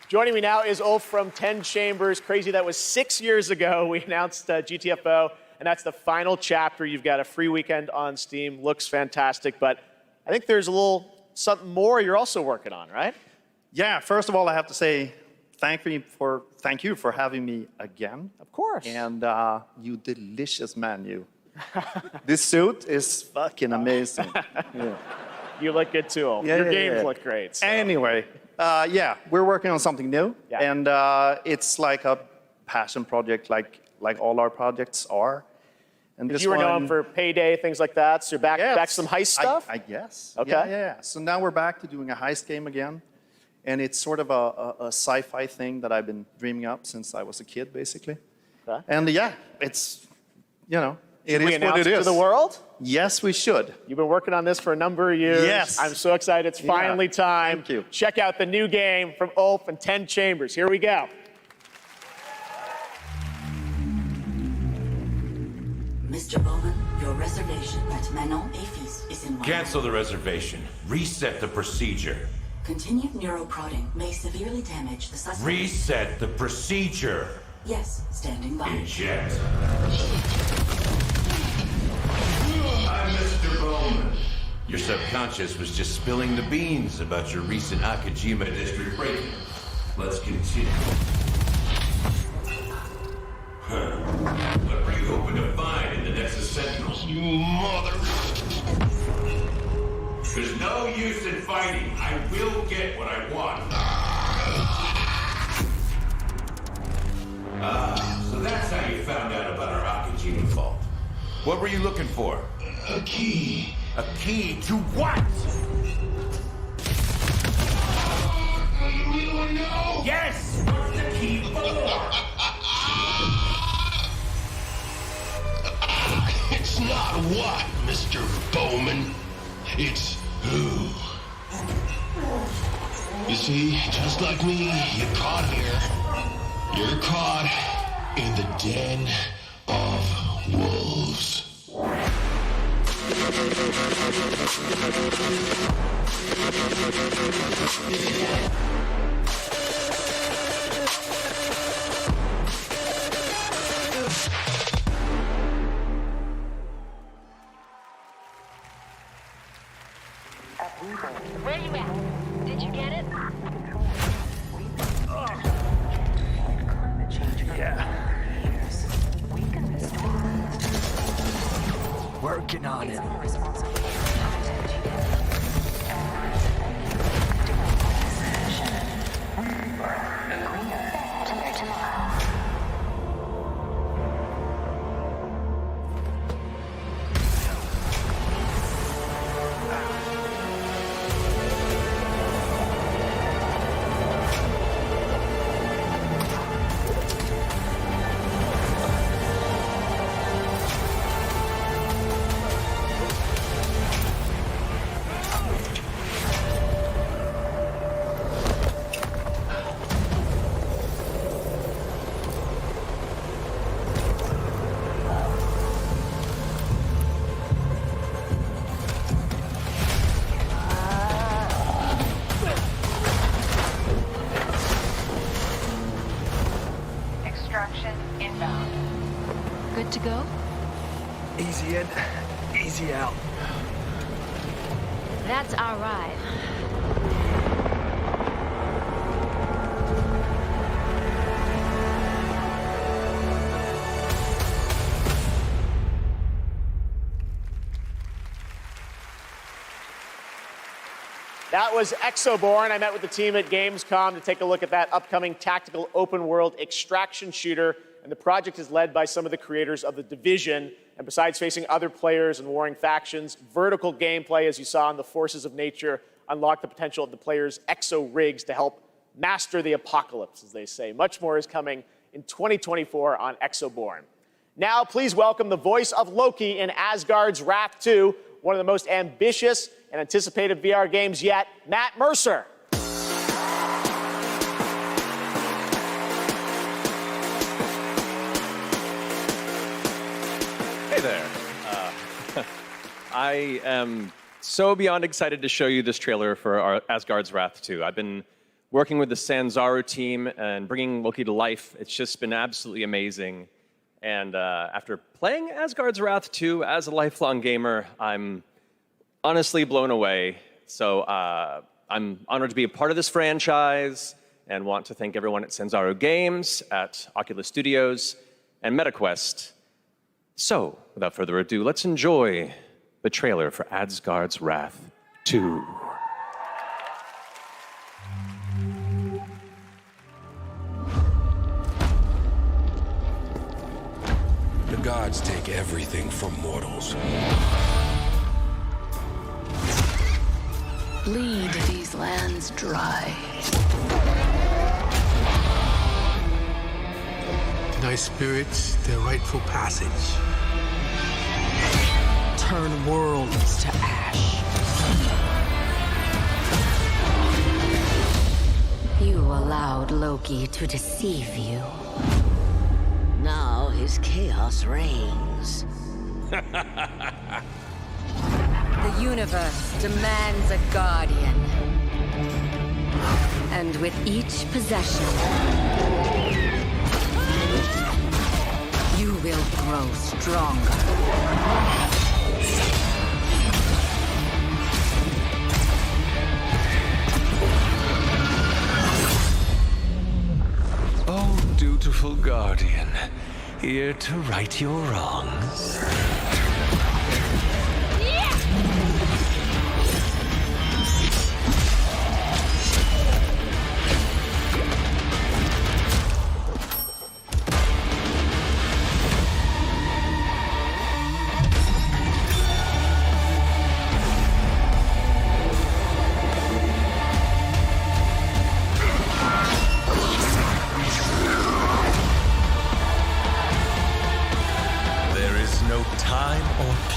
Joining me now is Ulf from 10 Chambers. Crazy, that was 6 years ago. We announced GTFO, and that's the final chapter. You've got a free weekend on Steam. Looks fantastic, but I think there's a little something more you're also working on, right? Yeah, first of all, I have to say thank you for having me again. Of course. And you delicious menu. This suit is fucking amazing. Yeah. You look good too, Ulf. Your games look great. So. Anyway, yeah, we're working on something new, and it's like a passion project, like all our projects are. And this you were one, known for Payday, things like that. So you're back to some heist stuff. I guess. Okay. Yeah. So now we're back to doing a heist game again, and it's sort of a sci-fi thing that I've been dreaming up since I was a kid, basically. Okay. And yeah, it's it we is what it is. to the world? Yes, we should. You've been working on this for a number of years. Yes. I'm so excited. It's finally time. Thank you. Check out the new game from Ulf and 10 Chambers. Here we go. Mr. Bowman, your reservation at Manon et Fils is in Cancel the reservation. Reset the procedure. Continued neuroprodding may severely damage the suspect. Reset the procedure. Yes, standing by. Eject. I'm Mr. Bowman. Your subconscious was just spilling the beans about your recent Akajima district break-in. Let's continue. What were you hoping to find in the Nexus Sentinels? You mother... There's no use in fighting. I will get what I want. So that's how you found out about our Akajima vault. What were you looking for? A key. A key to what? You don't know? Yes! What's the key for? It's not what, Mr. Bowman. It's who. You see, just like me, you're caught here. You're caught in the den of wolves. Where you at? Did you get it? Yeah. Working on it. Good to go? Easy in, easy out. That's our ride. That was Exoborn. I met with the team at Gamescom to take a look at that upcoming tactical open-world extraction shooter. And the project is led by some of the creators of The Division. And besides facing other players and warring factions, vertical gameplay, as you saw in The Forces of Nature, unlocked the potential of the players' exo-rigs to help master the apocalypse, as they say. Much more is coming in 2024 on Exoborn. Now, please welcome the voice of Loki in Asgard's Wrath 2, one of the most ambitious and anticipated VR games yet, Matt Mercer. Hey there. I am so beyond excited to show you this trailer for our Asgard's Wrath 2. I've been working with the Sanzaru team and bringing Loki to life. It's just been absolutely amazing. And after playing Asgard's Wrath 2 as a lifelong gamer, I'm honestly blown away. So I'm honored to be a part of this franchise and want to thank everyone at Sanzaru Games, at Oculus Studios, and MetaQuest. So, without further ado, let's enjoy the trailer for Asgard's Wrath 2. The gods take everything from mortals. Bleed these lands dry. Deny spirits their rightful passage. Turn worlds to ash. You allowed Loki to deceive you. Now his chaos reigns. The universe demands a guardian. And with each possession, you will grow stronger. here to right your wrongs.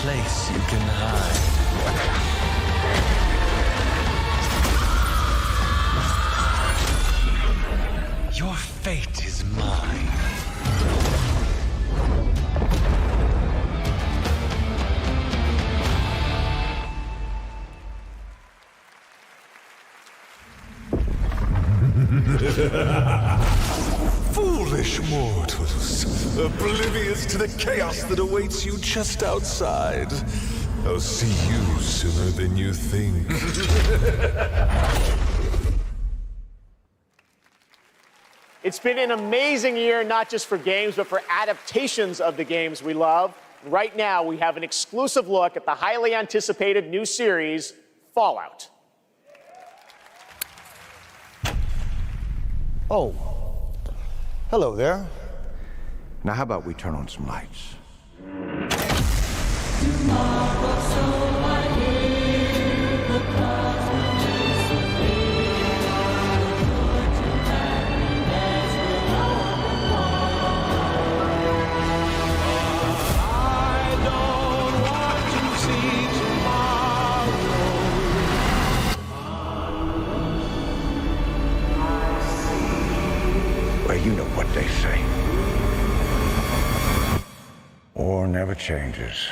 Place you can hide. Your fate is mine. Foolish mortals, oblivious to the chaos that awaits you just outside. I'll see you sooner than you think. It's been an amazing year, not just for games, but for adaptations of the games we love. Right now, we have an exclusive look at the highly anticipated new series, Fallout. Oh. Hello there. Now, how about we turn on some lights? Well, you know what they say. War never changes.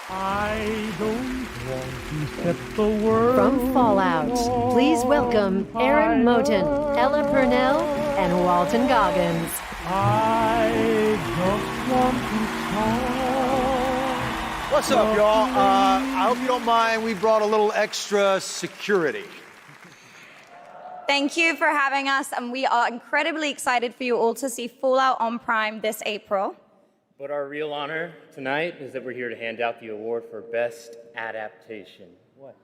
I don't want to set the world. From Fallout, please welcome Aaron Moten, Ella Purnell, and Walton Goggins. I just want to talk. What's up, y'all? I hope you don't mind. We brought a little extra security. Thank you for having us, and we are incredibly excited for you all to see Fallout on Prime this April. But our real honor tonight is that we're here to hand out the award for Best Adaptation. What?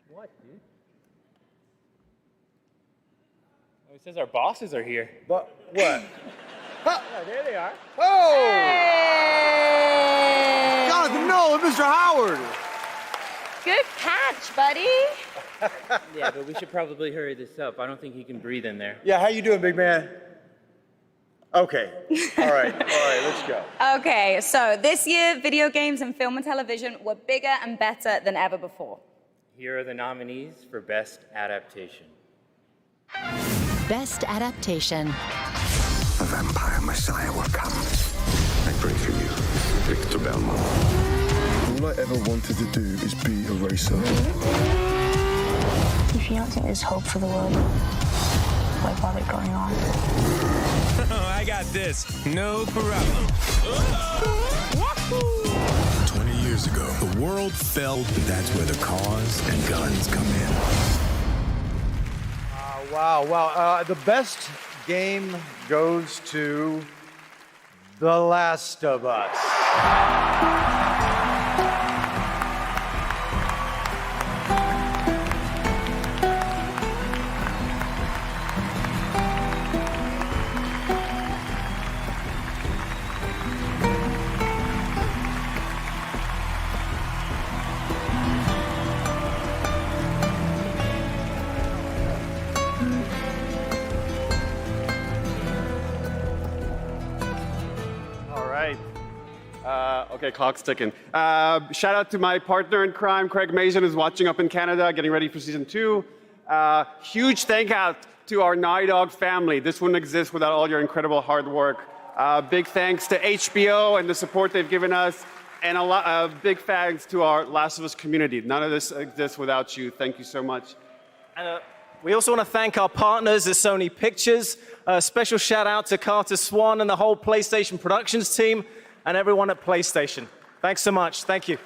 What, dude? Oh, it says our bosses are here. But what? Oh, there they are. Oh! Hey! Jonathan Nolan, Mr. Howard! Good catch, buddy. Yeah, but we should probably hurry this up. I don't think he can breathe in there. Yeah, how you doing, big man? Okay. All right, let's go. Okay, so this year, video games and film and television were bigger and better than ever before. Here are the nominees for Best Adaptation. Best Adaptation. A vampire messiah will come. I pray for you, Victor Belmont. All I ever wanted to do is be a racer. If you don't think there's hope for the world, why bother going on? I got this. No problem. 20 years ago, the world fell. That's where the cars and guns come in. Wow. The best game goes to The Last of Us. Okay, clock's ticking. Shout out to my partner in crime, Craig Mason, who's watching up in Canada, getting ready for season 2. Huge thank out to our Naughty Dog family. This wouldn't exist without all your incredible hard work. Big thanks to HBO and the support they've given us, and big thanks to our Last of Us community. None of this exists without you. Thank you so much. We also want to thank our partners at Sony Pictures. A special shout out to Carter Swan and the whole PlayStation Productions team, and everyone at PlayStation. Thanks so much. Thank you.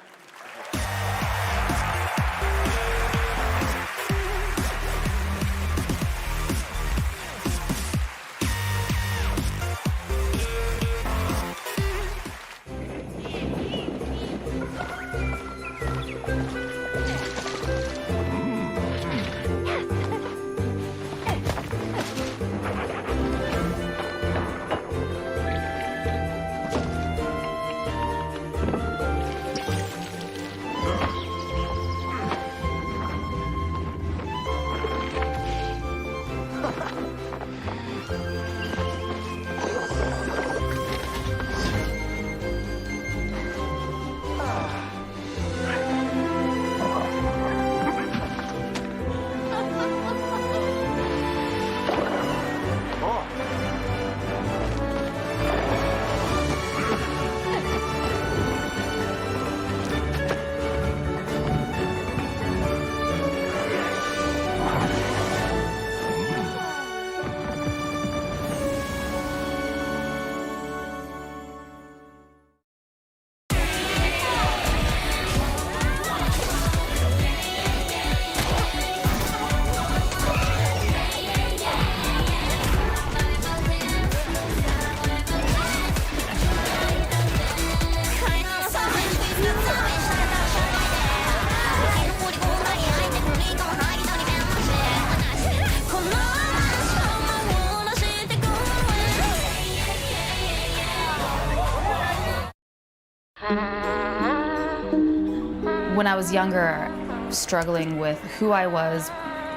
When I was younger, struggling with who I was,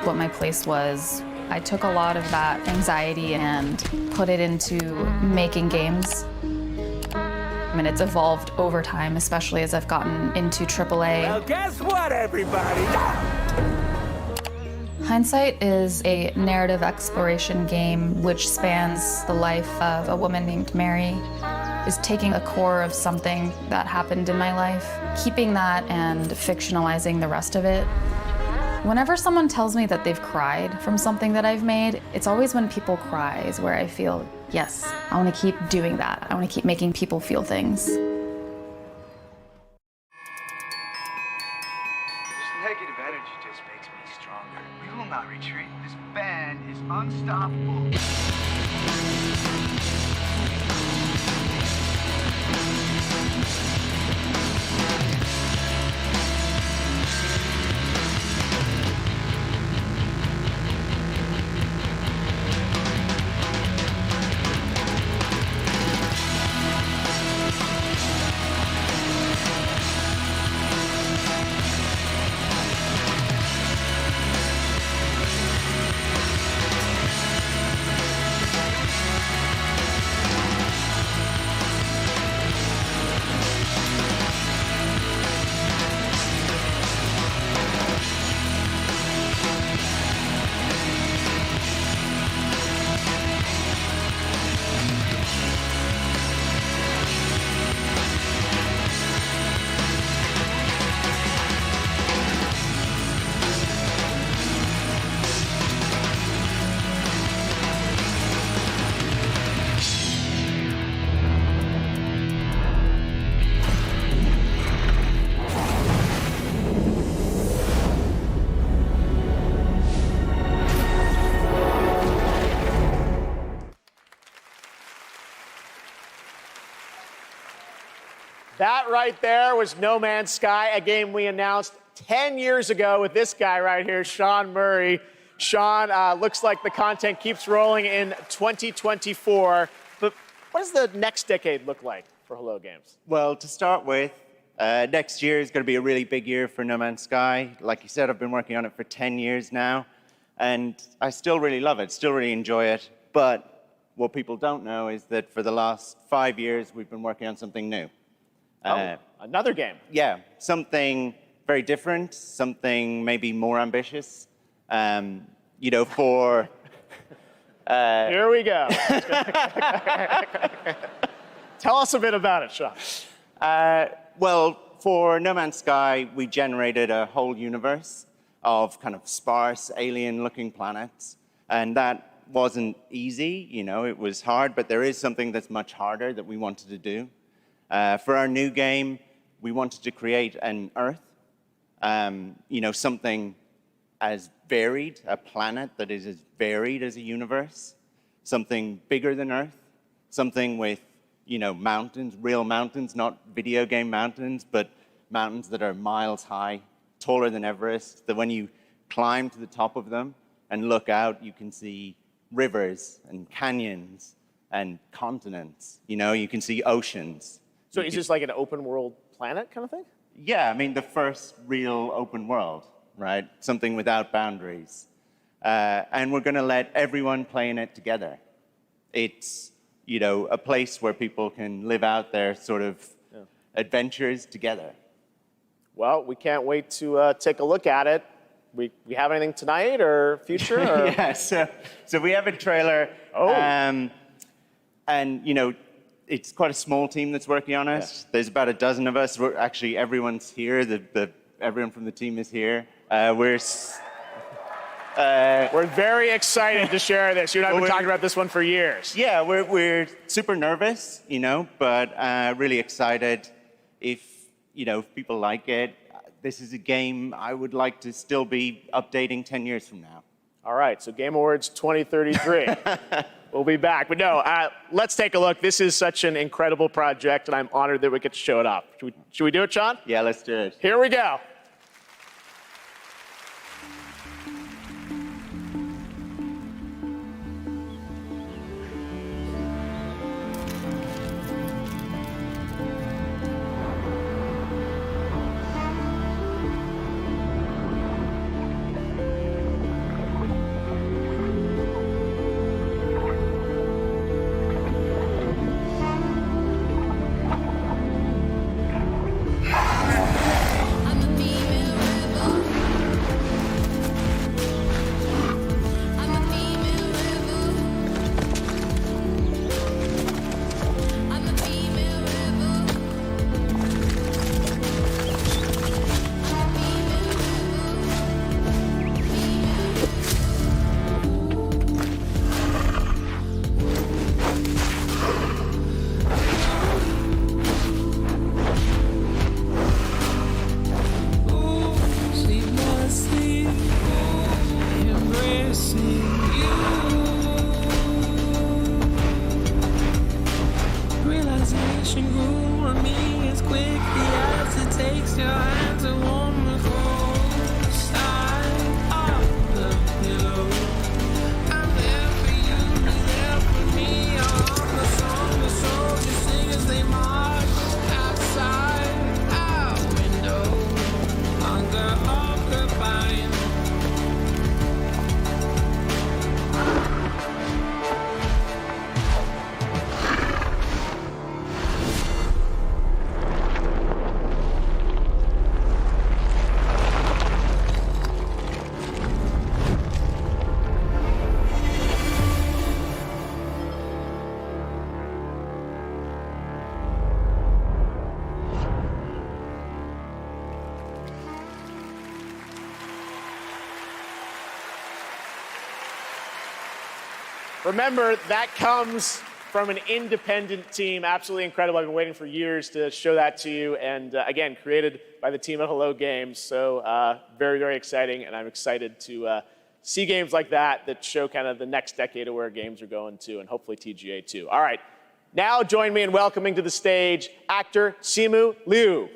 what my place was, I took a lot of that anxiety and put it into making games. And it's evolved over time, especially as I've gotten into AAA. Well, guess what, everybody? Hindsight is a narrative exploration game which spans the life of a woman named Mary. Is taking a core of something that happened in my life, keeping that and fictionalizing the rest of it. Whenever someone tells me that they've cried from something that I've made, it's always when people cry is where I feel, yes, I want to keep doing that. I want to keep making people feel things. This negative energy just makes me stronger. We will not retreat. This band is unstoppable. That right there was No Man's Sky, a game we announced 10 years ago with this guy right here, Sean Murray. Sean, looks like the content keeps rolling in 2024. But what does the next decade look like for Hello Games? Well, to start with, next year is going to be a really big year for No Man's Sky. Like you said, I've been working on it for 10 years now, and I still really love it, still really enjoy it. But what people don't know is that for the last 5 years, we've been working on something new. Another game. Yeah, something very different, something maybe more ambitious. You know, for... Here we go. Tell us a bit about it, Sean. Well, for No Man's Sky, we generated a whole universe of kind of sparse, alien-looking planets. And that wasn't easy, you know, it was hard, but there is something that's much harder that we wanted to do. For our new game, we wanted to create an Earth, you know, something as varied, a planet that is as varied as a universe, something bigger than Earth, something with, you know, mountains, real mountains, not video game mountains, but mountains that are miles high, taller than Everest, that when you climb to the top of them and look out, you can see rivers and canyons and continents, you know, you can see oceans. So is this like an open world planet kind of thing? Yeah, I mean, the first real open world, right? Something without boundaries. And we're going to let everyone play in it together. It's, you know, a place where people can live out their sort of adventures together. Well, we can't wait to take a look at it. We have anything tonight or future? Or? Yeah, so we have a trailer. Oh. And, you know, it's quite a small team that's working on it. Yeah. There's about a dozen of us. Actually, everyone's here. Everyone from the team is here. We're very excited to share this. You and I have been talking about this one for years. Yeah, we're super nervous, you know, but really excited. If, you know, if people like it, this is a game I would like to still be updating 10 years from now. All right, so Game Awards 2033. We'll be back. But no, let's take a look. This is such an incredible project, and I'm honored that we get to show it off. Should we do it, Sean? Yeah, let's do it. Here we go. Pushing grew on me as quickly as it takes your hand to warm the cold side of the pillow. I'm there for you, you're there for me. I'm the song the soldiers sing as they march outside our window. Hunger occupying. Remember, that comes from an independent team. Absolutely incredible. I've been waiting for years to show that to you. And again, created by the team at Hello Games. So very, very exciting. And I'm excited to see games like that show kind of the next decade of where games are going to, and hopefully TGA too. All right. Now join me in welcoming to the stage actor Simu Liu.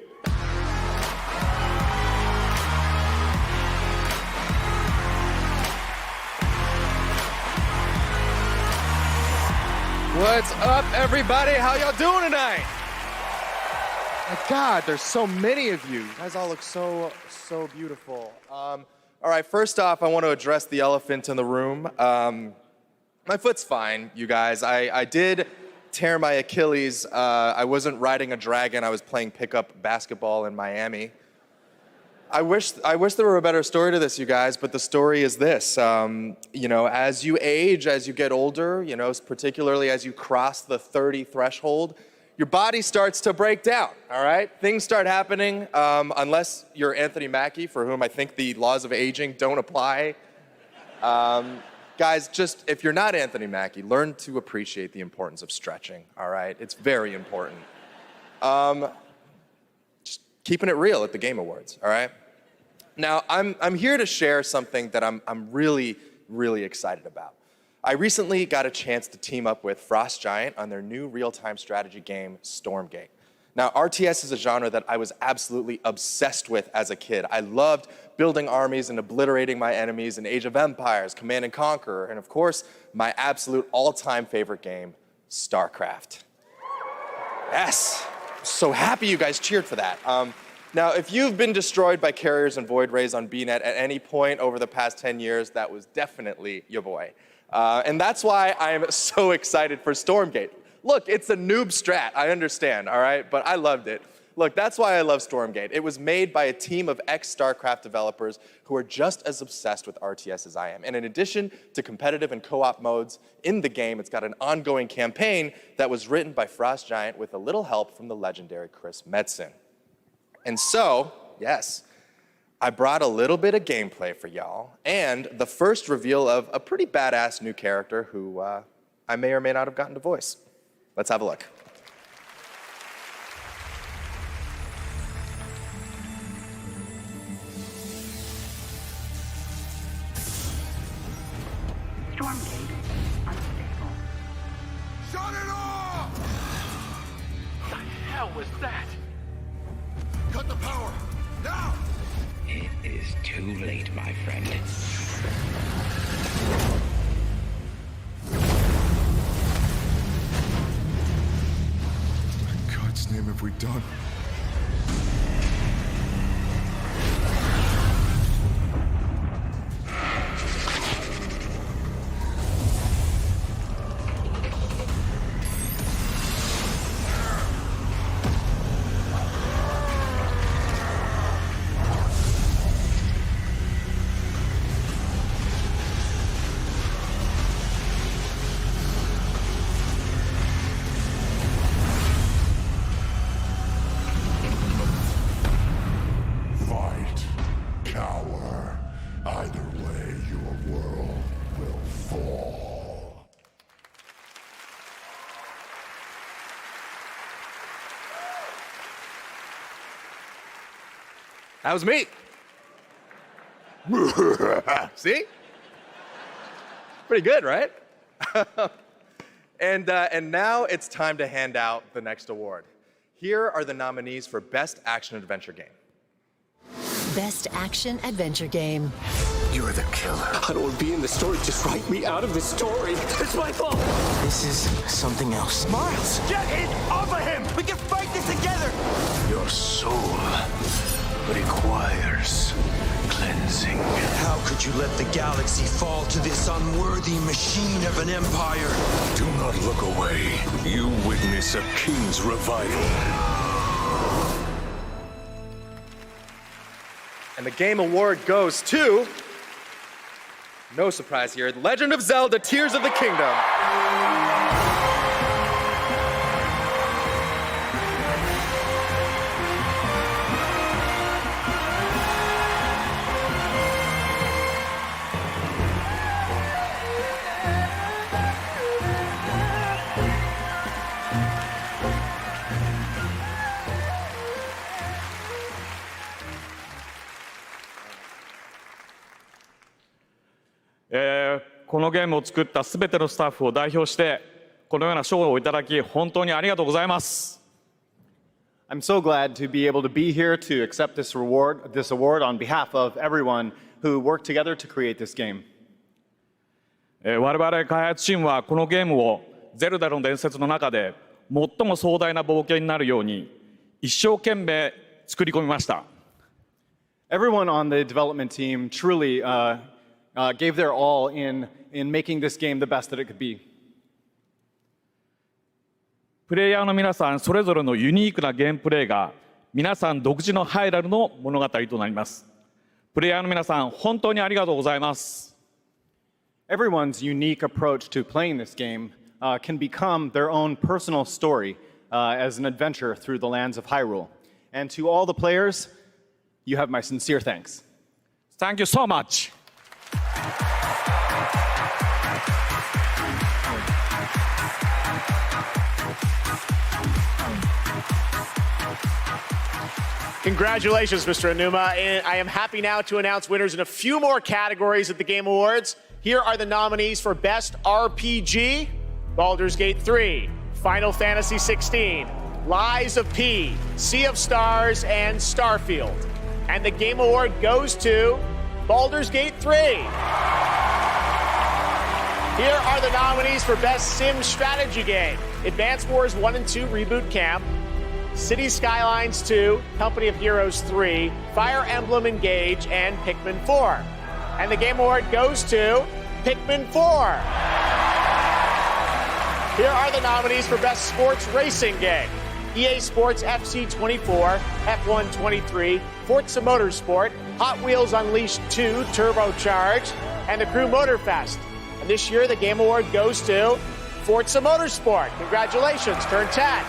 What's up, everybody? How y'all doing tonight? My God, there's so many of you. You guys all look so beautiful. All right, first off, I want to address the elephant in the room. My foot's fine, you guys. I did tear my Achilles. I wasn't riding a dragon. I was playing pickup basketball in Miami. I wish there were a better story to this, you guys, but the story is this. You know, as you age, as you get older, you know, particularly as you cross the 30 threshold, your body starts to break down, all right? Things start happening, unless you're Anthony Mackie, for whom I think the laws of aging don't apply. Guys, just, if you're not Anthony Mackie, learn to appreciate the importance of stretching, all right? It's very important. Just keeping it real at the Game Awards, all right? Now, I'm here to share something that I'm really, really excited about. I recently got a chance to team up with Frost Giant on their new real-time strategy game, Stormgate. Now, RTS is a genre that I was absolutely obsessed with as a kid. I loved building armies and obliterating my enemies in Age of Empires, Command & Conquer, and of course, my absolute all-time favorite game, StarCraft. Yes, I'm so happy you guys cheered for that. Now, if you've been destroyed by carriers and void rays on BNet at any point over the past 10 years, that was definitely your boy. And that's why I am so excited for Stormgate. Look, it's a noob strat, I understand, all right? But I loved it. Look, that's why I love Stormgate. It was made by a team of ex-StarCraft developers who are just as obsessed with RTS as I am. And in addition to competitive and co-op modes in the game, it's got an ongoing campaign that was written by Frost Giant with a little help from the legendary Chris Metzen. And so, yes, I brought a little bit of gameplay for y'all, and the first reveal of a pretty badass new character who I may or may not have gotten to voice. Let's have a look. Stormgate unstable. Shut it off! What the hell was that? Cut the power! Now! It is too late, my friend. What in God's name have we done? That was me. See? Pretty good, right? And now it's time to hand out the next award. Here are the nominees for Best Action Adventure Game. Best Action Adventure Game. You're the killer. I don't want to be in the story. Just write me out of the story. It's my fault. This is something else. Miles, get it off of him! We can fight this together! Your soul requires cleansing. How could you let the galaxy fall to this unworthy machine of an empire? Do not look away. You witness a king's revival. And the Game Award goes to, no surprise here, Legend of Zelda Tears of the Kingdom.「このゲームを作ったすべてのスタッフを代表してこのような賞をいただき本当にありがとうございます。I'm so glad to be able to be here to accept this award on behalf of everyone who worked together to create this game. 我々開発チームはこのゲームをゼルダの伝説の中で最も壮大な冒険になるように一生懸命作り込みました。Everyone on the development team truly gave their all in making this game the best that it could be. プレイヤーの皆さんそれぞれのユニークなゲームプレイが皆さん独自のハイラルの物語となります。プレイヤーの皆さん本当にありがとうございます。Everyone's unique approach to playing this game can become their own personal story as an adventure through the lands of Hyrule. And to all the players, you have my sincere thanks. Thank you so much. Congratulations, Mr. Onuma. And I am happy now to announce winners in a few more categories at the Game Awards. Here are the nominees for Best RPG, Baldur's Gate 3, Final Fantasy 16, Lies of P, Sea of Stars, and Starfield. And the Game Award goes to Baldur's Gate 3. Here are the nominees for Best Sim Strategy Game, Advance Wars 1 and 2 Reboot Camp, City Skylines 2, Company of Heroes 3, Fire Emblem Engage, and Pikmin 4. And the Game Award goes to Pikmin 4. Here are the nominees for Best Sports Racing Game. EA Sports FC 24, F1 23, Forza Motorsport, Hot Wheels Unleashed 2 Turbocharged, and the Crew Motorfest. And this year, the Game Award goes to Forza Motorsport. Congratulations, turn 10.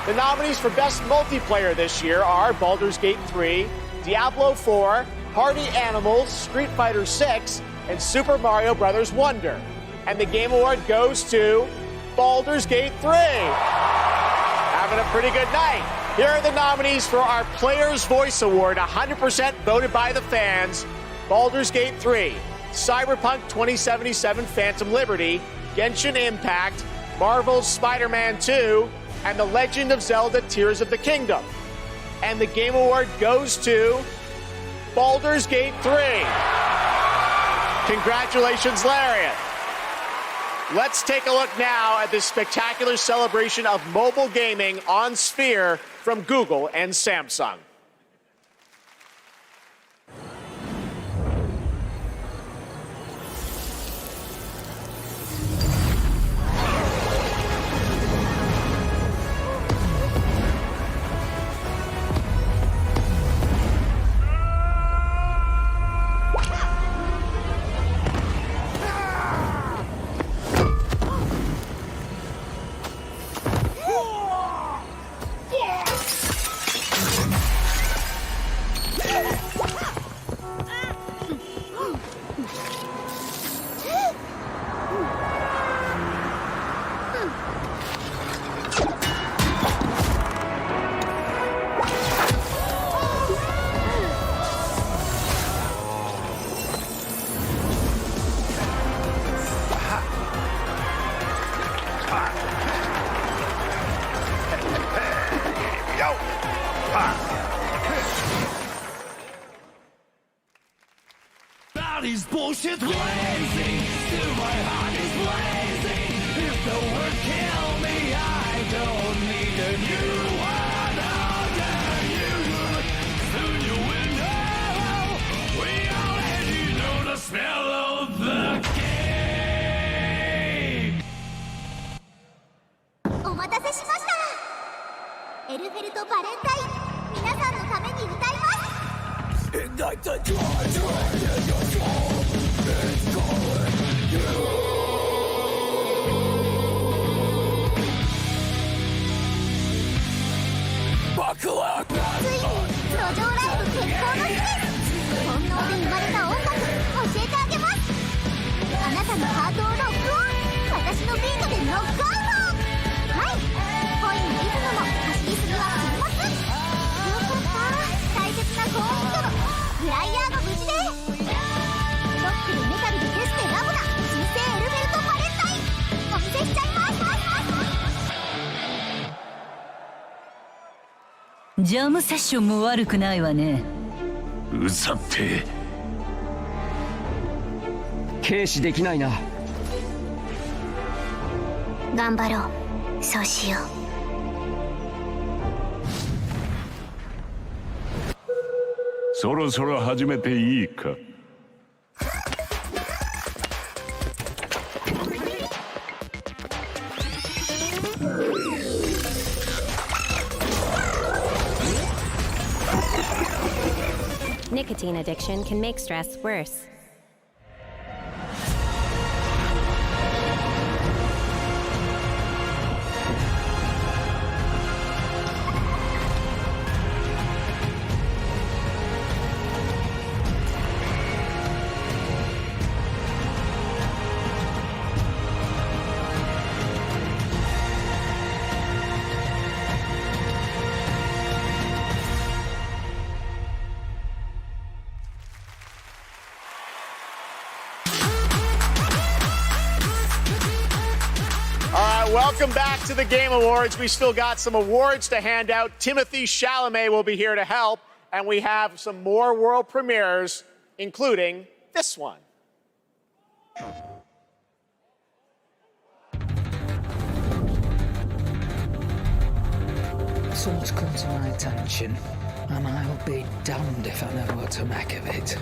The nominees for Best Multiplayer this year are Baldur's Gate 3, Diablo 4, Party Animals, Street Fighter 6, and Super Mario Bros. Wonder. And the Game Award goes to Baldur's Gate 3. Having a pretty good night. Here are the nominees for our Player's Voice Award, 100% voted by the fans. Baldur's Gate 3, Cyberpunk 2077 Phantom Liberty, Genshin Impact, Marvel's Spider-Man 2, and The Legend of Zelda Tears of the Kingdom. And the Game Award goes to Baldur's Gate 3. Congratulations, Lariat. Let's take a look now at this spectacular celebration of mobile gaming on Sphere from Google and Samsung. this bullshit's blazing, still my heart is blazing. If the word kill me, I don't need a new one. Under you, soon you will know. We already know the smell of the game. お待たせしました。エルフェルトバレンタイン、皆さんのために歌います。Ignite the joy in your soul. It's calling you. Buckle up. ついに路上ライブ決行の日です。本能で生まれた音楽、教えてあげます。あなたのハートをロックオン。私のビートでノックアウト。はい。恋のリズムも走りすぎは禁物。よかった。大切な高音とのフライヤーが無事で。ロックでメタルでテスでラボな新生エルフェルトバレンタイン。お見せしちゃいます。ジャムセッションも悪くないわね。うざって。軽視できないな。頑張ろう。そうしよう。そろそろ始めていいか。Nicotine addiction can make stress worse. Welcome back to the Game Awards. We still got some awards to hand out. Timothée Chalamet will be here to help. And we have some more world premieres, including this one. Something's come to my attention, and I'll be damned if I know what to make of it.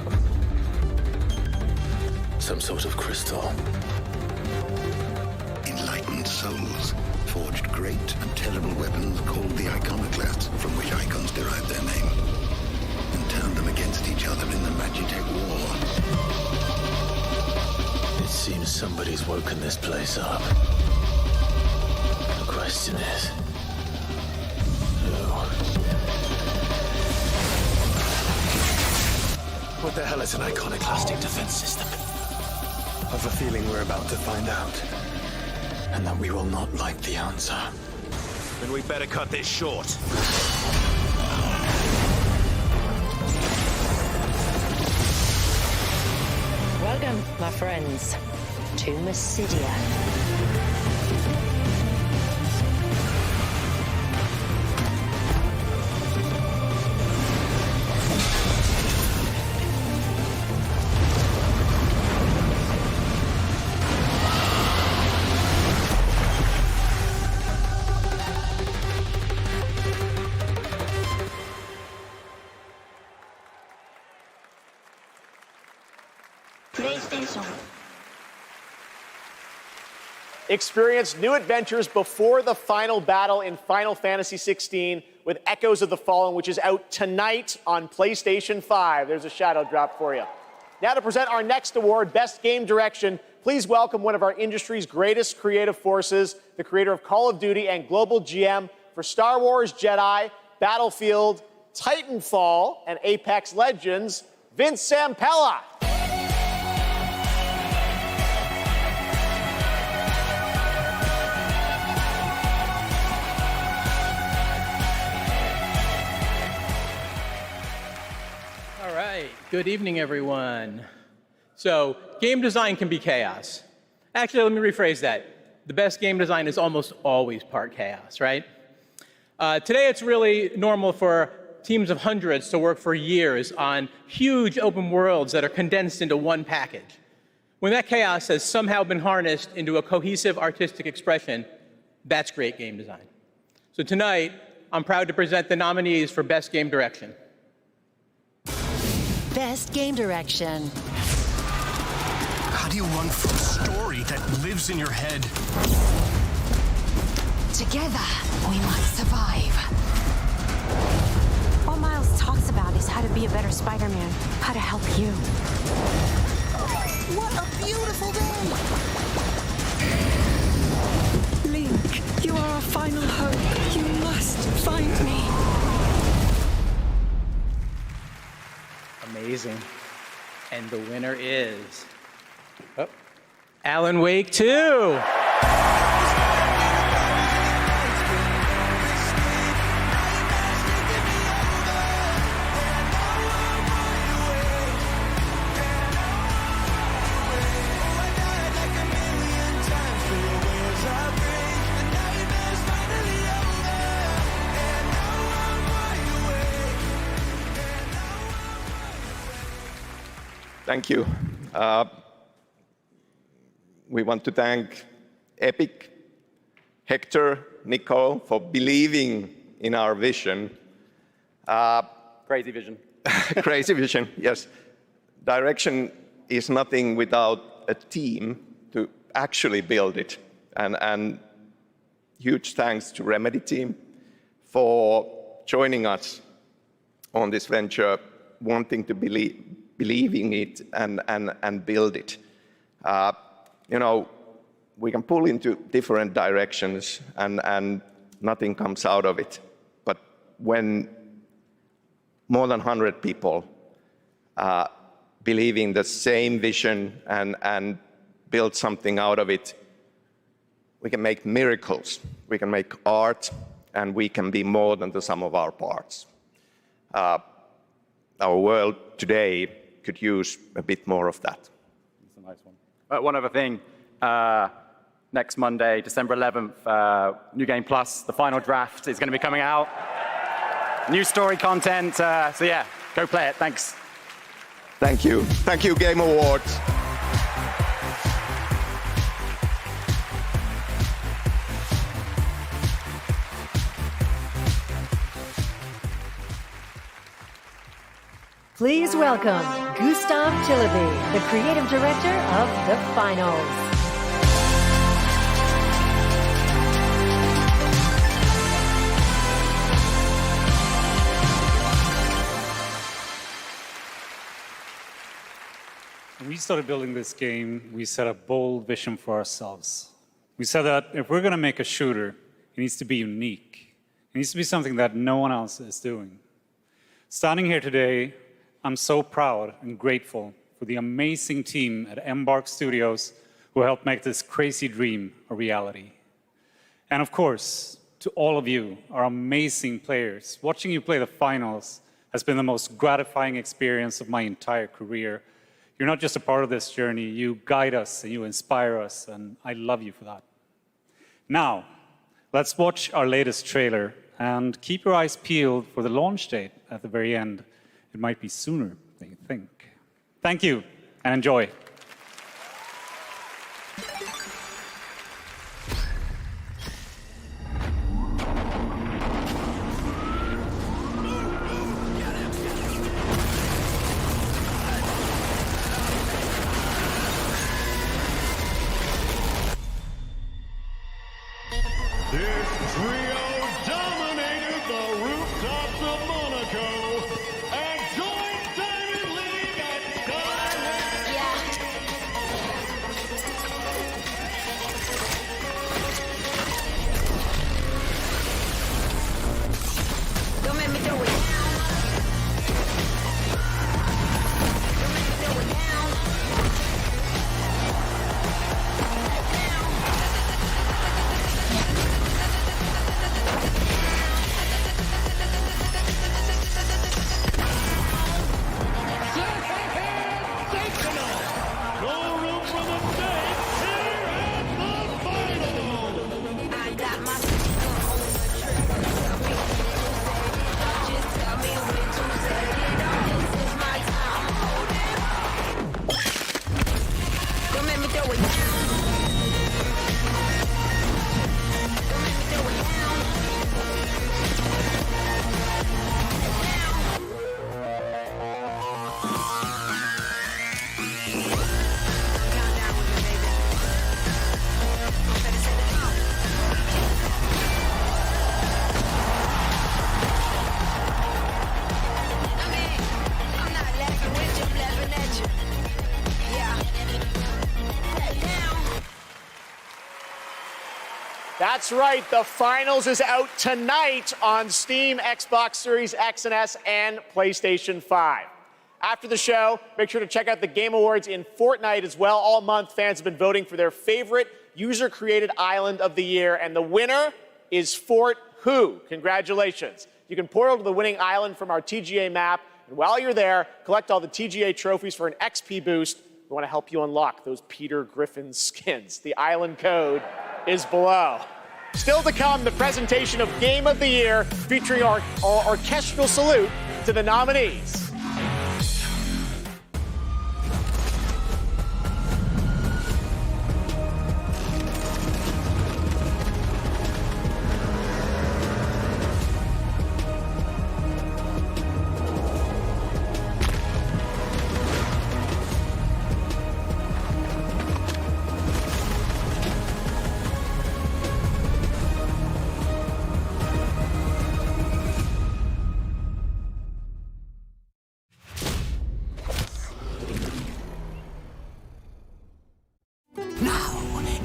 Some sort of crystal. Enlightened souls forged great and terrible weapons called the iconoclasts, from which icons derive their name, and turned them against each other in the Magitech War. It seems somebody's woken this place up. The question is, who? What the hell is an iconoclastic defense system? I've a feeling we're about to find out. And that we will not like the answer. Then we better cut this short. Welcome, my friends, to Mysidia. Experience new adventures before the final battle in Final Fantasy XVI with Echoes of the Fallen, which is out tonight on PlayStation 5. There's a shadow drop for you. Now to present our next award, Best Game Direction, please welcome one of our industry's greatest creative forces, the creator of Call of Duty and global GM for Star Wars Jedi, Battlefield, Titanfall, and Apex Legends, Vince Zampella. Good evening, everyone. So, game design can be chaos. Actually, let me rephrase that. The best game design is almost always part chaos, right? Today, it's really normal for teams of hundreds to work for years on huge open worlds that are condensed into one package. When that chaos has somehow been harnessed into a cohesive artistic expression, that's great game design. So tonight, I'm proud to present the nominees for Best Game Direction. Best Game Direction. How do you run from a story that lives in your head? Together, we must survive. All Miles talks about is how to be a better Spider-Man, how to help you. What a beautiful day! Link, you are our final hope. You must find me. Amazing. And the winner is Alan Wake 2. Thank you. We want to thank Epic, Hector, Nicole for believing in our vision. Crazy vision. Crazy vision, yes. Direction is nothing without a team to actually build it. And huge thanks to Remedy team for joining us on this venture, wanting to believe in it and build it. You know, we can pull into different directions and nothing comes out of it. But when more than 100 people believe in the same vision and build something out of it, we can make miracles. We can make art, and we can be more than the sum of our parts. Our world today could use a bit more of that. That's a nice one. One other thing. Next Monday, December 11th, New Game Plus, the final draft is going to be coming out. New story content. So yeah, go play it. Thanks. Thank you. Thank you, Game Awards. Please welcome Geoff Keighley, the creative director of the finals. When we started building this game, we set a bold vision for ourselves. We said that if we're going to make a shooter, it needs to be unique. It needs to be something that no one else is doing. Standing here today, I'm so proud and grateful for the amazing team at Embark Studios who helped make this crazy dream a reality. And of course, to all of you, our amazing players, watching you play the finals has been the most gratifying experience of my entire career. You're not just a part of this journey, you guide us and you inspire us, and I love you for that. Now, let's watch our latest trailer and keep your eyes peeled for the launch date at the very end. It might be sooner than you think. Thank you, and enjoy. This trio dominated the rooftops of Monaco and joined Diamond League at Skyline. Don't make me throw it down. Don't make me throw it down. That's right. The finals is out tonight on Steam, Xbox Series X and S, and PlayStation 5. After the show, make sure to check out the Game Awards in Fortnite as well. All month, fans have been voting for their favorite user-created island of the year, and the winner is Fort Who. Congratulations. You can portal to the winning island from our TGA map, and while you're there, collect all the TGA trophies for an XP boost. We want to help you unlock those Peter Griffin skins. The island code is below. Still to come, the presentation of Game of the Year, featuring our orchestral salute to the nominees.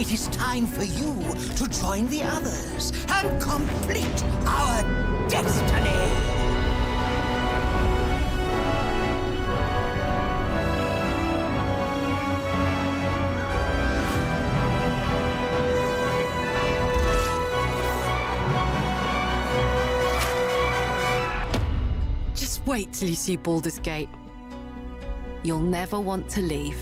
It is time for you to join the others and complete our destiny. Just wait till you see Baldur's Gate. You'll never want to leave.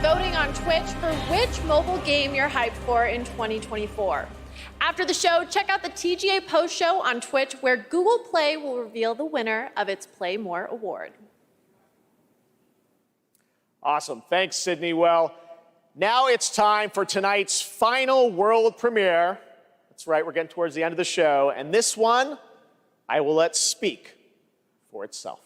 Voting on Twitch for which mobile game you're hyped for in 2024. After the show, check out the TGA post show on Twitch, where Google Play will reveal the winner of its Play More award. Awesome. Thanks, Sydney. Well, now it's time for tonight's final world premiere. That's right, we're getting towards the end of the show, and this one I will let speak for itself.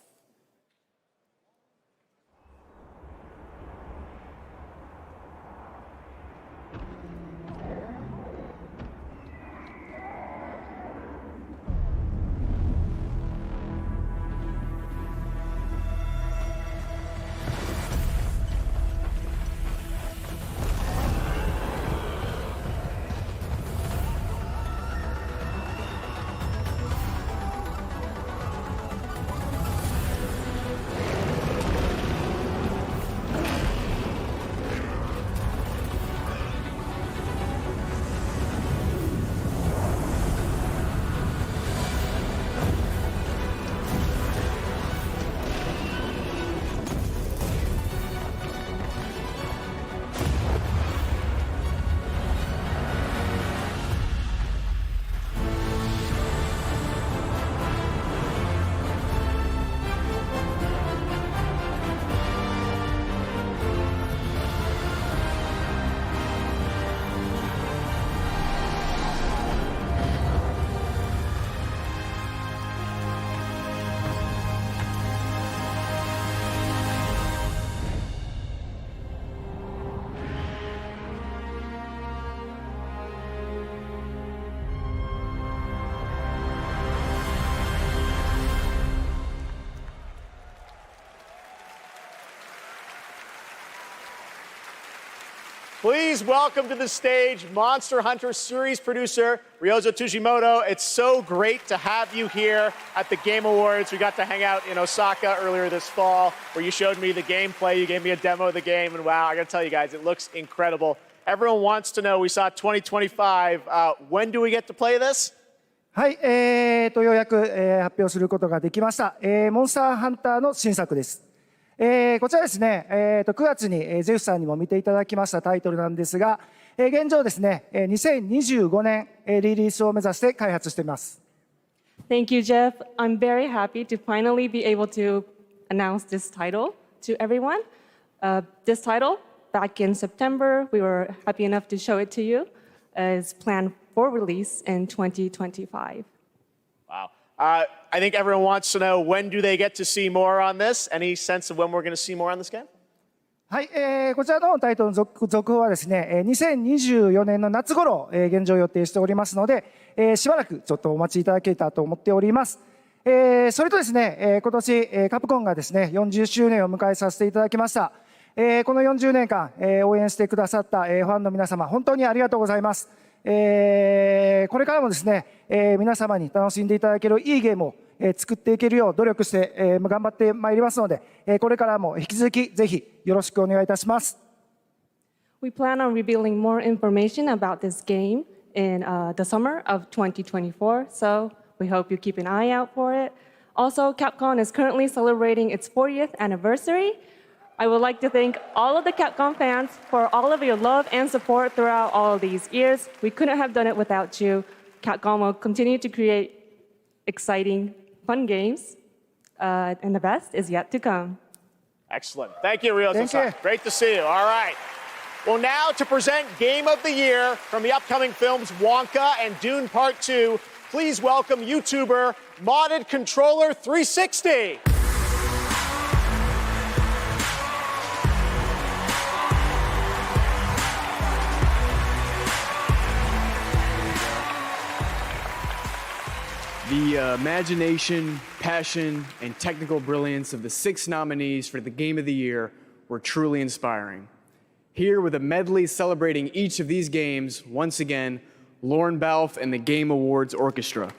Please welcome to the stage Monster Hunter series producer Ryozo Tujimoto. It's so great to have you here at the Game Awards. We got to hang out in Osaka earlier this fall, where you showed me the gameplay. You gave me a demo of the game, and wow, I gotta tell you guys, it looks incredible. Everyone wants to know, we saw 2025. When do we get to play this? はい、ようやく、発表することができました。モンスターハンターの新作です。こちらですね、9月にゼフさんにも見ていただきましたタイトルなんですが、現状ですね、2025年リリースを目指して開発しています。Thank you, Geoff. I'm very happy to finally be able to announce this title to everyone. This title, back in September, we were happy enough to show it to you, is planned for release in 2025. Wow. I think everyone wants to know, when do they get to see more on this? Any sense of when we're going to see more on this game? はい、こちらのタイトルの続報はですね、2024年の夏頃、現状予定しておりますので、しばらくちょっとお待ちいただけたらと思っております。それとですね、今年、カプコンがですね、40周年を迎えさせていただきました。この40年間、応援してくださった、ファンの皆様、本当にありがとうございます。これからもですね、皆様に楽しんでいただけるいいゲームを作っていけるよう努力して、頑張ってまいりますので、これからも引き続きぜひよろしくお願いいたします。We plan on revealing more information about this game in the summer of 2024, so we hope you keep an eye out for it. Also, Capcom is currently celebrating its 40th anniversary. I would like to thank all of the Capcom fans for all of your love and support throughout all of these years. We couldn't have done it without you. Capcom will continue to create exciting, fun games, and the best is yet to come. Excellent. Thank you, Ryo-san. Great to see you. All right. Well, now to present Game of the Year from the upcoming films Wonka and Dune Part 2, please welcome YouTuber Modded Controller 360. The imagination, passion, and technical brilliance of the 6 nominees for the Game of the Year were truly inspiring. Here with a medley celebrating each of these games, once again, Lauren Balfe and the Game Awards Orchestra.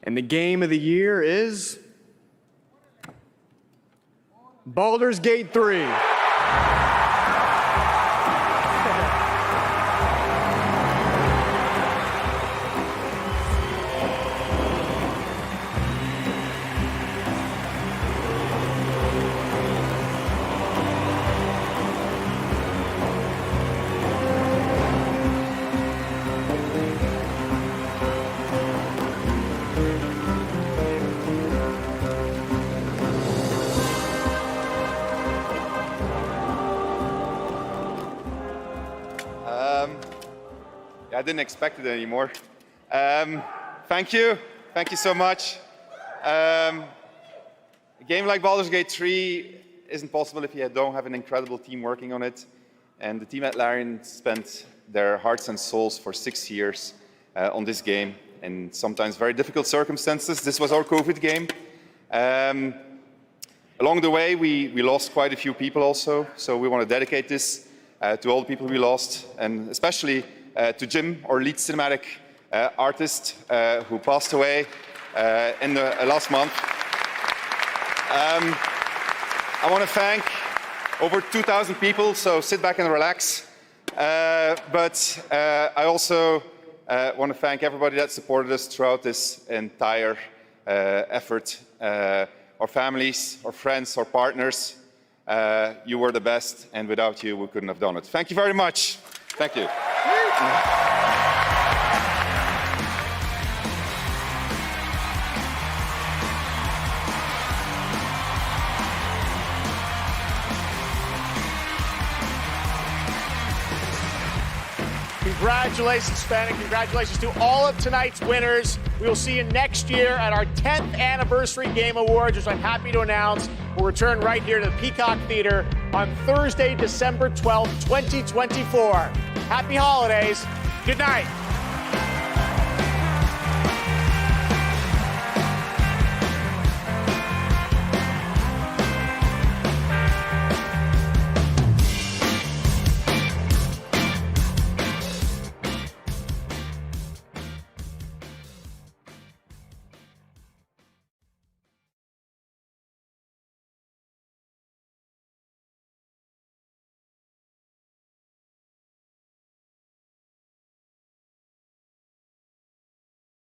And the game of the year is Baldur's Gate 3. I didn't expect it anymore. Thank you so much. A game like Baldur's Gate 3 isn't possible if you don't have an incredible team working on it. And the team at Larian spent their hearts and souls for 6 years on this game in sometimes very difficult circumstances. This was our COVID game. Along the way, we lost quite a few people also, so we want to dedicate this to all the people we lost, and especially to Jim, our lead cinematic artist, who passed away in the last month. I want to thank over 2,000 people, so sit back and relax. But I also want to thank everybody that supported us throughout this entire effort. Our families, our friends, our partners. You were the best, and without you, we couldn't have done it. Thank you very much. Thank you. Congratulations, Sven, and congratulations to all of tonight's winners. We will see you next year at our 10th anniversary Game Awards, which I'm happy to announce will return right here to the Peacock Theater on Thursday, December 12th, 2024. Happy holidays. Good night.